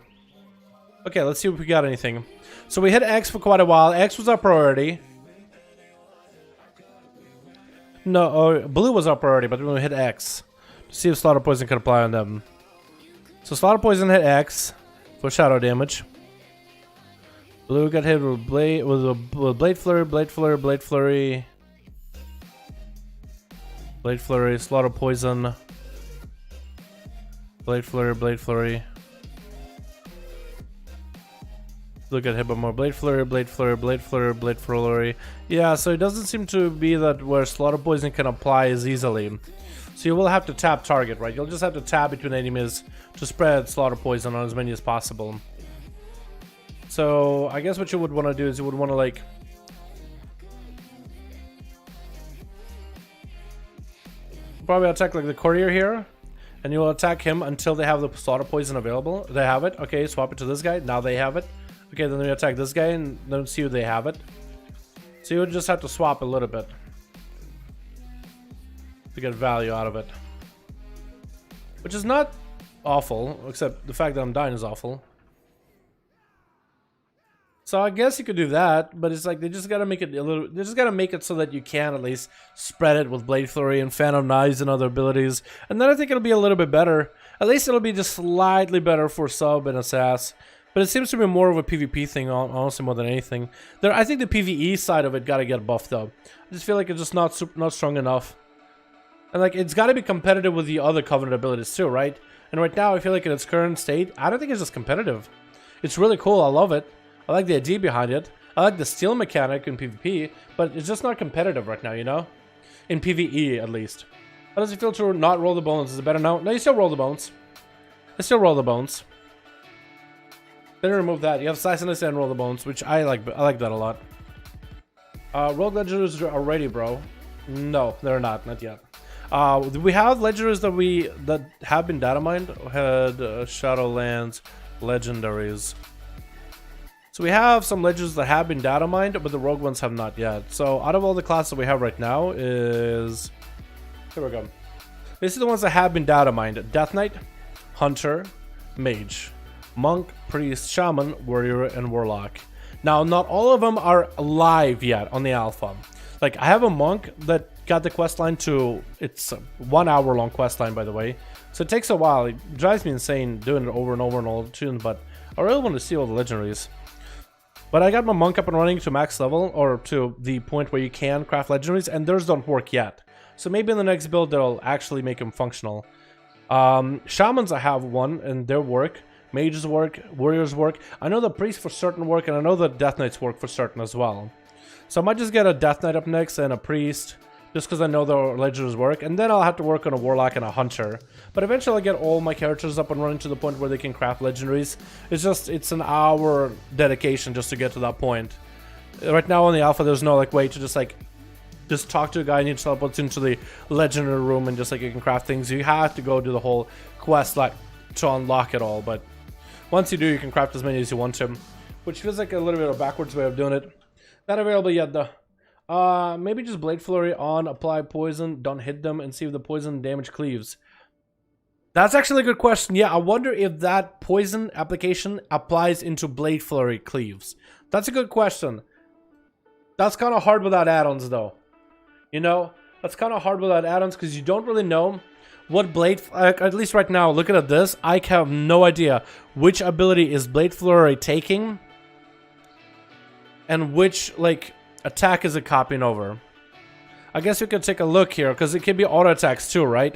Okay, let's see if we got anything. So we hit X for quite a while. X was our priority. No, Blue was our priority, but we hit X. To see if Slaughter Poison can apply on them. So Slaughter Poison hit X for shadow damage. Blue got hit with Blade Flurry, Blade Flurry, Blade Flurry. Blade Flurry, Slaughter Poison. Blade Flurry, Blade Flurry. Blue got hit by more Blade Flurry, Blade Flurry, Blade Flurry, Blade Flurry. Yeah, so it doesn't seem to be that where Slaughter Poison can apply as easily. So you will have to tap target, right? You'll just have to tap between enemies to spread Slaughter Poison on as many as possible. So I guess what you would want to do is you would want to like... Probably attack like the courier here. And you'll attack him until they have the Slaughter Poison available. They have it. Okay, swap it to this guy. Now they have it. Okay, then we attack this guy and then see if they have it. So you would just have to swap a little bit to get value out of it. Which is not awful, except the fact that I'm dying is awful. So I guess you could do that, but it's like they just gotta make it a little. They just gotta make it so that you can at least spread it with Blade Flurry and Phantom Knives and other abilities, and then I think it'll be a little bit better. At least it'll be just slightly better for sub and Assas. But it seems to be more of a PvP thing, honestly, more than anything. I think the PvE side of it gotta get buffed up. I just feel like it's just not strong enough, and like it's gotta be competitive with the other Covenant abilities too, right? And right now, I feel like in its current state, I don't think it's just competitive. It's really cool. I love it. I like the idea behind it. I like the steal mechanic in PvP, but it's just not competitive right now, you know? In PvE, at least. How does it feel to not roll the bones? Is it better now? No, you still roll the bones. I still roll the bones. Then remove that. You have Assassinus and roll the bones, which I like that a lot. Rogue legendaries are ready, bro. No, they're not yet. We have legendaries that have been data mined. Had Shadowlands legendaries. So we have some legends that have been data mined, but the rogue ones have not yet. So out of all the classes we have right now is... Here we go. These are the ones that have been data mined. Death Knight, Hunter, Mage, Monk, Priest, Shaman, Warrior, and Warlock. Now, not all of them are live yet on the alpha. Like, I have a Monk that got the questline to... It's a 1 hour long questline, by the way. So it takes a while. It drives me insane doing it over and over and all tunes, but I really want to see all the legendaries. But I got my Monk up and running to max level, or to the point where you can craft legendaries, and theirs don't work yet. So maybe in the next build they'll actually make them functional. Shamans, I have one, and their work. Mages work, Warriors work. I know the Priests for certain work, and I know the Death Knights work for certain as well. So I might just get a Death Knight up next and a Priest, just because I know the legendaries work, and then I'll have to work on a Warlock and a Hunter. But eventually I'll get all my characters up and running to the point where they can craft legendaries. It's an hour dedication just to get to that point. Right now on the alpha there's no way to just talk to a guy and he teleports into the legendary room and you can craft things. You have to go do the whole quest to unlock it all, but once you do, you can craft as many as you want to, which feels like a little bit of a backwards way of doing it. Not available yet though. Maybe just Blade Flurry on, apply poison, don't hit them, and see if the poison damage cleaves. That's actually a good question. Yeah, I wonder if that poison application applies into Blade Flurry cleaves. That's a good question. That's kind of hard without add-ons though. You know, that's kind of hard without add-ons because you don't really know what Blade... at least right now, looking at this, I have no idea which ability is Blade Flurry taking and which, attack is it copying over. I guess we could take a look here because it can be auto attacks too, right?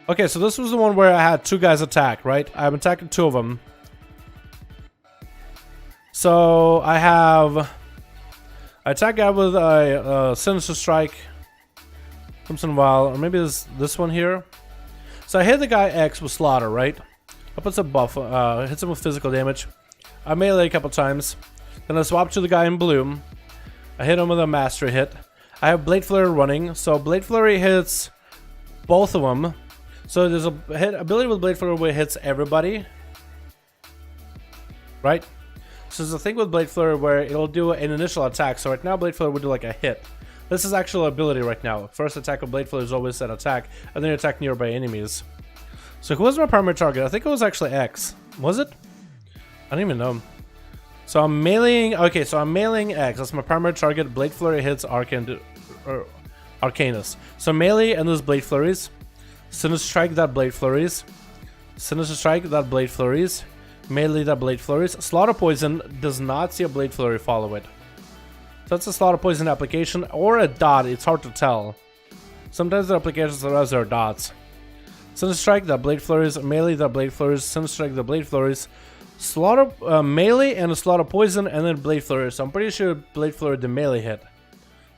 Okay, so this was the one where I had two guys attack, right? I'm attacking two of them. So I attack guy with a Sinister Strike once in a while, or maybe it's this one here. So I hit the guy X with Slaughter, right? I put some buff, hits him with physical damage. I melee a couple times. Then I swap to the guy in blue. I hit him with a Mastery hit. I have Blade Flurry running, so Blade Flurry hits both of them. So there's a ability with Blade Flurry where it hits everybody, right? So there's a thing with Blade Flurry where it'll do an initial attack. So right now Blade Flurry would do a hit. This is actual ability right now. First attack of Blade Flurry is always an attack, and then you attack nearby enemies. So who was my primary target? I think it was actually X. Was it? I don't even know. So I'm meleeing... Okay, so I'm meleeing X. That's my primary target. Blade Flurry hits Arcanus. So melee and those Blade Flurries. Sinister Strike, that Blade Flurries. Sinister Strike, that Blade Flurries. Melee, that Blade Flurries. Slaughter Poison does not see a Blade Flurry follow it. So that's a Slaughter Poison application or a dot. It's hard to tell. Sometimes the applications are dots. Sinister Strike, that Blade Flurries. Melee, that Blade Flurries. Sinister Strike, the Blade Flurries. Slaughter melee and a Slaughter Poison and then Blade Flurry. So I'm pretty sure Blade Flurry the melee hit,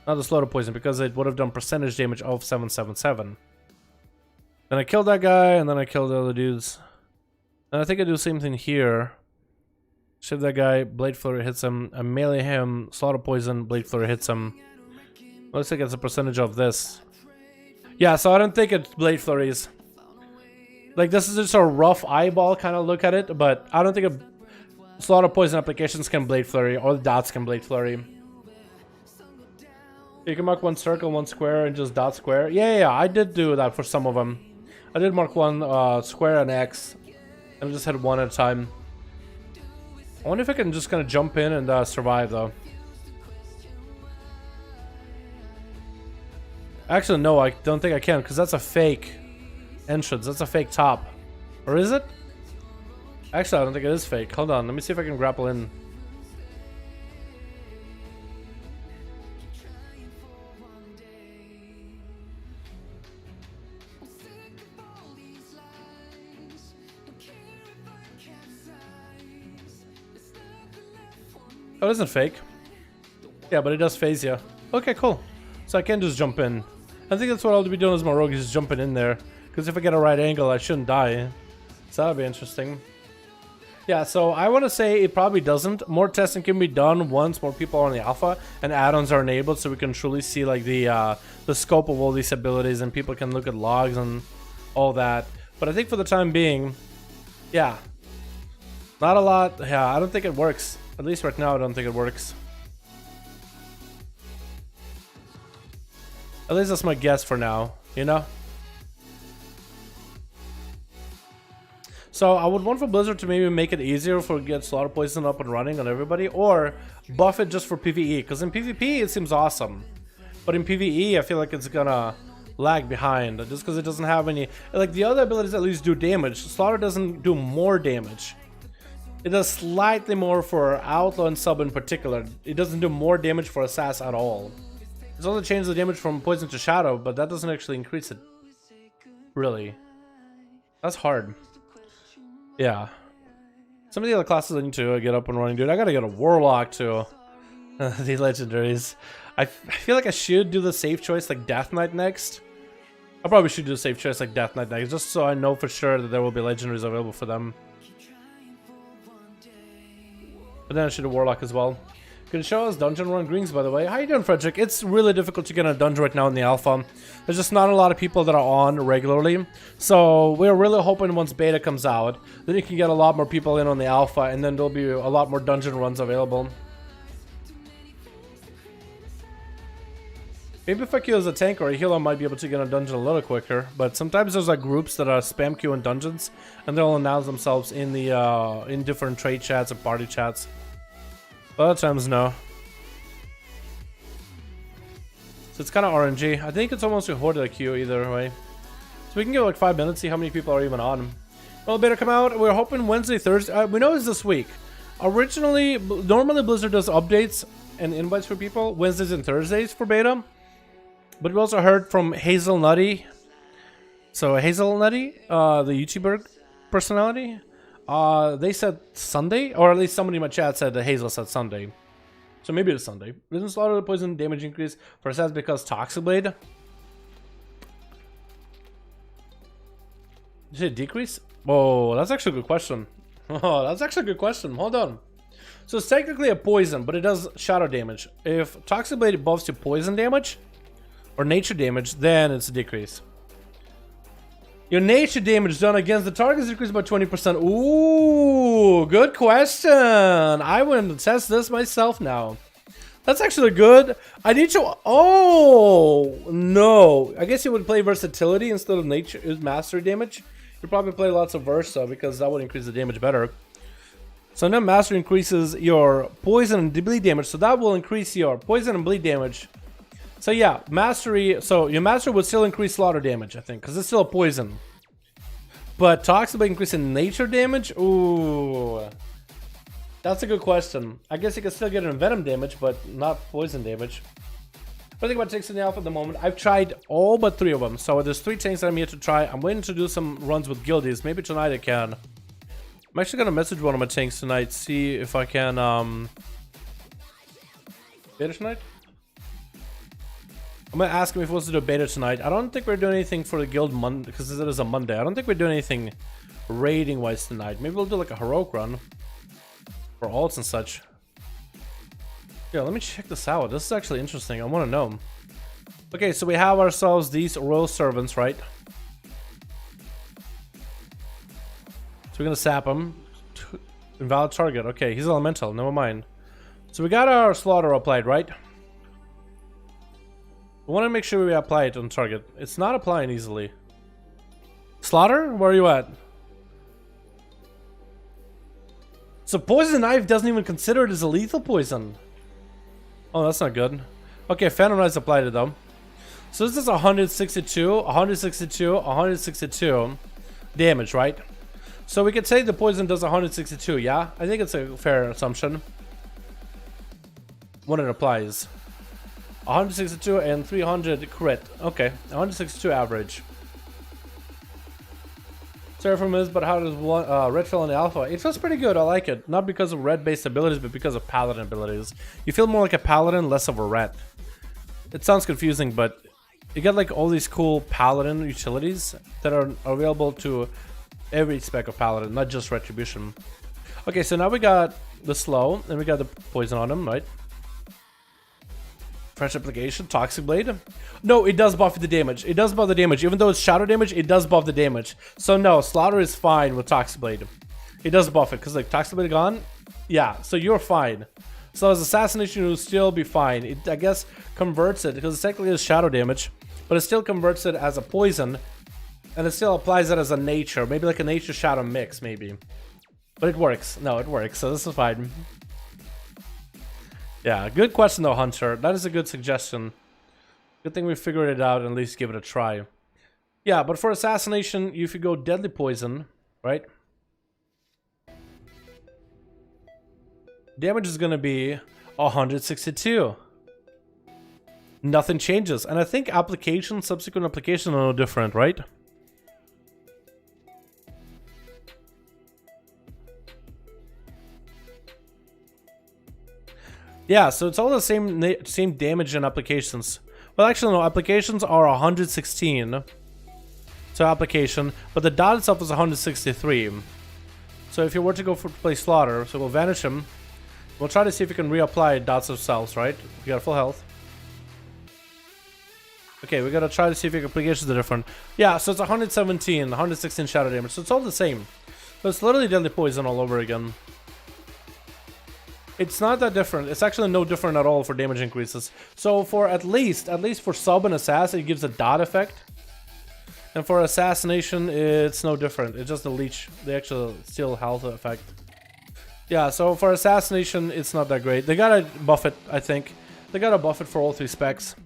not the Slaughter Poison, because it would have done percentage damage of 777. Then I killed that guy and then I killed the other dudes. And I think I do the same thing here. Shiv that guy, Blade Flurry hits him, I melee him, Slaughter Poison, Blade Flurry hits him. Looks like it's a percentage of this. Yeah, so I don't think it's Blade Flurries. This is just a rough eyeball kind of look at it, but I don't think Slaughter Poison applications can Blade Flurry, or the dots can Blade Flurry. You can mark one circle, one square, and just dot square. Yeah, I did do that for some of them. I did mark one square and X, and I just had one at a time. I wonder if I can just kind of jump in and survive, though. Actually, no, I don't think I can, because that's a fake entrance. That's a fake top. Or is it? Actually, I don't think it is fake. Hold on, let me see if I can grapple in. Oh, it isn't fake. Yeah, but it does phase you. Okay, cool. So I can just jump in. I think that's what I'll be doing as my rogue, is just jumping in there. Because if I get a right angle, I shouldn't die. So that'll be interesting. Yeah, so I want to say it probably doesn't. More testing can be done once more people are on the alpha and add-ons are enabled, so we can truly see like the scope of all these abilities, and people can look at logs and all that. But I think for the time being, yeah, not a lot. Yeah, I don't think it works. At least right now, I don't think it works. At least that's my guess for now, you know? So I would want for Blizzard to maybe make it easier for get Slaughter Poison up and running on everybody, or buff it just for PvE, because in PvP it seems awesome, but in PvE I feel like it's gonna lag behind just because it doesn't have any, like the other abilities at least do damage. Slaughter doesn't do more damage. It does slightly more for Outlaw and Sub in particular. It doesn't do more damage for Assassin at all. It's only changed the damage from Poison to Shadow, but that doesn't actually increase it. Really. That's hard. Yeah. Some of the other classes I need to get up and running, dude. I gotta get a Warlock too. The legendaries. I feel like I should do the safe choice like Death Knight next. I probably should do the safe choice like Death Knight next, just so I know for sure that there will be legendaries available for them. But then I should do Warlock as well. Can show us dungeon run greens, by the way. How you doing, Frederick? It's really difficult to get a dungeon right now in the alpha. There's just not a lot of people that are on regularly. So we're really hoping once beta comes out, then you can get a lot more people in on the alpha, and then there'll be a lot more dungeon runs available. Maybe if I kill as a tank or a healer, I might be able to get a dungeon a little quicker. But sometimes there's like groups that are spam queue in dungeons, and they'll announce themselves in the in different trade chats or party chats. Other times, no. So it's kind of RNG. I think it's almost a horde queue either way. So we can give like 5 minutes, see how many people are even on. Well, beta come out. We're hoping Wednesday, Thursday. We know it's this week. Originally, normally Blizzard does updates and invites for people Wednesdays and Thursdays for beta. But we also heard from Hazel Nutty. So Hazel Nutty, the YouTuber personality. They said Sunday, or at least somebody in my chat said that Hazel said Sunday. So maybe it's Sunday. Isn't Slaughter the Poison damage increase for Assassin because Toxic Blade? Did it decrease? Oh, that's actually a good question. Oh, that's actually a good question. Hold on. So it's technically a poison, but it does shadow damage. If Toxic Blade buffs to poison damage or nature damage, then it's a decrease. Your nature damage done against the target is decreased by 20%. Ooh, good question. I went to test this myself now. That's actually good. I need to... Oh, no. I guess you would play versatility instead of nature mastery damage. You'd probably play lots of Versa because that would increase the damage better. So now mastery increases your poison and bleed damage. So that will increase your poison and bleed damage. So yeah, mastery. So your mastery would still increase slaughter damage, I think, because it's still a poison. But Toxic Blade increasing nature damage? Ooh. That's a good question. I guess you can still get venom damage, but not poison damage. What do you think about tanks in the alpha at the moment? I've tried all but 3 of them. So there's 3 tanks that I'm here to try. I'm waiting to do some runs with guildies. Maybe tonight I can. I'm actually going to message one of my tanks tonight. See if I can beta tonight? I'm going to ask him if he wants to do a beta tonight. I don't think we're doing anything for the guild Monday, because it is a Monday. I don't think we're doing anything raiding wise tonight. Maybe we'll do like a heroic run. For alts and such. Yeah, let me check this out. This is actually interesting. I want to know. Okay, so we have ourselves these royal servants, right? So we're going to sap him. Invalid target. Okay, he's elemental. Never mind. So we got our slaughter applied, right? We want to make sure we apply it on target. It's not applying easily. Slaughter? Where are you at? So poison knife doesn't even consider it as a lethal poison. Oh, that's not good. Okay, Phantom Knife's applied it though. So this is 162, 162, 162 damage, right? So we could say the poison does 162, yeah? I think it's a fair assumption. When it applies. 162 and 300 crit. Okay, 162 average. Seraphim is, but how does red feel in the alpha? It feels pretty good. I like it. Not because of red based abilities, but because of paladin abilities. You feel more like a paladin, less of a red. It sounds confusing, but you get like all these cool paladin utilities that are available to every spec of paladin, not just retribution. Okay, so now we got the slow, and we got the poison on him, right? Fresh application, Toxic Blade. No, it does buff the damage. It does buff the damage. Even though it's shadow damage, it does buff the damage. So no, Slaughter is fine with Toxic Blade. It does buff it, because like Toxic Blade gone? Yeah, so you're fine. So as Assassination, you'll still be fine. It, I guess, converts it, because it technically is shadow damage, but it still converts it as a poison, and it still applies it as a nature. Maybe like a nature shadow mix, maybe. But it works. No, it works, so this is fine. Yeah, good question though, Hunter. That is a good suggestion. Good thing we figured it out and at least give it a try. Yeah, but for Assassination, if you go Deadly Poison, right? Damage is going to be 162. Nothing changes. And I think application, subsequent application are no different, right? Yeah, so it's all the same damage and applications. Well, actually, no, applications are 116. So application, but the dot itself is 163. So if you were to go for play Slaughter, so we'll vanish him. We'll try to see if we can reapply dots of cells, right? We got full health. Okay, we gotta try to see if your applications are different. Yeah, so it's 117, 116 shadow damage, so it's all the same. So it's literally Deadly Poison all over again. It's not that different. It's actually no different at all for damage increases. So for at least for sub and assassin, it gives a dot effect. And for assassination, it's no different. It's just a leech, the actual steal health effect. Yeah, so for assassination, it's not that great. They gotta buff it, I think. They gotta buff it for all 3 specs.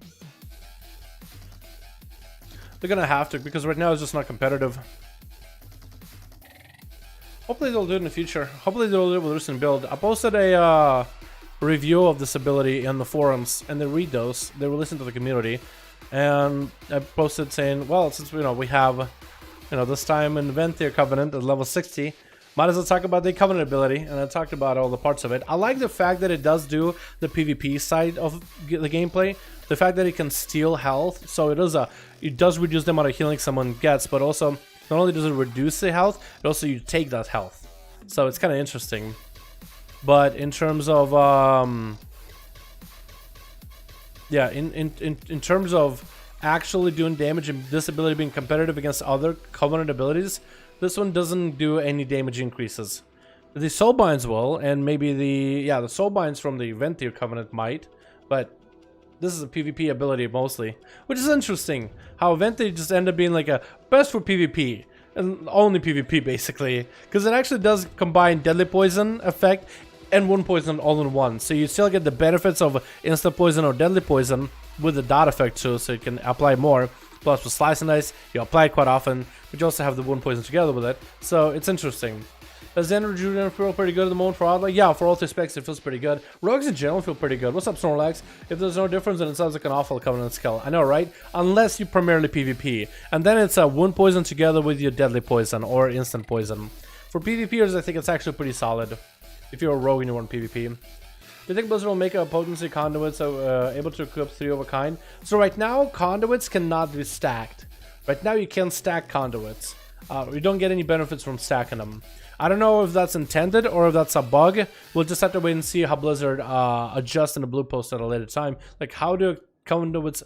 They're gonna have to, because right now it's just not competitive. Hopefully they'll do it in the future. Hopefully they'll do it with recent build. I posted a review of this ability in the forums, and they read those. They will listen to the community, and I posted saying, well, since we have, this time in Venthyr Covenant at level 60, might as well talk about the Covenant ability, and I talked about all the parts of it. I like the fact that it does do the PvP side of the gameplay. The fact that it can steal health, so it does reduce the amount of healing someone gets, but also not only does it reduce the health, but also you take that health. So it's kind of interesting. But in terms of in terms of actually doing damage and this ability being competitive against other Covenant abilities, this one doesn't do any damage increases. The Soulbinds will, and maybe the Soulbinds from the Venthyr Covenant might, but this is a PvP ability mostly, which is interesting. How Venthyr just end up being like a best for PvP, and only PvP basically, because it actually does combine Deadly Poison effect and Wound Poison all in one. So you still get the benefits of Instant Poison or Deadly Poison with the dot effect too, so you can apply more. Plus with Slice and Dice, you apply it quite often, but you also have the Wound Poison together with it, so it's interesting. Does the Energy Rejuvenate feel pretty good at the moment for Outlaw? Yeah, for all 3 specs it feels pretty good. Rogues in general feel pretty good. What's up, Snorlax? If there's no difference, then it sounds like an awful Covenant skill. I know, right? Unless you primarily PvP. And then it's a Wound Poison together with your Deadly Poison or Instant Poison. For PvPers, I think it's actually pretty solid. If you're a rogue and you want PvP. Do you think Blizzard will make a potency conduit so able to equip 3 of a kind? So right now, conduits cannot be stacked. Right now you can't stack conduits. You don't get any benefits from stacking them. I don't know if that's intended or if that's a bug. We'll just have to wait and see how Blizzard adjusts in the blue post at a later time. Like, how do conduits,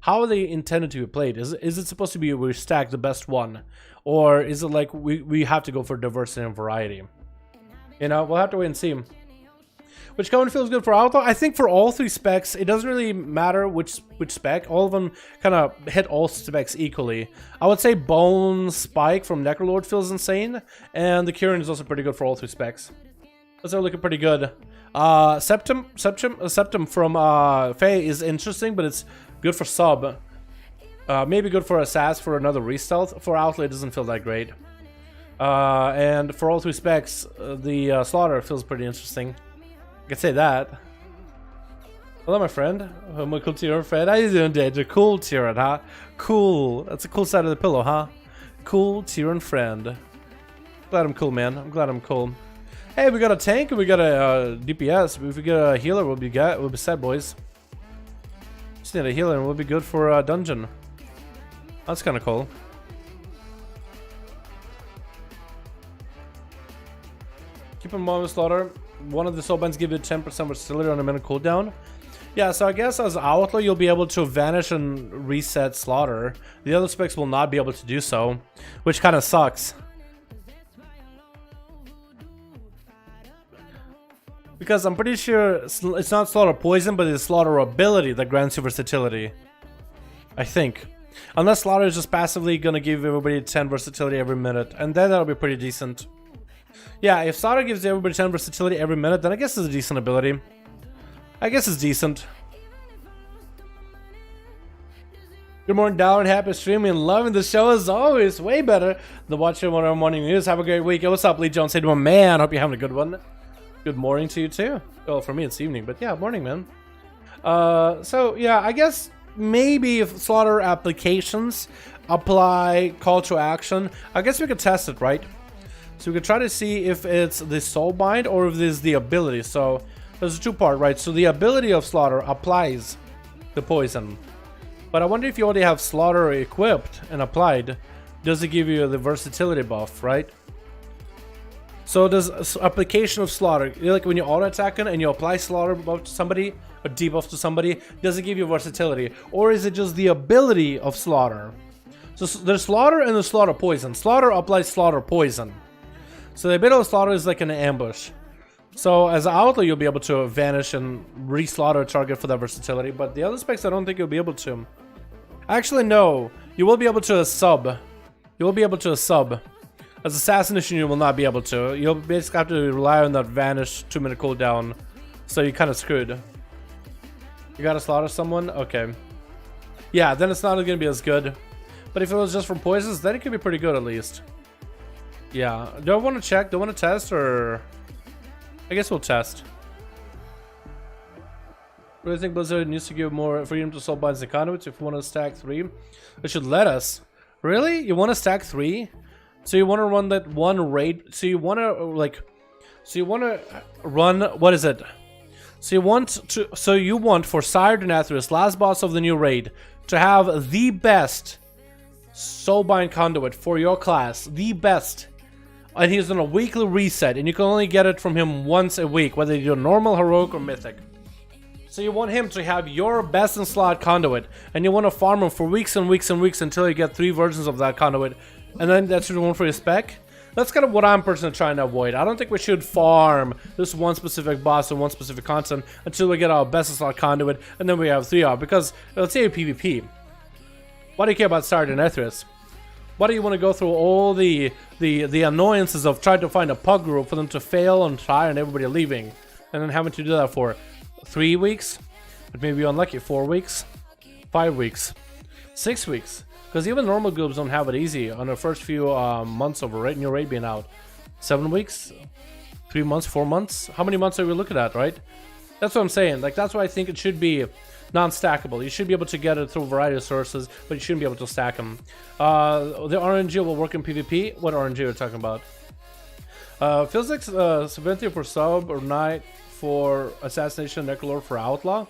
how are they intended to be played? Is it supposed to be we stack the best one? Or is it like we have to go for diversity and variety? We'll have to wait and see. Which covenant feels good for Outlaw? I think for all 3 specs, it doesn't really matter which spec. All of them kind of hit all specs equally. I would say Bone Spike from Necrolord feels insane, and the Kieran is also pretty good for all 3 specs. Those are looking pretty good. Septum from Faye is interesting, but it's good for sub. Maybe good for Assass for another restealth. For Outlaw, it doesn't feel that great. And for all 3 specs, the Slaughter feels pretty interesting. I can say that. Hello, my friend. My cool Tyrant friend. How you doing, Danger? Cool Tyrant, huh? Cool. That's a cool side of the pillow, huh? Cool Tyrant friend. Glad I'm cool, man. I'm glad I'm cool. Hey, we got a tank and we got a DPS. If we get a healer, we'll be set, boys. Just need a healer and we'll be good for a dungeon. That's kind of cool. keep in mind with Slaughter, one of the soul binds give you 10% versatility on a minute cooldown. Yeah, so I guess as Outlaw, you'll be able to vanish and reset Slaughter. The other specs will not be able to do so, which kind of sucks. Because I'm pretty sure it's not Slaughter Poison, but it's Slaughter Ability that grants you versatility. I think. Unless Slaughter is just passively gonna give everybody 10 versatility every minute, and then that'll be pretty decent. Yeah, if Slaughter gives everybody 10 versatility every minute, then I guess it's a decent ability. I guess it's decent. Good morning, Dalaran. Happy streaming. Loving the show as always. Way better than watching one of our morning news. Have a great week. Yo, what's up, Lee Jones? Say to my man. Hope you're having a good one. Good morning to you too. Well, for me it's evening, but yeah, morning, man. So yeah, I guess maybe if Slaughter applications apply call to action, I guess we could test it, right? So we could try to see if it's the soul bind or if it's the ability. So there's a two-part, right? So the ability of Slaughter applies the poison, but I wonder if you already have Slaughter equipped and applied, does it give you the versatility buff, right? So does application of Slaughter, like when you auto attack and you apply Slaughter buff to somebody or debuff to somebody, does it give you versatility, or is it just the ability of Slaughter? So there's Slaughter and the Slaughter Poison. Slaughter applies Slaughter Poison. So the ability of Slaughter is like an ambush. So as an Outlaw, you'll be able to vanish and re-slaughter a target for that versatility, but the other specs I don't think you'll be able to. Actually, no. You will be able to sub. You will be able to sub. As Assassination, you will not be able to. You'll basically have to rely on that vanish 2-minute cooldown. So you're kind of screwed. You gotta slaughter someone? Okay. Yeah, then it's not gonna be as good. But if it was just from poisons, then it could be pretty good at least. Yeah. Do I want to check? Do I want to test, or... I guess we'll test. What do you think Blizzard needs to give more freedom to soul binds and conduits if we want to stack 3? It should let us. Really? You want to stack 3? So you want to run that one raid? So you want to like... So you want to run... What is it? So you want to... So you want for Sire Denathrius, last boss of the new raid, to have the best soulbind conduit for your class. The best. And he's on a weekly reset, and you can only get it from him once a week, whether you do normal, heroic, or mythic. So you want him to have your best in slot conduit, and you want to farm him for weeks and weeks and weeks until you get 3 versions of that conduit, and then that's your one for your spec. That's kind of what I'm personally trying to avoid. I don't think we should farm this one specific boss and one specific content until we get our best in slot conduit, and then we have 3 out. Because let's say a PvP. Why do you care about Sire Denathrius? Why do you want to go through all the annoyances of trying to find a pug group for them to fail and try and everybody leaving, and then having to do that for 3 weeks, but maybe unlucky 4 weeks, 5 weeks, 6 weeks? Because even normal groups don't have it easy on the first few months of a new raid being out. 7 weeks, 3 months, 4 months. How many months are we looking at, right? That's what I'm saying. Like, that's why I think it should be non-stackable. You should be able to get it through a variety of sources, but you shouldn't be able to stack them. The RNG will work in PvP. What RNG are you talking about? Feels like 70 for sub or night for assassination, Necrolord for outlaw.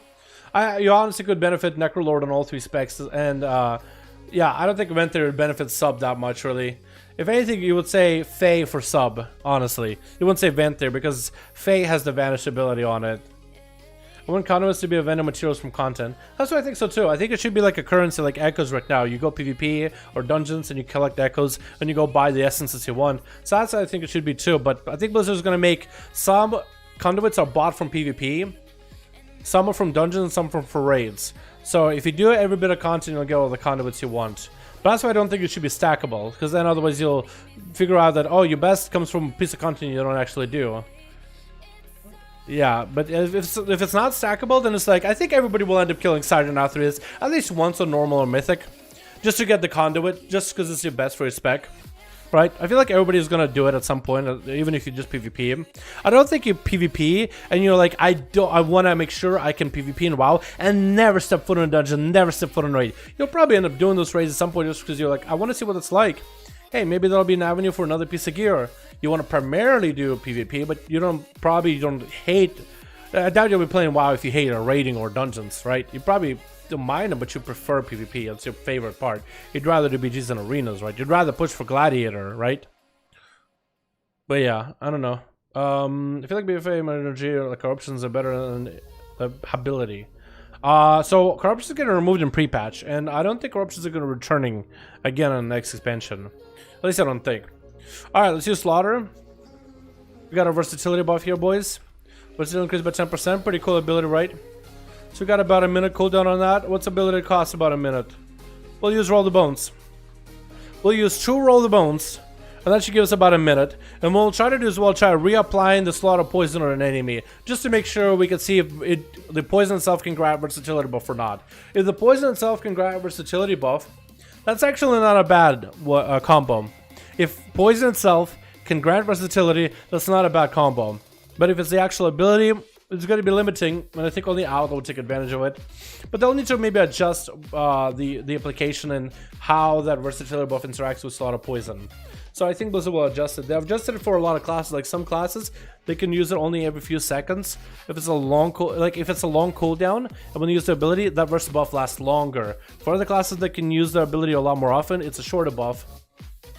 You honestly could benefit Necrolord on all 3 specs, and yeah, I don't think Venthyr would benefit sub that much, really. If anything, you would say Fae for sub, honestly. You wouldn't say Venthyr, because Fae has the vanish ability on it. I want conduits to be vendor materials from content. That's what I think so too. I think it should be like a currency like echoes right now. You go PvP or dungeons and you collect echoes and you go buy the essences you want. So that's what I think it should be too. But I think Blizzard is going to make some conduits are bought from PvP, some are from dungeons, some from for raids. So if you do every bit of content, you'll get all the conduits you want. But that's why I don't think it should be stackable, because then otherwise you'll figure out that, oh, your best comes from a piece of content you don't actually do. Yeah, but if it's not stackable, then it's like, I think everybody will end up killing Sire Denathrius at least once on normal or mythic, just to get the conduit, just because it's your best for your spec, right? I feel like everybody's gonna do it at some point, even if you just PvP. I don't think you PvP and you're like, I want to make sure I can PvP in WoW and never step foot in a dungeon, never step foot in a raid. You'll probably end up doing those raids at some point just because you're like, I want to see what it's like. Hey, maybe there'll be an avenue for another piece of gear. You want to primarily do PvP, but you don't hate. I doubt you'll be playing WoW if you hate raiding or dungeons, right? You probably don't mind them, but you prefer PvP. It's your favorite part. You'd rather do BGs in arenas, right? You'd rather push for Gladiator, right? But yeah, I don't know. I feel like BFA energy or like corruptions are better than ability. So corruptions are getting removed in pre-patch, and I don't think corruptions are going to returning again on the next expansion. At least I don't think. All right, let's use slaughter. We got a versatility buff here, boys. Versatility increased by 10%. Pretty cool ability, right? So we got about a minute cooldown on that. What's ability cost? About a minute. We'll use roll the bones. We'll use 2 roll the bones, and that should give us about a minute. And what we'll try to do is we'll try reapplying the slaughter poison on an enemy, just to make sure we can see if the poison itself can grant versatility buff or not. If the poison itself can grant versatility buff, that's actually not a bad combo. If poison itself can grant versatility, that's not a bad combo. But if it's the actual ability, it's going to be limiting, and I think only Outlaw will take advantage of it. But they'll need to maybe adjust the application and how that versatility buff interacts with slaughter poison. So I think Blizzard will adjust it. They've adjusted it for a lot of classes. Like some classes, they can use it only every few seconds. If it's a long cooldown, and when you use the ability, that versa buff lasts longer. For other classes that can use the ability a lot more often, it's a shorter buff.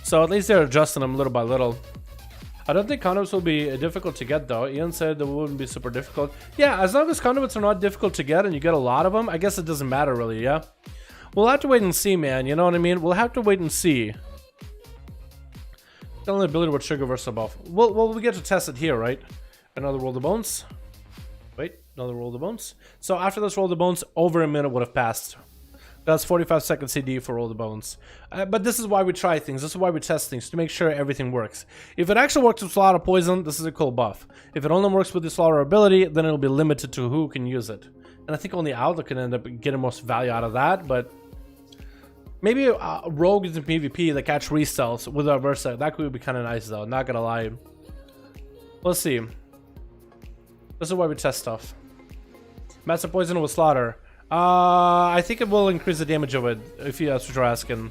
So at least they're adjusting them little by little. I don't think condoms will be difficult to get though. Ian said that it wouldn't be super difficult. Yeah, as long as condoms are not difficult to get and you get a lot of them, I guess it doesn't matter really, yeah? We'll have to wait and see, man, you know what I mean? We'll have to wait and see. The only ability with trigger versus buff. Well, we get to test it here, right? Another roll the bones. Wait, another roll the bones. So after this roll the bones, over a minute would have passed. That's 45 second CD for roll the bones. But this is why we try things. This is why we test things, to make sure everything works. If it actually works with slaughter poison, this is a cool buff. If it only works with the slaughter ability, then it'll be limited to who can use it. And I think only Outlaw can end up getting most value out of that, but maybe rogues in PvP that catch restells with our Versa. That could be kind of nice though, not gonna lie. Let's see. This is why we test stuff. Master poison with slaughter. I think it will increase the damage of it, if that's what you're asking.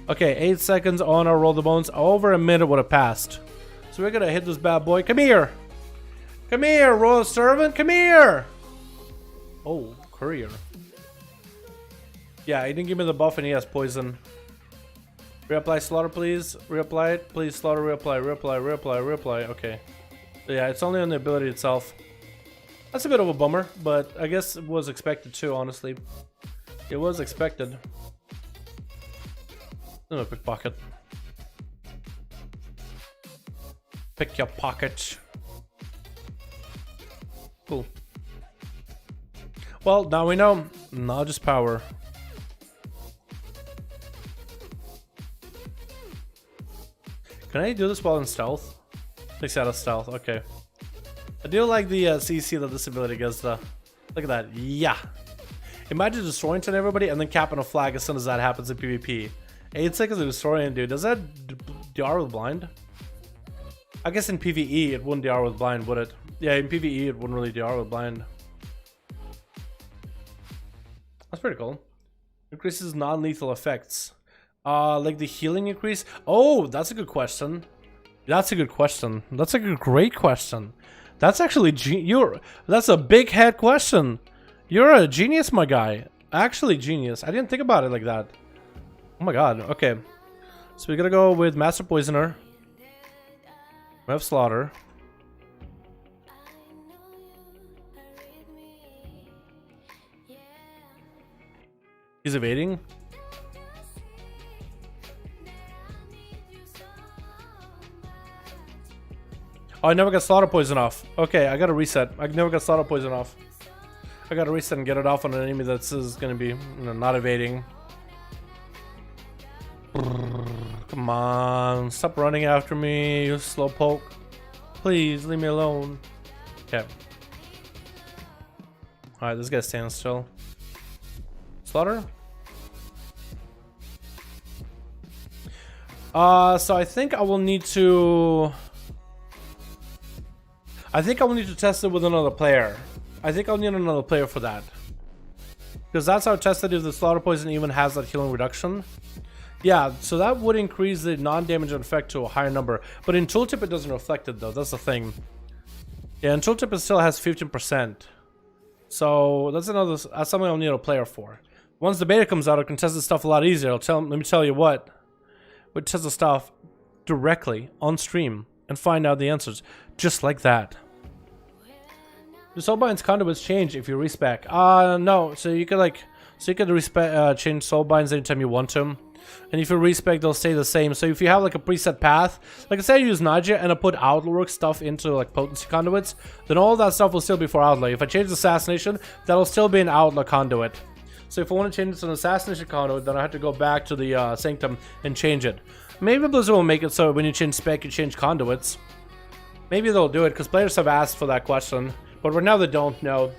Okay, 8 seconds on our roll the bones. Over a minute would have passed. So we're gonna hit this bad boy. Come here! Come here, royal servant! Come here! Oh, courier. Yeah, he didn't give me the buff and he has poison. Reapply slaughter, please. Reapply it. Please slaughter, reapply, reapply, reapply, reapply. Okay. So yeah, it's only on the ability itself. That's a bit of a bummer, but I guess it was expected too, honestly. It was expected. Oh, pickpocket. Pick your pocket. Cool. Well, now we know. Not just power. Can I do this while in stealth? Takes out of stealth, okay. I do like the CC that this ability gives though. Look at that, yeah. Imagine destroying to everybody and then capping a flag as soon as that happens in PvP. 8 seconds of destroying, dude. Does that DR with blind? I guess in PvE it wouldn't DR with blind, would it? Yeah, in PvE it wouldn't really DR with blind. That's pretty cool. Increases non-lethal effects. Like the healing increase? Oh, that's a good question. That's a good question. That's a great question. That's actually that's a big head question. You're a genius, my guy. Actually genius. I didn't think about it like that. Oh my god. Okay. So we're gonna go with Master Poisoner. We have Slaughter. He's evading. Oh, I never got Slaughter Poison off. Okay, I gotta reset. I never got Slaughter Poison off. I gotta reset and get it off on an enemy that's gonna be, you know, not evading. Come on, stop running after me, you slowpoke. Please, leave me alone. Okay. Alright, this guy's standing still. Slaughter? So I think I will need to... test it with another player. I think I'll need another player for that. Because that's how I tested if the Slaughter Poison even has that healing reduction. Yeah, so that would increase the non-damage effect to a higher number. But in Tooltip it doesn't reflect it though, that's the thing. Yeah, in Tooltip it still has 15%. So that's something I'll need a player for. Once the beta comes out, I can test this stuff a lot easier. Let me tell you what. We'll test the stuff directly on stream. and find out the answers. Just like that. Do soulbinds conduits change if you respec? No. So you could change soulbinds anytime you want to. And if you respec, they'll stay the same. So if you have like a preset path, like say I use Nagia and I put Outlook stuff into like potency conduits, then all that stuff will still be for Outlook. If I change Assassination, that'll still be an Outlook conduit. So if I want to change it to an Assassination conduit, then I have to go back to the Sanctum and change it. Maybe Blizzard will make it so when you change spec, you change conduits. Maybe they'll do it, because players have asked for that question. But right now they don't know.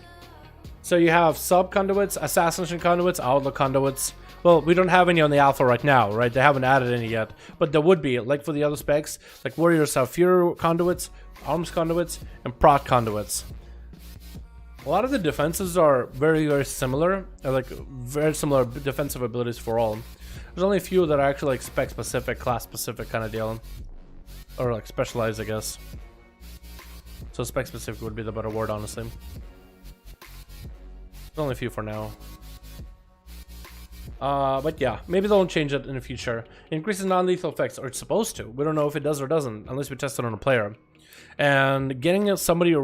So you have sub conduits, Assassination conduits, Outlook conduits. Well, we don't have any on the alpha right now, right? They haven't added any yet. But there would be, like for the other specs, like Warriors have Fury conduits, Arms conduits, and Proc conduits. A lot of the defenses are very, very similar. Like very similar defensive abilities for all. There's only a few that are actually like spec specific, class specific kind of deal. Or like specialized, I guess. So spec specific would be the better word, honestly. There's only a few for now. But yeah, maybe they'll change it in the future. Increases non-lethal effects, or it's supposed to. We don't know if it does or doesn't, unless we test it on a player. And getting somebody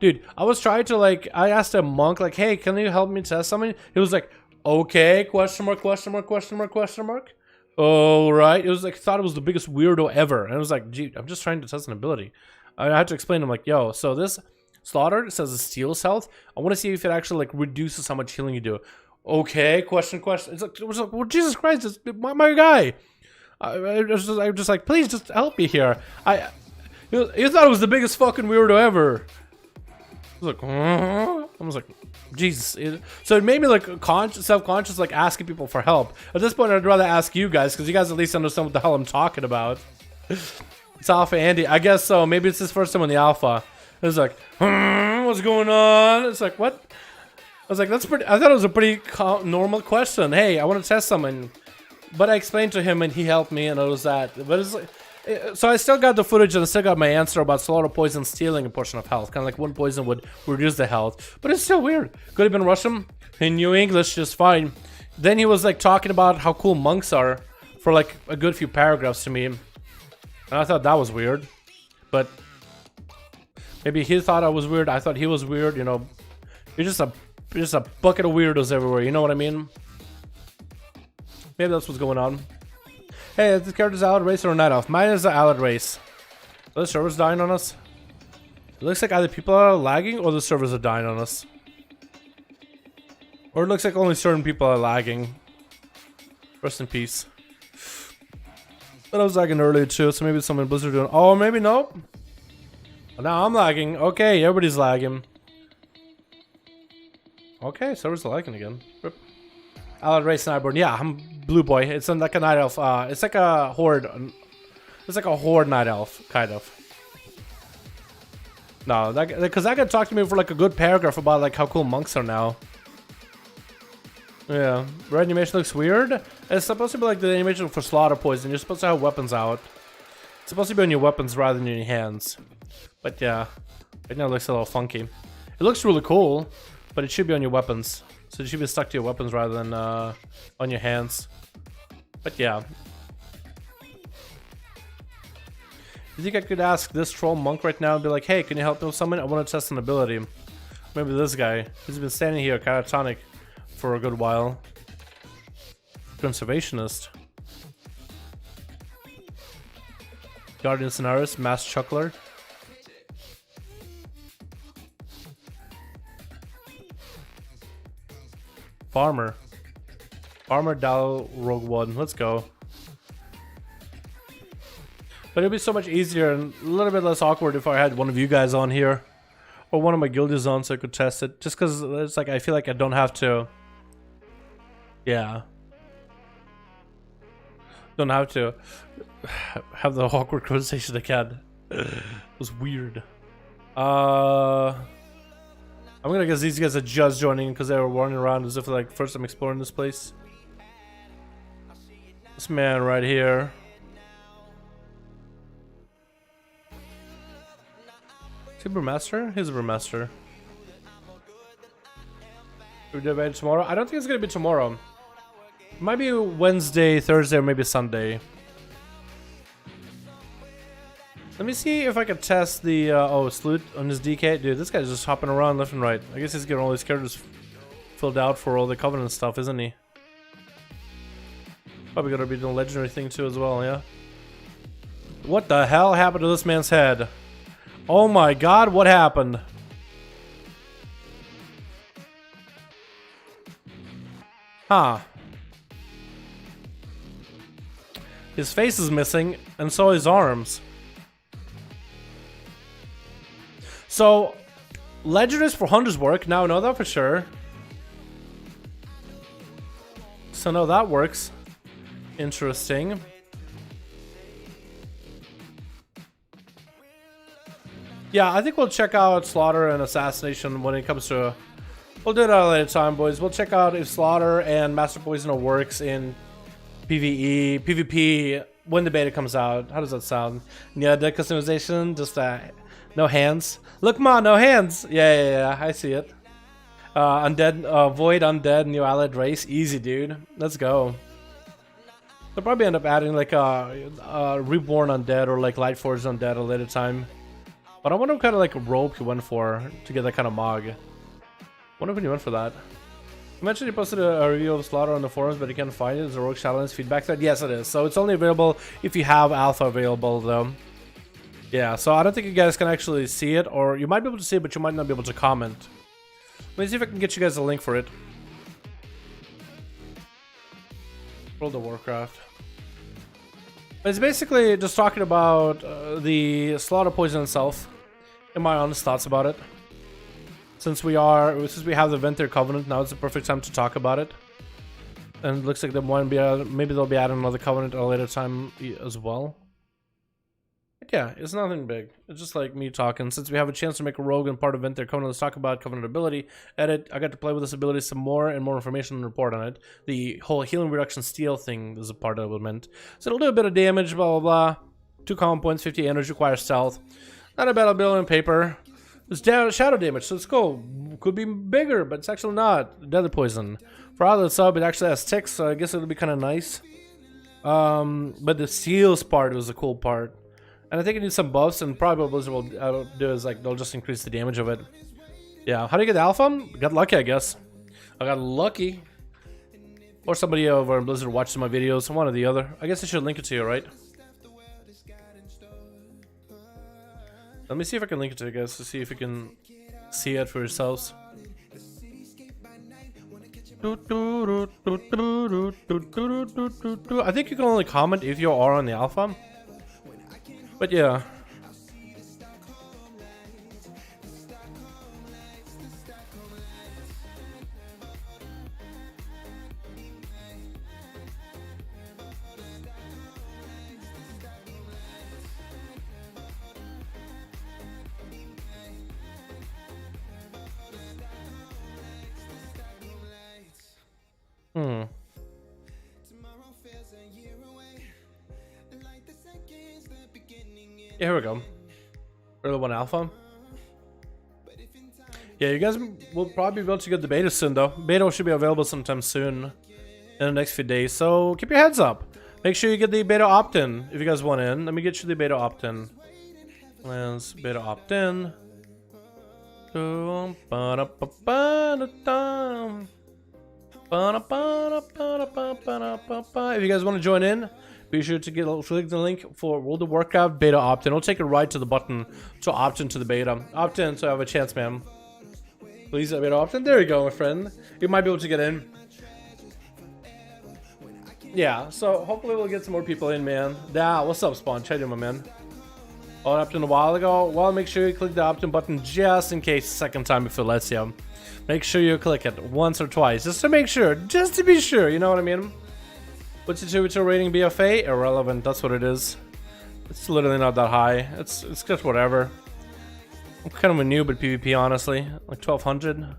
dude, I was trying to I asked a monk hey, can you help me test something? He was like, okay, question mark, question mark, question mark, question mark. Oh, right. It was thought it was the biggest weirdo ever. And I was like, gee, I'm just trying to test an ability. I had to explain to him yo, so this slaughter says it steals health. I want to see if it actually reduces how much healing you do. Okay, question. It was like, well, Jesus Christ, it's my guy. I was just like, please just help me here. You thought it was the biggest fucking weirdo ever. I was like, Jesus. So it made me self-conscious, asking people for help. At this point, I'd rather ask you guys, because you guys at least understand what the hell I'm talking about. It's Alpha Andy. I guess so. Maybe it's his first time on the Alpha. It was like, what's going on? It's like, what? I was like, that's pretty. I thought it was a pretty normal question. Hey, I want to test something. But I explained to him and he helped me, and it was that. But it's so I still got the footage and I still got my answer about slaughter poison stealing a portion of health. Kind of like one poison would reduce the health. But it's still weird. Could have been Russian. He knew English just fine. Then he was talking about how cool monks are for a good few paragraphs to me. And I thought that was weird. But maybe he thought I was weird. I thought he was weird. You know, you're just a bucket of weirdos everywhere. You know what I mean? Maybe that's what's going on. Hey, is this character's Allied race or Night Elf? Mine is the Allied race. Are the servers dying on us? It looks like either people are lagging or the servers are dying on us. Or it looks like only certain people are lagging. Rest in peace. But I was lagging earlier too, so maybe it's something Blizzard doing. Oh, maybe no. Now I'm lagging. Okay, everybody's lagging. Okay, servers are lagging again. Rip. Allied race Nightborn. Yeah, I'm blue boy. It's like a night elf. It's like a horde. It's like a horde night elf, kind of. No, because that guy talked to me for a good paragraph about how cool monks are now. Yeah, red animation looks weird. It's supposed to be the animation for slaughter poison. You're supposed to have weapons out. It's supposed to be on your weapons rather than in your hands. But yeah, right now it looks a little funky. It looks really cool, but it should be on your weapons. So it should be stuck to your weapons rather than on your hands. But yeah. You think I could ask this troll monk right now and be like, hey, can you help me with something? I want to test an ability. Maybe this guy. He's been standing here catatonic for a good while. Conservationist. Guardian Scenaris, Mass Chuckler. Farmer Dal Rogue One. Let's go. But it'd be so much easier and a little bit less awkward if I had one of you guys on here. Or one of my guildies on so I could test it. Just because it's I feel like I don't have to. Yeah. Don't have to have the awkward conversation again. It was weird. I'm gonna guess these guys are just joining because they were running around as if first time exploring this place. This man right here. Is he a brewmaster? He's a brewmaster. We do it tomorrow? I don't think it's gonna be tomorrow. It might be Wednesday, Thursday, or maybe Sunday. Let me see if I can test the oh, Salute on his DK. Dude, this guy's just hopping around left and right. I guess he's getting all his characters filled out for all the Covenant stuff, isn't he? Probably gonna be doing the legendary thing too as well, yeah? What the hell happened to this man's head? Oh my god, what happened? Huh. His face is missing, and so his arms. So, legendaries for hunters work. Now I know that for sure. So now that works. Interesting. Yeah, I think we'll check out Slaughter and Assassination when it comes to... We'll do it at a later time, boys. We'll check out if Slaughter and Master Poisoner works in PvE, PvP when the beta comes out. How does that sound? Yeah, the customization, just no hands. Look, ma, no hands. Yeah, I see it. Undead, Void, Undead, new allied race. Easy, dude. Let's go. They'll probably end up adding like a Reborn Undead or like Lightforged Undead at a later time. But I wonder what kind of like rope you went for to get that kind of mog. I wonder when you went for that. You mentioned you posted a review of Slaughter on the forums, but you can't find it. Is there Rogue Shadowlands feedback thread? Yes, it is. So it's only available if you have alpha available, though. Yeah, so I don't think you guys can actually see it, or you might be able to see it, but you might not be able to comment. Let me see if I can get you guys a link for it. World of Warcraft. It's basically just talking about the Slaughter Poison itself, and my honest thoughts about it. Since we have the Venthyr Covenant, now it's the perfect time to talk about it. And it looks like maybe they'll be adding another Covenant at a later time as well. But yeah, it's nothing big. It's just like me talking. Since we have a chance to make a rogue and part of Venthyr Covenant, let's talk about Covenant ability. Edit. I got to play with this ability some more and more information and report on it. The whole healing reduction steal thing is a part of it meant. So it'll do a bit of damage, blah, blah, blah. 2 common points, 50 energy, requires stealth. Not a bad ability on paper. It's shadow damage, so it's cool. Could be bigger, but it's actually not. Deadly poison. For other sub, it actually has ticks, so I guess it'll be kind of nice. But the seals part was a cool part. And I think it needs some buffs, and probably what Blizzard will do is like they'll just increase the damage of it. Yeah, how do you get the alpha? Got lucky, I guess. I got lucky. Or somebody over in Blizzard watched my videos, one or the other. I guess I should link it to you, right? Let me see if I can link it to you guys to see if you can see it for yourselves. I think you can only comment if you are on the alpha. But yeah. Yeah, here we go. Early 1 alpha. Yeah, you guys will probably be able to get the beta soon, though. Beta should be available sometime soon in the next few days. So keep your heads up. Make sure you get the beta opt-in if you guys want in. Let me get you the beta opt-in. Let's beta opt-in. If you guys want to join in, be sure to click the link for World of Warcraft beta opt-in. It'll take you right to the button to opt into the beta. Opt-in so I have a chance, man. Please beta opt-in. There you go, my friend. You might be able to get in. Yeah, so hopefully we'll get some more people in, man. Yeah, what's up, Spawn? How you doing, my man? Oh, opt-in a while ago. Well, make sure you click the opt-in button just in case second time if it lets you. Make sure you click it once or twice just to make sure, just to be sure, you know what I mean? What's your Twitter rating, BFA? Irrelevant, that's what it is. It's literally not that high. It's just whatever. I'm kind of a noob at PvP, honestly. Like 1200.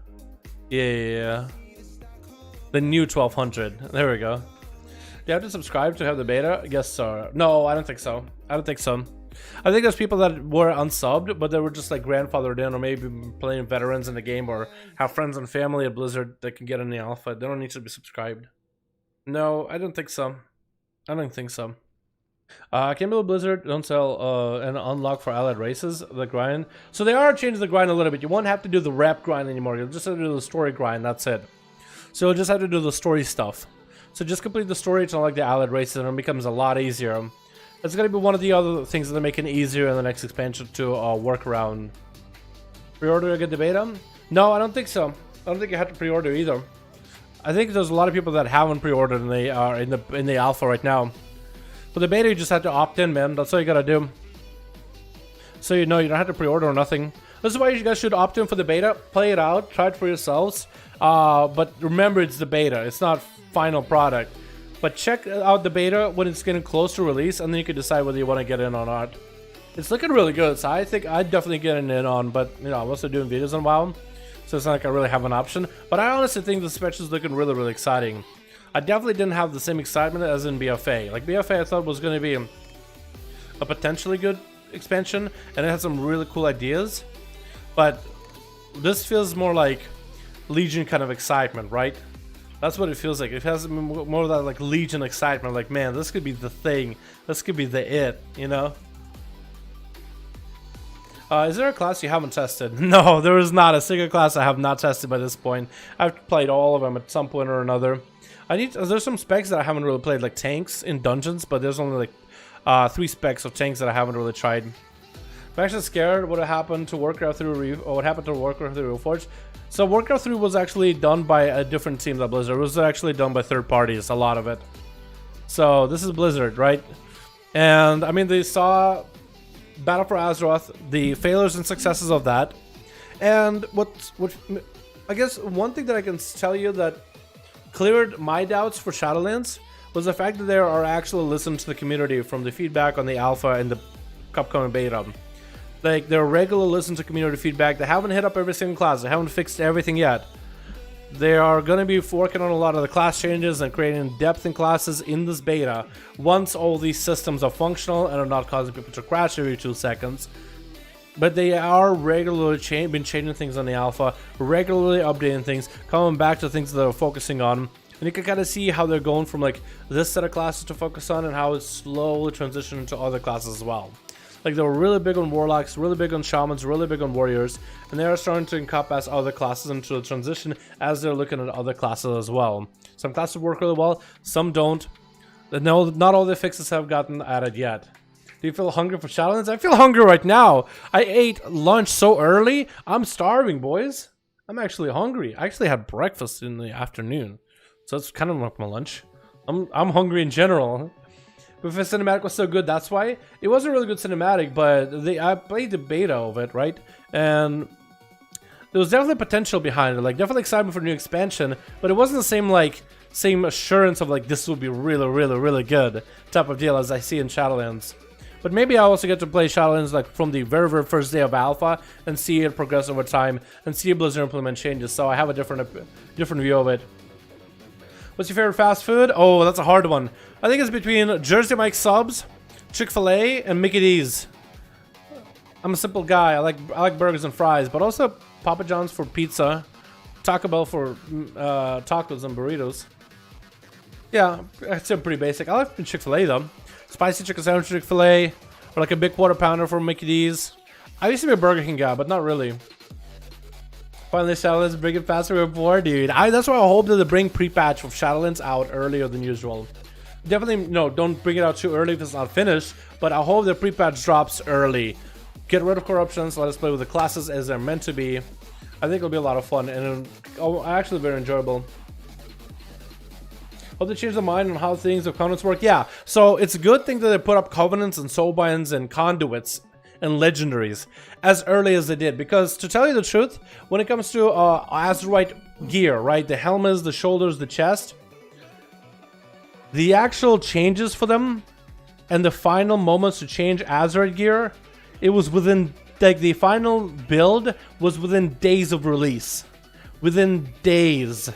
Yeah. The new 1200. There we go. Do you have to subscribe to have the beta? I guess so. No, I don't think so. I think there's people that were unsubbed, but they were just like grandfathered in, or maybe playing veterans in the game, or have friends and family at Blizzard that can get in the alpha. They don't need to be subscribed. No, I don't think so. I don't think so. I can't believe Blizzard don't sell an unlock for allied races, the grind. So they are changing the grind a little bit. You won't have to do the rep grind anymore. You'll just have to do the story grind, that's it. So you'll just have to do the story stuff. So just complete the story to unlock the allied races and it becomes a lot easier. It's going to be one of the other things that are making it easier in the next expansion to work around. Pre-order to get the beta? No, I don't think so. I don't think you have to pre-order either. I think there's a lot of people that haven't pre-ordered and they are in the alpha right now. For the beta, you just have to opt in, man. That's all you gotta do. So you know you don't have to pre-order or nothing. This is why you guys should opt in for the beta. Play it out. Try it for yourselves. But remember, it's the beta. It's not final product. But check out the beta when it's getting close to release, and then you can decide whether you want to get in or not. It's looking really good, so I think I'd definitely get in on. But you know, I'm also doing videos on WoW, so it's not like I really have an option. But I honestly think the patch is looking really, really exciting. I definitely didn't have the same excitement as in BFA. Like BFA, I thought was going to be a potentially good expansion, and it had some really cool ideas. But this feels more like Legion kind of excitement, right? That's what it feels like. It has more of that like Legion excitement. Like, man, this could be the thing. This could be the it, you know? Is there a class you haven't tested? No, there is not a single class I have not tested by this point. I've played all of them at some point or another. There's some specs that I haven't really played, like tanks in dungeons, but there's only like 3 specs of tanks that I haven't really tried. I'm actually scared what happened to Warcraft 3 or what happened to Warcraft 3 Reforged. So Warcraft 3 was actually done by a different team than Blizzard. It was actually done by third parties, a lot of it. So this is Blizzard, right? And I mean, they saw Battle for Azeroth, the failures and successes of that. And what I guess one thing that I can tell you that cleared my doubts for Shadowlands was the fact that they are actually listening to the community from the feedback on the alpha and the upcoming beta. Like, they're regular listen to community feedback. They haven't hit up every single class. They haven't fixed everything yet. They are going to be working on a lot of the class changes and creating depth in classes in this beta once all these systems are functional and are not causing people to crash every 2 seconds. But they are regularly been changing things on the alpha, regularly updating things, coming back to things that they're focusing on. And you can kind of see how they're going from like this set of classes to focus on and how it's slowly transitioning to other classes as well. Like, they were really big on warlocks, really big on shamans, really big on warriors, and they are starting to encompass other classes into the transition as they're looking at other classes as well. Some classes work really well, some don't. No, not all the fixes have gotten added yet. Do you feel hungry for Shadowlands? I feel hungry right now. I ate lunch so early. I'm starving, boys. I'm actually hungry. I actually had breakfast in the afternoon, so it's kind of like my lunch. I'm hungry in general. But if the cinematic was so good, that's why. It wasn't a really good cinematic, but I played the beta of it, right? And there was definitely potential behind it, like definitely excitement for new expansion, but it wasn't the same assurance of like this will be really, really, really good type of deal as I see in Shadowlands. But maybe I also get to play Shadowlands like from the very, very first day of alpha and see it progress over time and see Blizzard implement changes, so I have a different view of it. What's your favorite fast food? Oh, that's a hard one. I think it's between Jersey Mike subs, Chick-fil-A, and Mickey D's. I'm a simple guy. I like burgers and fries, but also Papa John's for pizza, Taco Bell for tacos and burritos. Yeah, it's pretty basic. I like Chick-fil-A though. Spicy chicken sandwich Chick-fil-A, or like a big quarter pounder from Mickey D's. I used to be a Burger King guy, but not really. Finally, Shadowlands bring it faster before, dude. That's why I hope that they bring pre-patch of Shadowlands out earlier than usual. Definitely, no, don't bring it out too early if it's not finished, but I hope the pre-patch drops early. Get rid of corruptions, let us play with the classes as they're meant to be. I think it'll be a lot of fun and actually very enjoyable. Hope they change their mind on how things of covenants work. Yeah, so it's a good thing that they put up covenants and soulbinds and conduits and legendaries as early as they did, because to tell you the truth, when it comes to Azerite gear, right, the helmets, the shoulders, the chest, the actual changes for them and the final moments to change Azerite gear, it was within, like, the final build was within days of release. Within days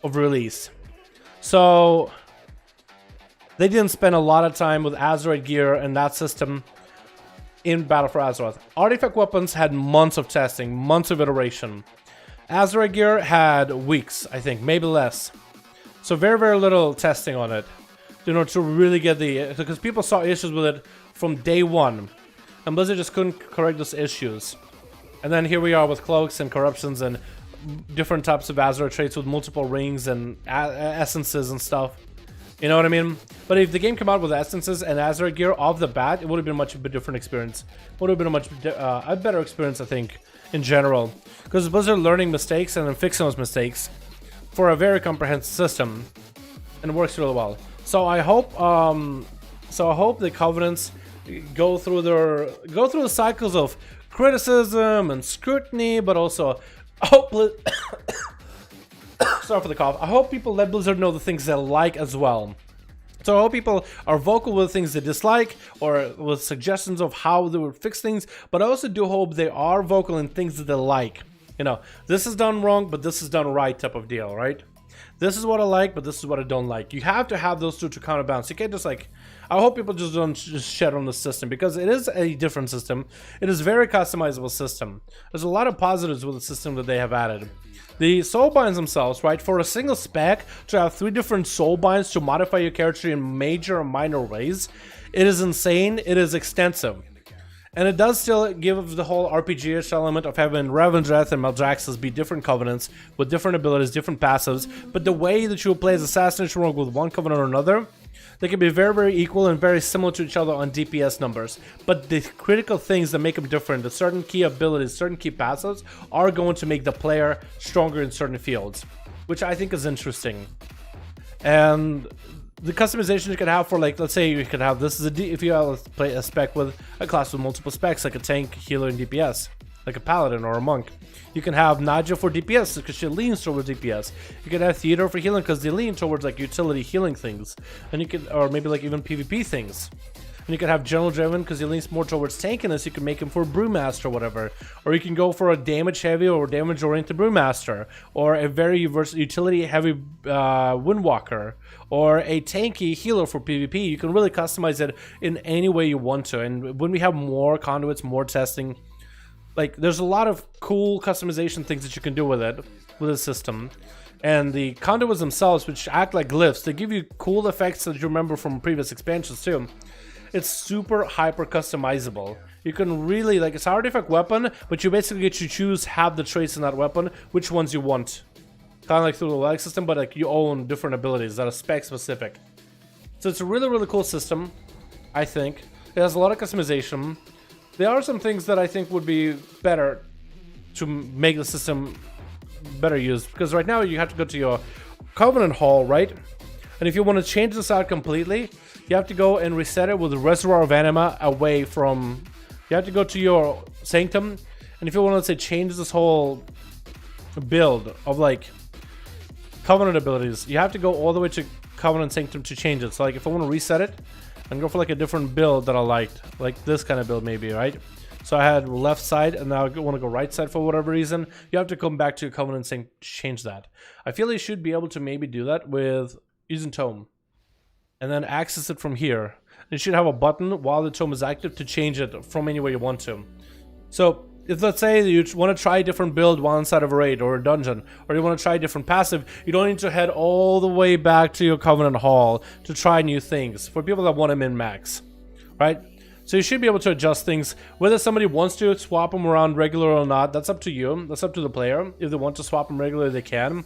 of release. So they didn't spend a lot of time with Azerite gear and that system in Battle for Azeroth. Artifact weapons had months of testing, months of iteration. Azerite gear had weeks, I think, maybe less. So very, very little testing on it. you know, to really get the, because people saw issues with it from day one, and Blizzard just couldn't correct those issues. And then here we are with cloaks and corruptions and different types of Azure traits with multiple rings and essences and stuff. You know what I mean? But if the game came out with essences and Azure gear off the bat, it would have been a much different experience. Would have been a much a better experience, I think, in general. Because Blizzard learning mistakes and then fixing those mistakes for a very comprehensive system, and it works really well. So I hope the Covenants go through the cycles of criticism and scrutiny, but also I hope sorry for the cough. I hope people let Blizzard know the things they like as well. So I hope people are vocal with things they dislike or with suggestions of how they would fix things, but I also do hope they are vocal in things that they like. You know, this is done wrong, but this is done right type of deal, right? This is what I like, but this is what I don't like. You have to have those two to counterbalance. You can't just like, I hope people just don't just shed on the system, because it is a different system. It is a very customizable system. There's a lot of positives with the system that they have added. The soul binds themselves, right? For a single spec, to have 3 different soul binds to modify your character in major and minor ways, it is insane. It is extensive. And it does still give the whole RPG-ish element of having Revendreth and Maldraxxus be different covenants with different abilities, different passives. But the way that you will play as Assassination Rogue with one covenant or another, they can be very, very equal and very similar to each other on DPS numbers. But the critical things that make them different, the certain key abilities, certain key passives, are going to make the player stronger in certain fields, which I think is interesting. And the customization you can have for, like, let's say you could have this is if you play a spec with a class with multiple specs, like a tank, healer, and DPS, like a paladin or a monk. You can have Nadja for DPS because she leans towards DPS. You can have Theodore for healing because they lean towards like utility healing things, and you can, or maybe like even PvP things. And you can have General Driven because he leans more towards tankiness. You can make him for Brewmaster or whatever. Or you can go for a damage heavy or damage oriented Brewmaster. Or a very utility heavy Windwalker. Or a tanky healer for PvP. You can really customize it in any way you want to. And when we have more conduits, more testing, like there's a lot of cool customization things that you can do with it, with the system. And the conduits themselves, which act like glyphs, they give you cool effects that you remember from previous expansions too. It's super hyper customizable. You can really, like, it's an artifact weapon, but you basically get to choose half the traits in that weapon, which ones you want. Kind of like through the lag system, but like you own different abilities that are spec specific. So it's a really, really cool system, I think. It has a lot of customization. There are some things that I think would be better to make the system better used, because right now you have to go to your Covenant Hall, right? And if you want to change this out completely, you have to go and reset it with the Reservoir of Anima away from... You have to go to your Sanctum, and if you want to, let's say, change this whole build of, like, Covenant abilities, you have to go all the way to Covenant Sanctum to change it. So, like, if I want to reset it and go for, like, a different build that I liked, like this kind of build maybe, right? So I had left side, and now I want to go right side for whatever reason. You have to come back to Covenant Sanctum to change that. I feel you should be able to maybe do that with using Tome. And then access it from here. You should have a button while the tome is active to change it from anywhere you want to. So if, let's say, you want to try a different build while inside of a raid or a dungeon, or you want to try a different passive, you don't need to head all the way back to your Covenant Hall to try new things for people that want to min-max, right? So you should be able to adjust things. Whether somebody wants to swap them around regular or not, that's up to you. That's up to the player. If they want to swap them regularly, they can.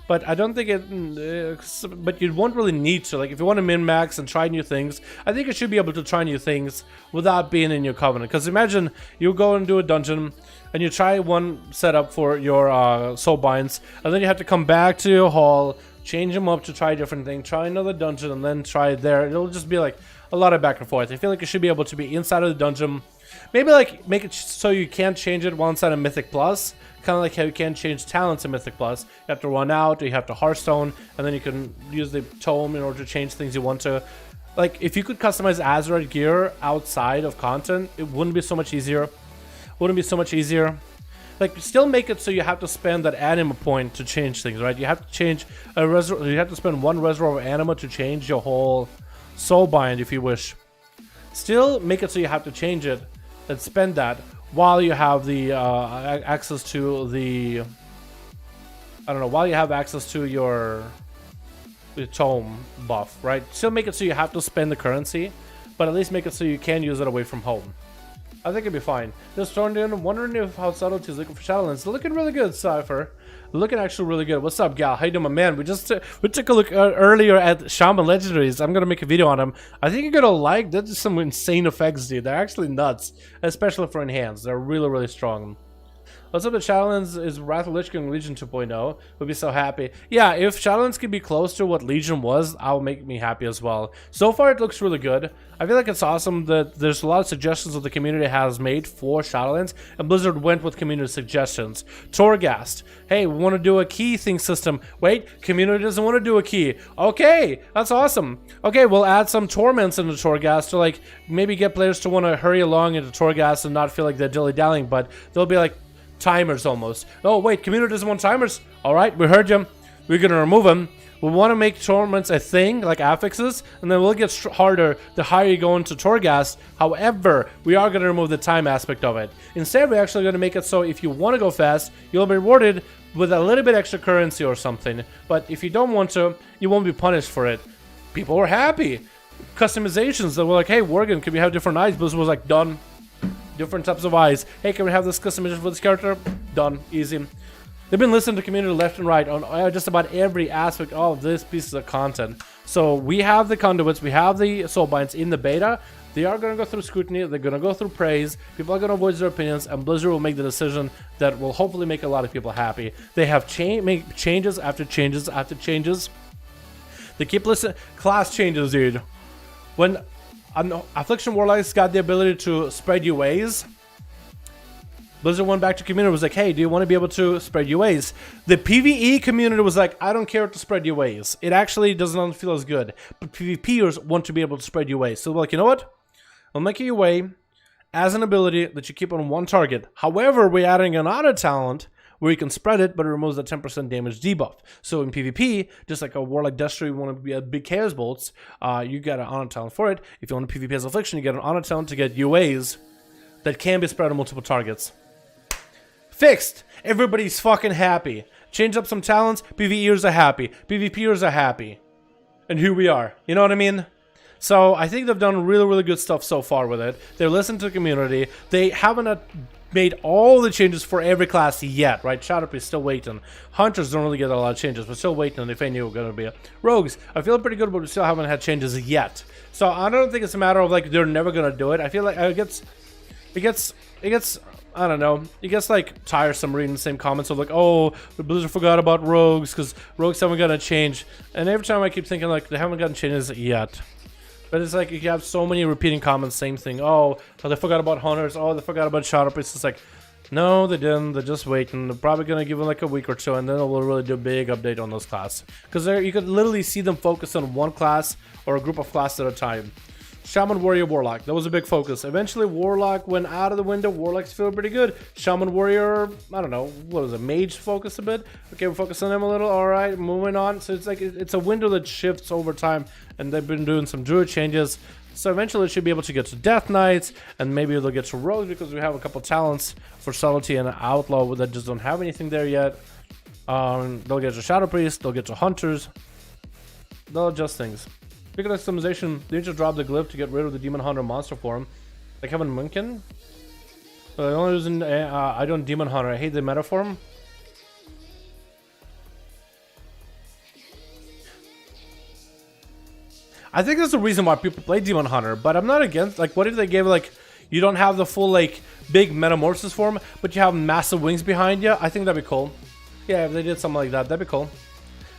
But I don't think it, but you won't really need to. Like, if you want to min-max and try new things, I think you should be able to try new things without being in your Covenant. Because imagine you go and do a dungeon, and you try one setup for your soul binds, and then you have to come back to your hall, change them up to try a different thing, try another dungeon, and then try it there. It'll just be like a lot of back and forth. I feel like you should be able to be inside of the dungeon. Maybe like make it so you can't change it while inside of Mythic Plus. Kind of like how you can't change talents in Mythic Plus. You have to run out, or you have to Hearthstone, and then you can use the tome in order to change things you want to. Like, if you could customize Azure gear outside of content, it wouldn't be so much easier. Wouldn't be so much easier. Like, still make it so you have to spend that anima point to change things, right? You have to change a you have to spend one reservoir of anima to change your whole soul bind if you wish. Still make it so you have to change it and spend that while you have the access to the, I don't know, while you have access to your tome buff, right? Still make it so you have to spend the currency, but at least make it so you can use it away from home. I think it'd be fine. Just turned in, wondering if how Subtlety is looking for Shadowlands. Looking really good, Cypher. Looking actually really good. What's up, gal? How you doing, my man? We took a look earlier at Shaman legendaries. I'm gonna make a video on them. I think you're gonna like. They're just some insane effects, dude. They're actually nuts, especially for enhanced. They're really, really strong. What's up with Shadowlands is Wrath of Lich King Legion 2.0. Would be so happy. Yeah, if Shadowlands could be close to what Legion was, I'll make me happy as well. So far, it looks really good. I feel like it's awesome that there's a lot of suggestions that the community has made for Shadowlands, and Blizzard went with community suggestions. Torghast. Hey, we want to do a key thing system. Wait, community doesn't want to do a key. Okay, that's awesome. Okay, we'll add some torments into Torghast to like maybe get players to want to hurry along into Torghast and not feel like they're dilly-dallying, but they'll be like timers almost. Oh wait, community doesn't want timers. All right, we heard you. We're gonna remove them. We want to make torments a thing like affixes, and then we'll get harder the higher you go into Torghast. However, we are gonna remove the time aspect of it. Instead, we're actually gonna make it so if you want to go fast, you'll be rewarded with a little bit extra currency or something. But if you don't want to, you won't be punished for it. People were happy. Customizations that were like, hey, Worgen, can we have different eyes? Blizzard was like, done. Different types of eyes. Hey, can we have this customization for this character? Done. Easy. They've been listening to community left and right on just about every aspect of this piece of content. So we have the conduits, we have the soulbinds in the beta. They are going to go through scrutiny, they're going to go through praise, people are going to voice their opinions, and Blizzard will make the decision that will hopefully make a lot of people happy. They have make changes after changes after changes. They keep listening. Class changes, dude. When Affliction Warlocks got the ability to spread UAs, Blizzard went back to community, was like, hey, do you want to be able to spread UAs? The PvE community was like, I don't care to spread UAs. It actually doesn't feel as good. But PvPers want to be able to spread UAs. So they're like, you know what? I'll make a UA as an ability that you keep on one target. However, we're adding an auto talent where you can spread it, but it removes the 10% damage debuff. So in PvP, just like a Warlock Destro, you want to be a big Chaos Bolts, you get an honor talent for it. If you want to PvP as Affliction, you get an honor talent to get UAs that can be spread on multiple targets. Fixed! Everybody's fucking happy. Change up some talents, PvEers are happy, PvPers are happy. And here we are. You know what I mean? So I think they've done really, really good stuff so far with it. They're listening to the community. They haven't made all the changes for every class yet, right? Shadowlands is still waiting. Hunters don't really get a lot of changes, but still waiting if any are going to be. Rogues, I feel pretty good, but we still haven't had changes yet. So I don't think it's a matter of like they're never going to do it. I feel like it gets I don't know, it gets like tiresome reading the same comments of like, oh, the Blizzard forgot about rogues because rogues haven't gotten a change. And every time I keep thinking like they haven't gotten changes yet. But it's like you have so many repeating comments, same thing. Oh, they forgot about hunters. Oh, they forgot about Shadowlands. It's just like, no, they didn't. They're just waiting. They're probably gonna give them like a week or two, and then they'll really do a big update on those classes. Because you could literally see them focus on one class or a group of classes at a time. Shaman, Warrior, Warlock. That was a big focus. Eventually, Warlock went out of the window. Warlocks feel pretty good. Shaman, Warrior, I don't know. What was it? Mage focus a bit? Okay, we focus on them a little. All right, moving on. So it's like it's a window that shifts over time, and they've been doing some Druid changes. So eventually, it should be able to get to Death Knights, and maybe they'll get to Rogues because we have a couple talents for Subtlety and Outlaw that just don't have anything there yet. They'll get to Shadow Priest. They'll get to Hunters. They'll adjust things. Speaking of customization, they just dropped the glyph to get rid of the Demon Hunter monster form. Like Kevin Munkin? The only reason I don't Demon Hunter, I hate the meta form. I think that's the reason why people play Demon Hunter, but I'm not against, like, what if they gave, like, you don't have the full, like, big metamorphosis form, but you have massive wings behind you? I think that'd be cool. Yeah, if they did something like that, that'd be cool.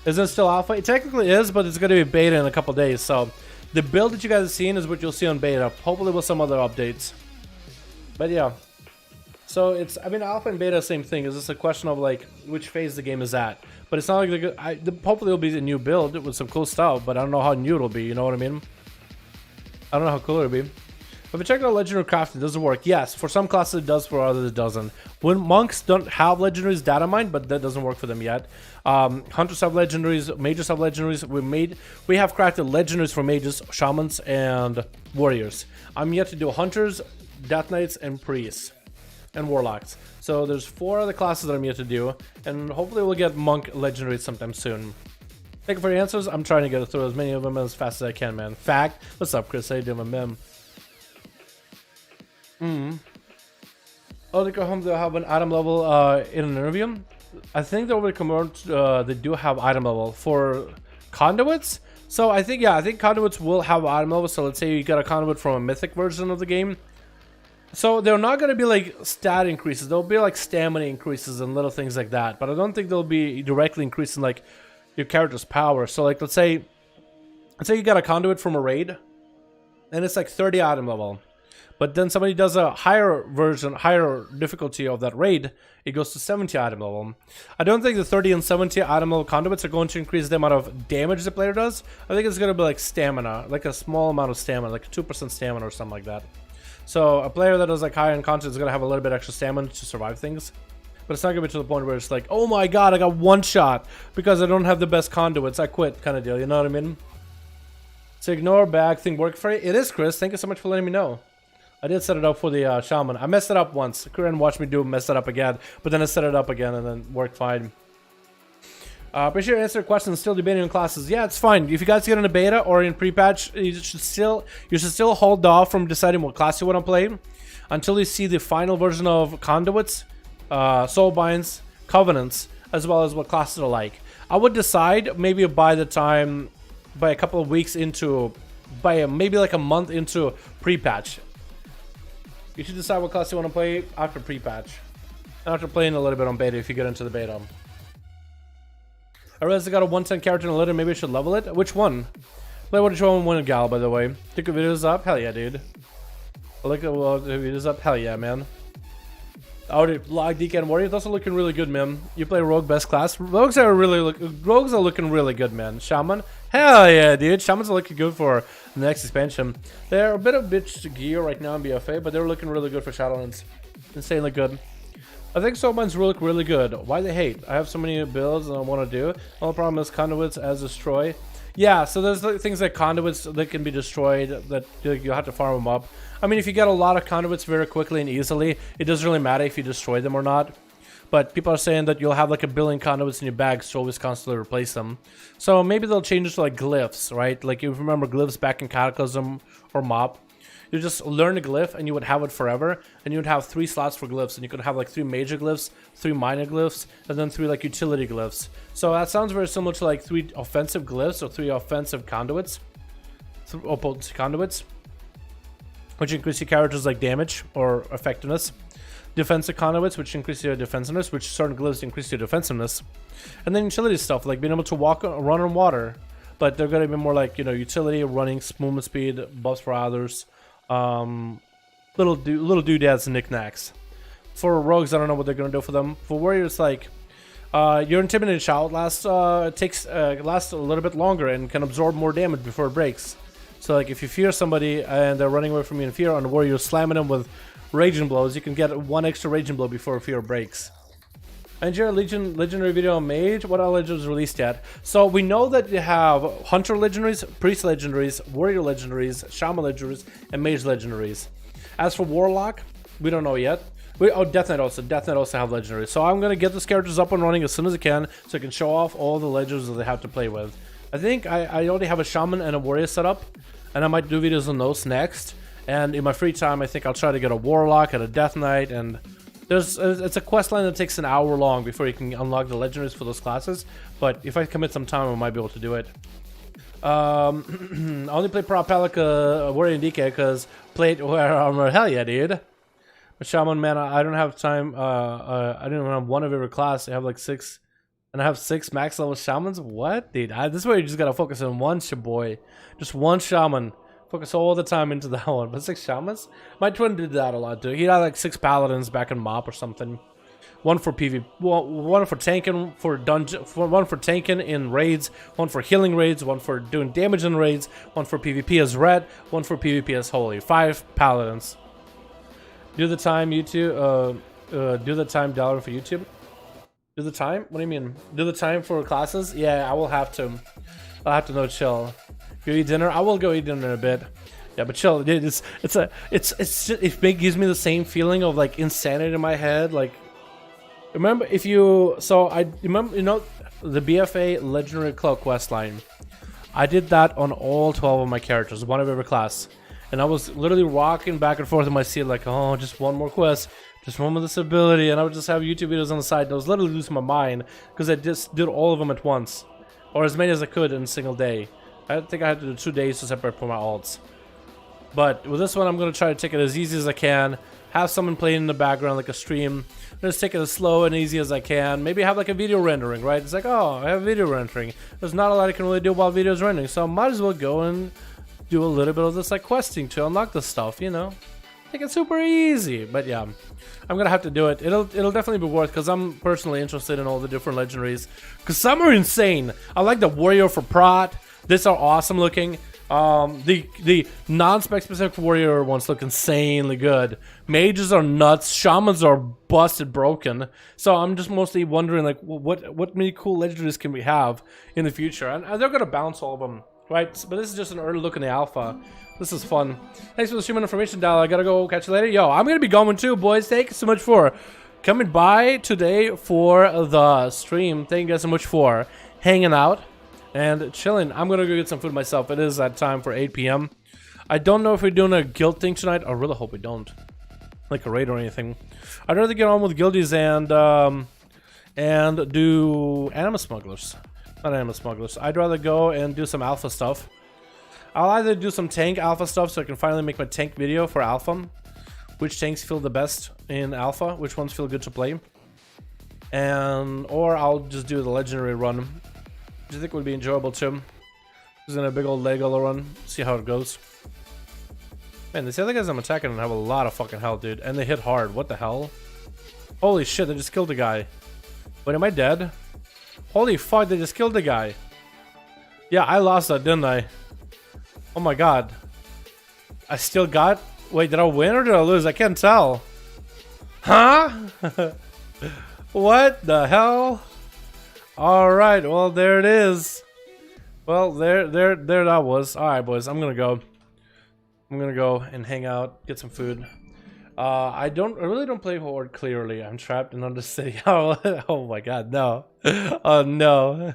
Isn't it still alpha? It technically is, but it's going to be beta in a couple days. So the build that you guys have seen is what you'll see on beta. Hopefully with some other updates. But yeah. So it's, I mean, alpha and beta, same thing. It's just a question of like which phase the game is at. But it's not like hopefully it'll be a new build with some cool stuff. But I don't know how new it'll be. You know what I mean? I don't know how cool it'll be. If you check out legendary crafting, does it work? Yes, for some classes it does, for others it doesn't. When monks don't have legendaries data mined, but that doesn't work for them yet. Hunters have legendaries, mages have legendaries. We have crafted legendaries for mages, shamans, and warriors. I'm yet to do hunters, death knights, and priests, and warlocks. So there's 4 other classes that I'm yet to do, and hopefully we'll get monk legendaries sometime soon. Thank you for your answers. I'm trying to get through as many of them as fast as I can, man. Fact. What's up, Chris? How you doing, man? Oh, they go home. They'll have an item level in an interview. I think they're over they do have item level for conduits. So I think, yeah, I think conduits will have item level. So let's say you got a conduit from a mythic version of the game. So they're not going to be like stat increases. They'll be like stamina increases and little things like that. But I don't think they'll be directly increasing like your character's power. So like let's say you got a conduit from a raid and it's like 30 item level. But then somebody does a higher difficulty of that raid, it goes to 70 item level. I don't think the 30 and 70 item level conduits are going to increase the amount of damage the player does. I think it's going to be like stamina, like a small amount of stamina, like 2% stamina or something like that. So a player that does like high end content is going to have a little bit extra stamina to survive things. But it's not going to be to the point where it's like, oh my god, I got one shot because I don't have the best conduits, I quit kind of deal, you know what I mean? So ignore bag thing work for you. It is, Chris. Thank you so much for letting me know. I did set it up for the Shaman. I messed it up once. Korean watched me mess it up again, but then I set it up again and then worked fine. Appreciate your answer questions. Still debating on classes. Yeah, it's fine. If you guys get in a beta or in pre-patch, you should still hold off from deciding what class you want to play until you see the final version of conduits, soulbinds, covenants, as well as what classes are like. I would decide maybe by a couple of weeks into, maybe like a month into pre-patch. You should decide what class you want to play after pre-patch. After playing a little bit on beta if you get into the beta. I realized I got a 110 character in a letter, maybe I should level it. Which one? Play what you want to win a gal, by the way. Think of videos up? Hell yeah, dude. Look at the videos up? Hell yeah, man. Already log DK and Warrior. Those are looking really good, man. You play Rogue best class. Rogues are looking really good, man. Shaman. Hell yeah, dude. Shamans are looking good for the next expansion. They're a bit of bitch gear right now in BFA, but they're looking really good for Shadowlands. Insanely good. I think soulbinds look really good. Why they hate? I have so many builds and I want to do. All the problem is conduits as destroy. Yeah, so there's like things like conduits that can be destroyed that you have to farm them up. I mean, if you get a lot of conduits very quickly and easily, it doesn't really matter if you destroy them or not. But people are saying that you'll have like a billion conduits in your bags to always constantly replace them. So maybe they'll change it to like glyphs, right? Like if you remember glyphs back in Cataclysm or MoP. You just learn a glyph and you would have it forever, and you would have 3 slots for glyphs, and you could have like 3 major glyphs, 3 minor glyphs, and then 3 like utility glyphs. So that sounds very similar to like 3 offensive glyphs or 3 offensive conduits, or potency conduits, which increase your character's like damage or effectiveness. Defensive conduits, which increase your defensiveness, which certain glyphs increase your defensiveness, and then utility stuff like being able to run on water, but they're gonna be more like, you know, utility, running, movement speed, buffs for others. Little doodads and knickknacks. For rogues, I don't know what they're gonna do for them. For warriors, like your intimidating shout lasts a little bit longer and can absorb more damage before it breaks. So like if you fear somebody and they're running away from you in fear, on the warrior, you're slamming them with raging blows, you can get 1 extra raging blow before fear breaks. And your legendary video on mage, what other legendaries released yet? So we know that you have hunter legendaries, priest legendaries, warrior legendaries, shaman legendaries, and mage legendaries. As for warlock, we don't know yet. Death Knight also have legendaries. So I'm gonna get those characters up and running as soon as I can, so I can show off all the legends that they have to play with. I think I already have a shaman and a warrior set up, and I might do videos on those next. And in my free time, I think I'll try to get a warlock and a death knight, and it's a quest line that takes an hour long before you can unlock the legendaries for those classes. But if I commit some time, I might be able to do it. I only play Propelica, Warrior and DK because played where armor. Hell yeah, dude. But Shaman, man, I don't have time. I don't even have 1 of every class. I have like 6, and I have 6 max level Shamans. What, dude? This is where you just gotta focus on one boy, just one Shaman. Focus all the time into that one. But 6 Shamans? My twin did that a lot too. He had like 6 Paladins back in MoP or something. 1 for PvP, 1 for tanking for dungeon, 1 for tanking in raids, 1 for healing raids, 1 for doing damage in raids, 1 for PvP as red, 1 for PvP as holy. 5 Paladins. Do the time YouTube. Do the time Dalaran for YouTube. Do the time? What do you mean? Do the time for classes? Yeah, I will have to. I'll have to no chill. Go eat dinner. I will go eat dinner in a bit. Yeah, but chill. It gives me the same feeling of like insanity in my head. Like, remember if you? So I remember, you know, the BFA Legendary Cloak quest line. I did that on all 12 of my characters, one of every class. And I was literally rocking back and forth in my seat like, oh, just one more quest, just one with this ability. And I would just have YouTube videos on the side. And I was literally losing my mind because I just did all of them at once. Or as many as I could in a single day. I think I had to do 2 days to separate for my alts. But with this one, I'm going to try to take it as easy as I can. Have someone playing in the background like a stream. Just take it as slow and easy as I can. Maybe have like a video rendering, right? It's like, oh, I have video rendering. There's not a lot I can really do while video's rendering, so I might as well go and do a little bit of this like questing to unlock this stuff, you know? Make it super easy. But yeah, I'm gonna have to do it. It'll definitely be worth, because I'm personally interested in all the different legendaries, because some are insane. I like the warrior for prot. These are awesome looking. The non-spec specific warrior ones look insanely good. Mages are nuts. Shamans are busted broken. So I'm just mostly wondering like what many cool legendaries can we have in the future, and they're gonna bounce all of them, right? But this is just an early look in the alpha. This is fun. Thanks for the stream information, Dal. I gotta go. Catch you later. Yo, I'm gonna be going too, boys. Thank you so much for coming by today for the stream. Thank you guys so much for hanging out and chilling. I'm gonna go get some food myself. It is that time for 8 p.m. I don't know if we're doing a guild thing tonight. I really hope we don't, like a raid or anything. I'd rather get on with guildies and do anima smugglers. Not anima smugglers. I'd rather go and do some alpha stuff. I'll either do some tank alpha stuff so I can finally make my tank video for alpha. Which tanks feel the best in alpha? Which ones feel good to play? Or I'll just do the legendary run, which I think would be enjoyable too. Just in a big old Lego run, see how it goes. Man, these other guys I'm attacking have a lot of fucking health, dude. And they hit hard. What the hell? Holy shit, they just killed a guy. Wait, am I dead? Holy fuck, they just killed a guy. Yeah, I lost that, didn't I? Oh my god. I still got... Wait, did I win or did I lose? I can't tell. Huh? What the hell? Alright, well, there it is. Well, there that was. Alright, boys, I'm gonna go. I'm gonna go and hang out, get some food. I really don't play Horde clearly. I'm trapped in another city. Oh my god, no. Oh no.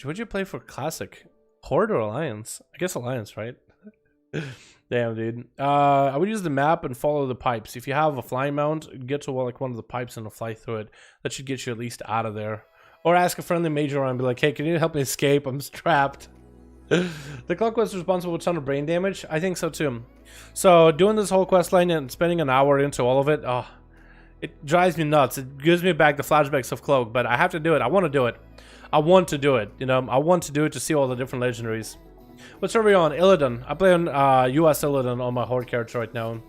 Would you play for Classic? Horde or Alliance? I guess Alliance, right? Damn, dude. I would use the map and follow the pipes. If you have a flying mount, get to like one of the pipes and fly through it. That should get you at least out of there. Or ask a friendly major and be like, hey, can you help me escape? I'm trapped. The clock was responsible for a ton of brain damage. I think so too. So doing this whole quest line and spending an hour into all of it, oh, it drives me nuts. It gives me back the flashbacks of Cloak, but I have to do it. I want to do it. I want to do it. You know, I want to do it to see all the different legendaries. What server are you on? Illidan. I play on US Illidan on my Horde character right now.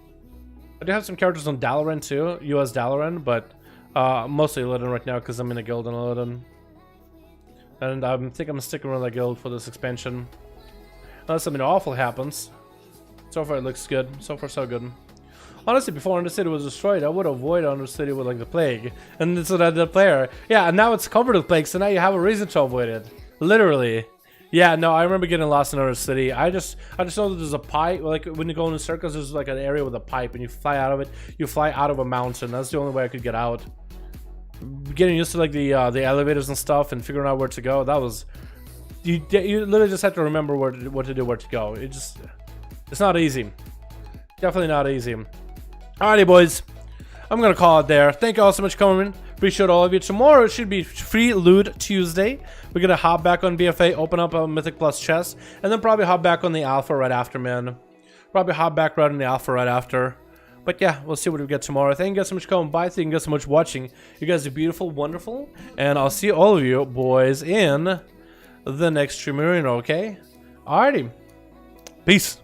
I do have some characters on Dalaran too, US Dalaran, but mostly Illidan right now because I'm in a guild on Illidan. And I think I'm sticking around that guild for this expansion. Unless something awful happens. So far it looks good. So far so good. Honestly, before Undercity was destroyed, I would avoid Undercity with like the plague. And so that the player... Yeah, and now it's covered with plague, so now you have a reason to avoid it. Literally. Yeah, no, I remember getting lost in Undercity. I just know that there's a pipe. Like when you go in circles, there's like an area with a pipe and you fly out of it. You fly out of a mountain. That's the only way I could get out. Getting used to like the elevators and stuff and figuring out where to go, that was... You literally just have to remember what to do, where to go. It's not easy. Definitely not easy. Alrighty, boys. I'm gonna call it there. Thank you all so much for coming. Appreciate all of you. Tomorrow it should be Free Loot Tuesday. We're gonna hop back on BFA, open up a Mythic Plus chest, and then probably hop back on the Alpha right after, man. Probably hop back right on the Alpha right after. But yeah, we'll see what we get tomorrow. Thank you guys so much for coming by. Thank you guys so much for watching. You guys are beautiful, wonderful, and I'll see all of you boys in the next stream arena, okay? Alrighty. Peace.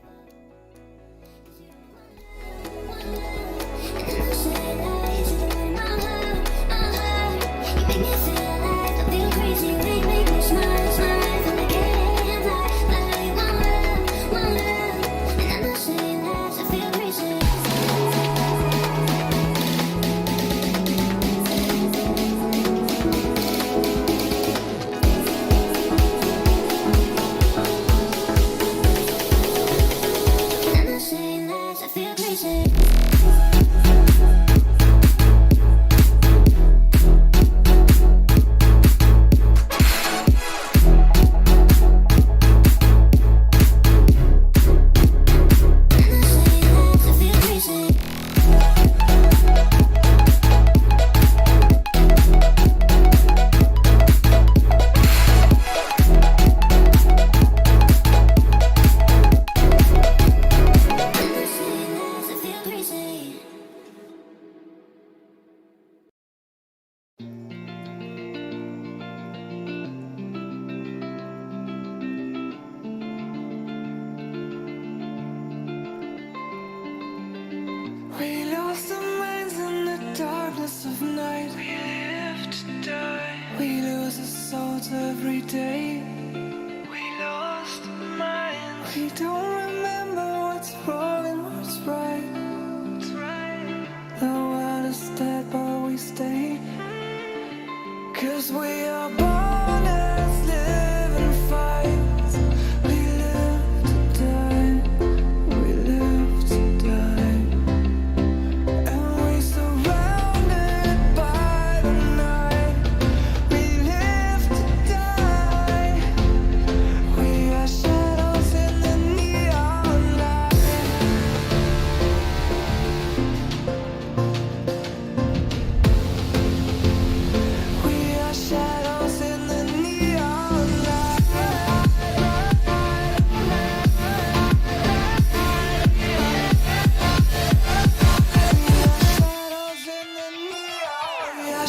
lost our minds in the darkness of night. We live to die. We lose our souls every day. We lost our minds. We don't remember what's wrong and what's right. The world is dead but we stay. 'Cause we are born as living fights. We live to die. We live to die. And we surrounded by the night. We live to die. We are shadows in the neon light. We are shadows in the neon light. Shadows in the neon. We are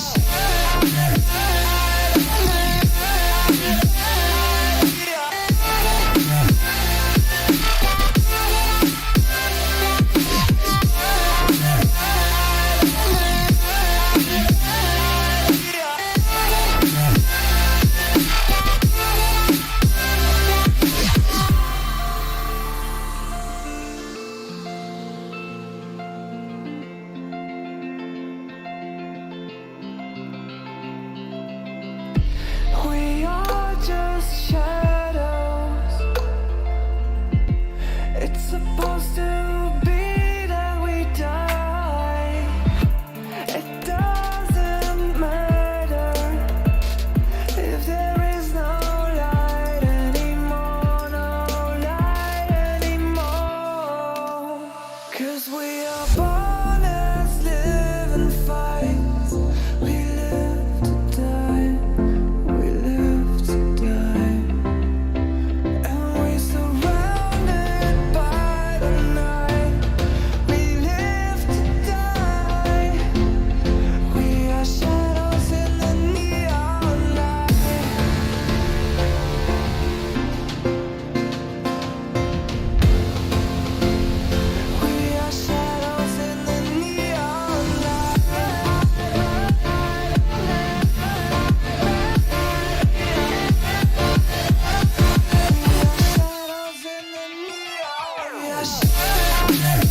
We are just shadows. It's supposed to be that we die. It doesn't matter if there is no light anymore, no light anymore. 'Cause we are born as living fights. We live to die. We live to die. And we surrounded by the night. We live to die. We are shadows in the neon light. We are shadows in the neon light. We are shadows in the neon. We are shadows.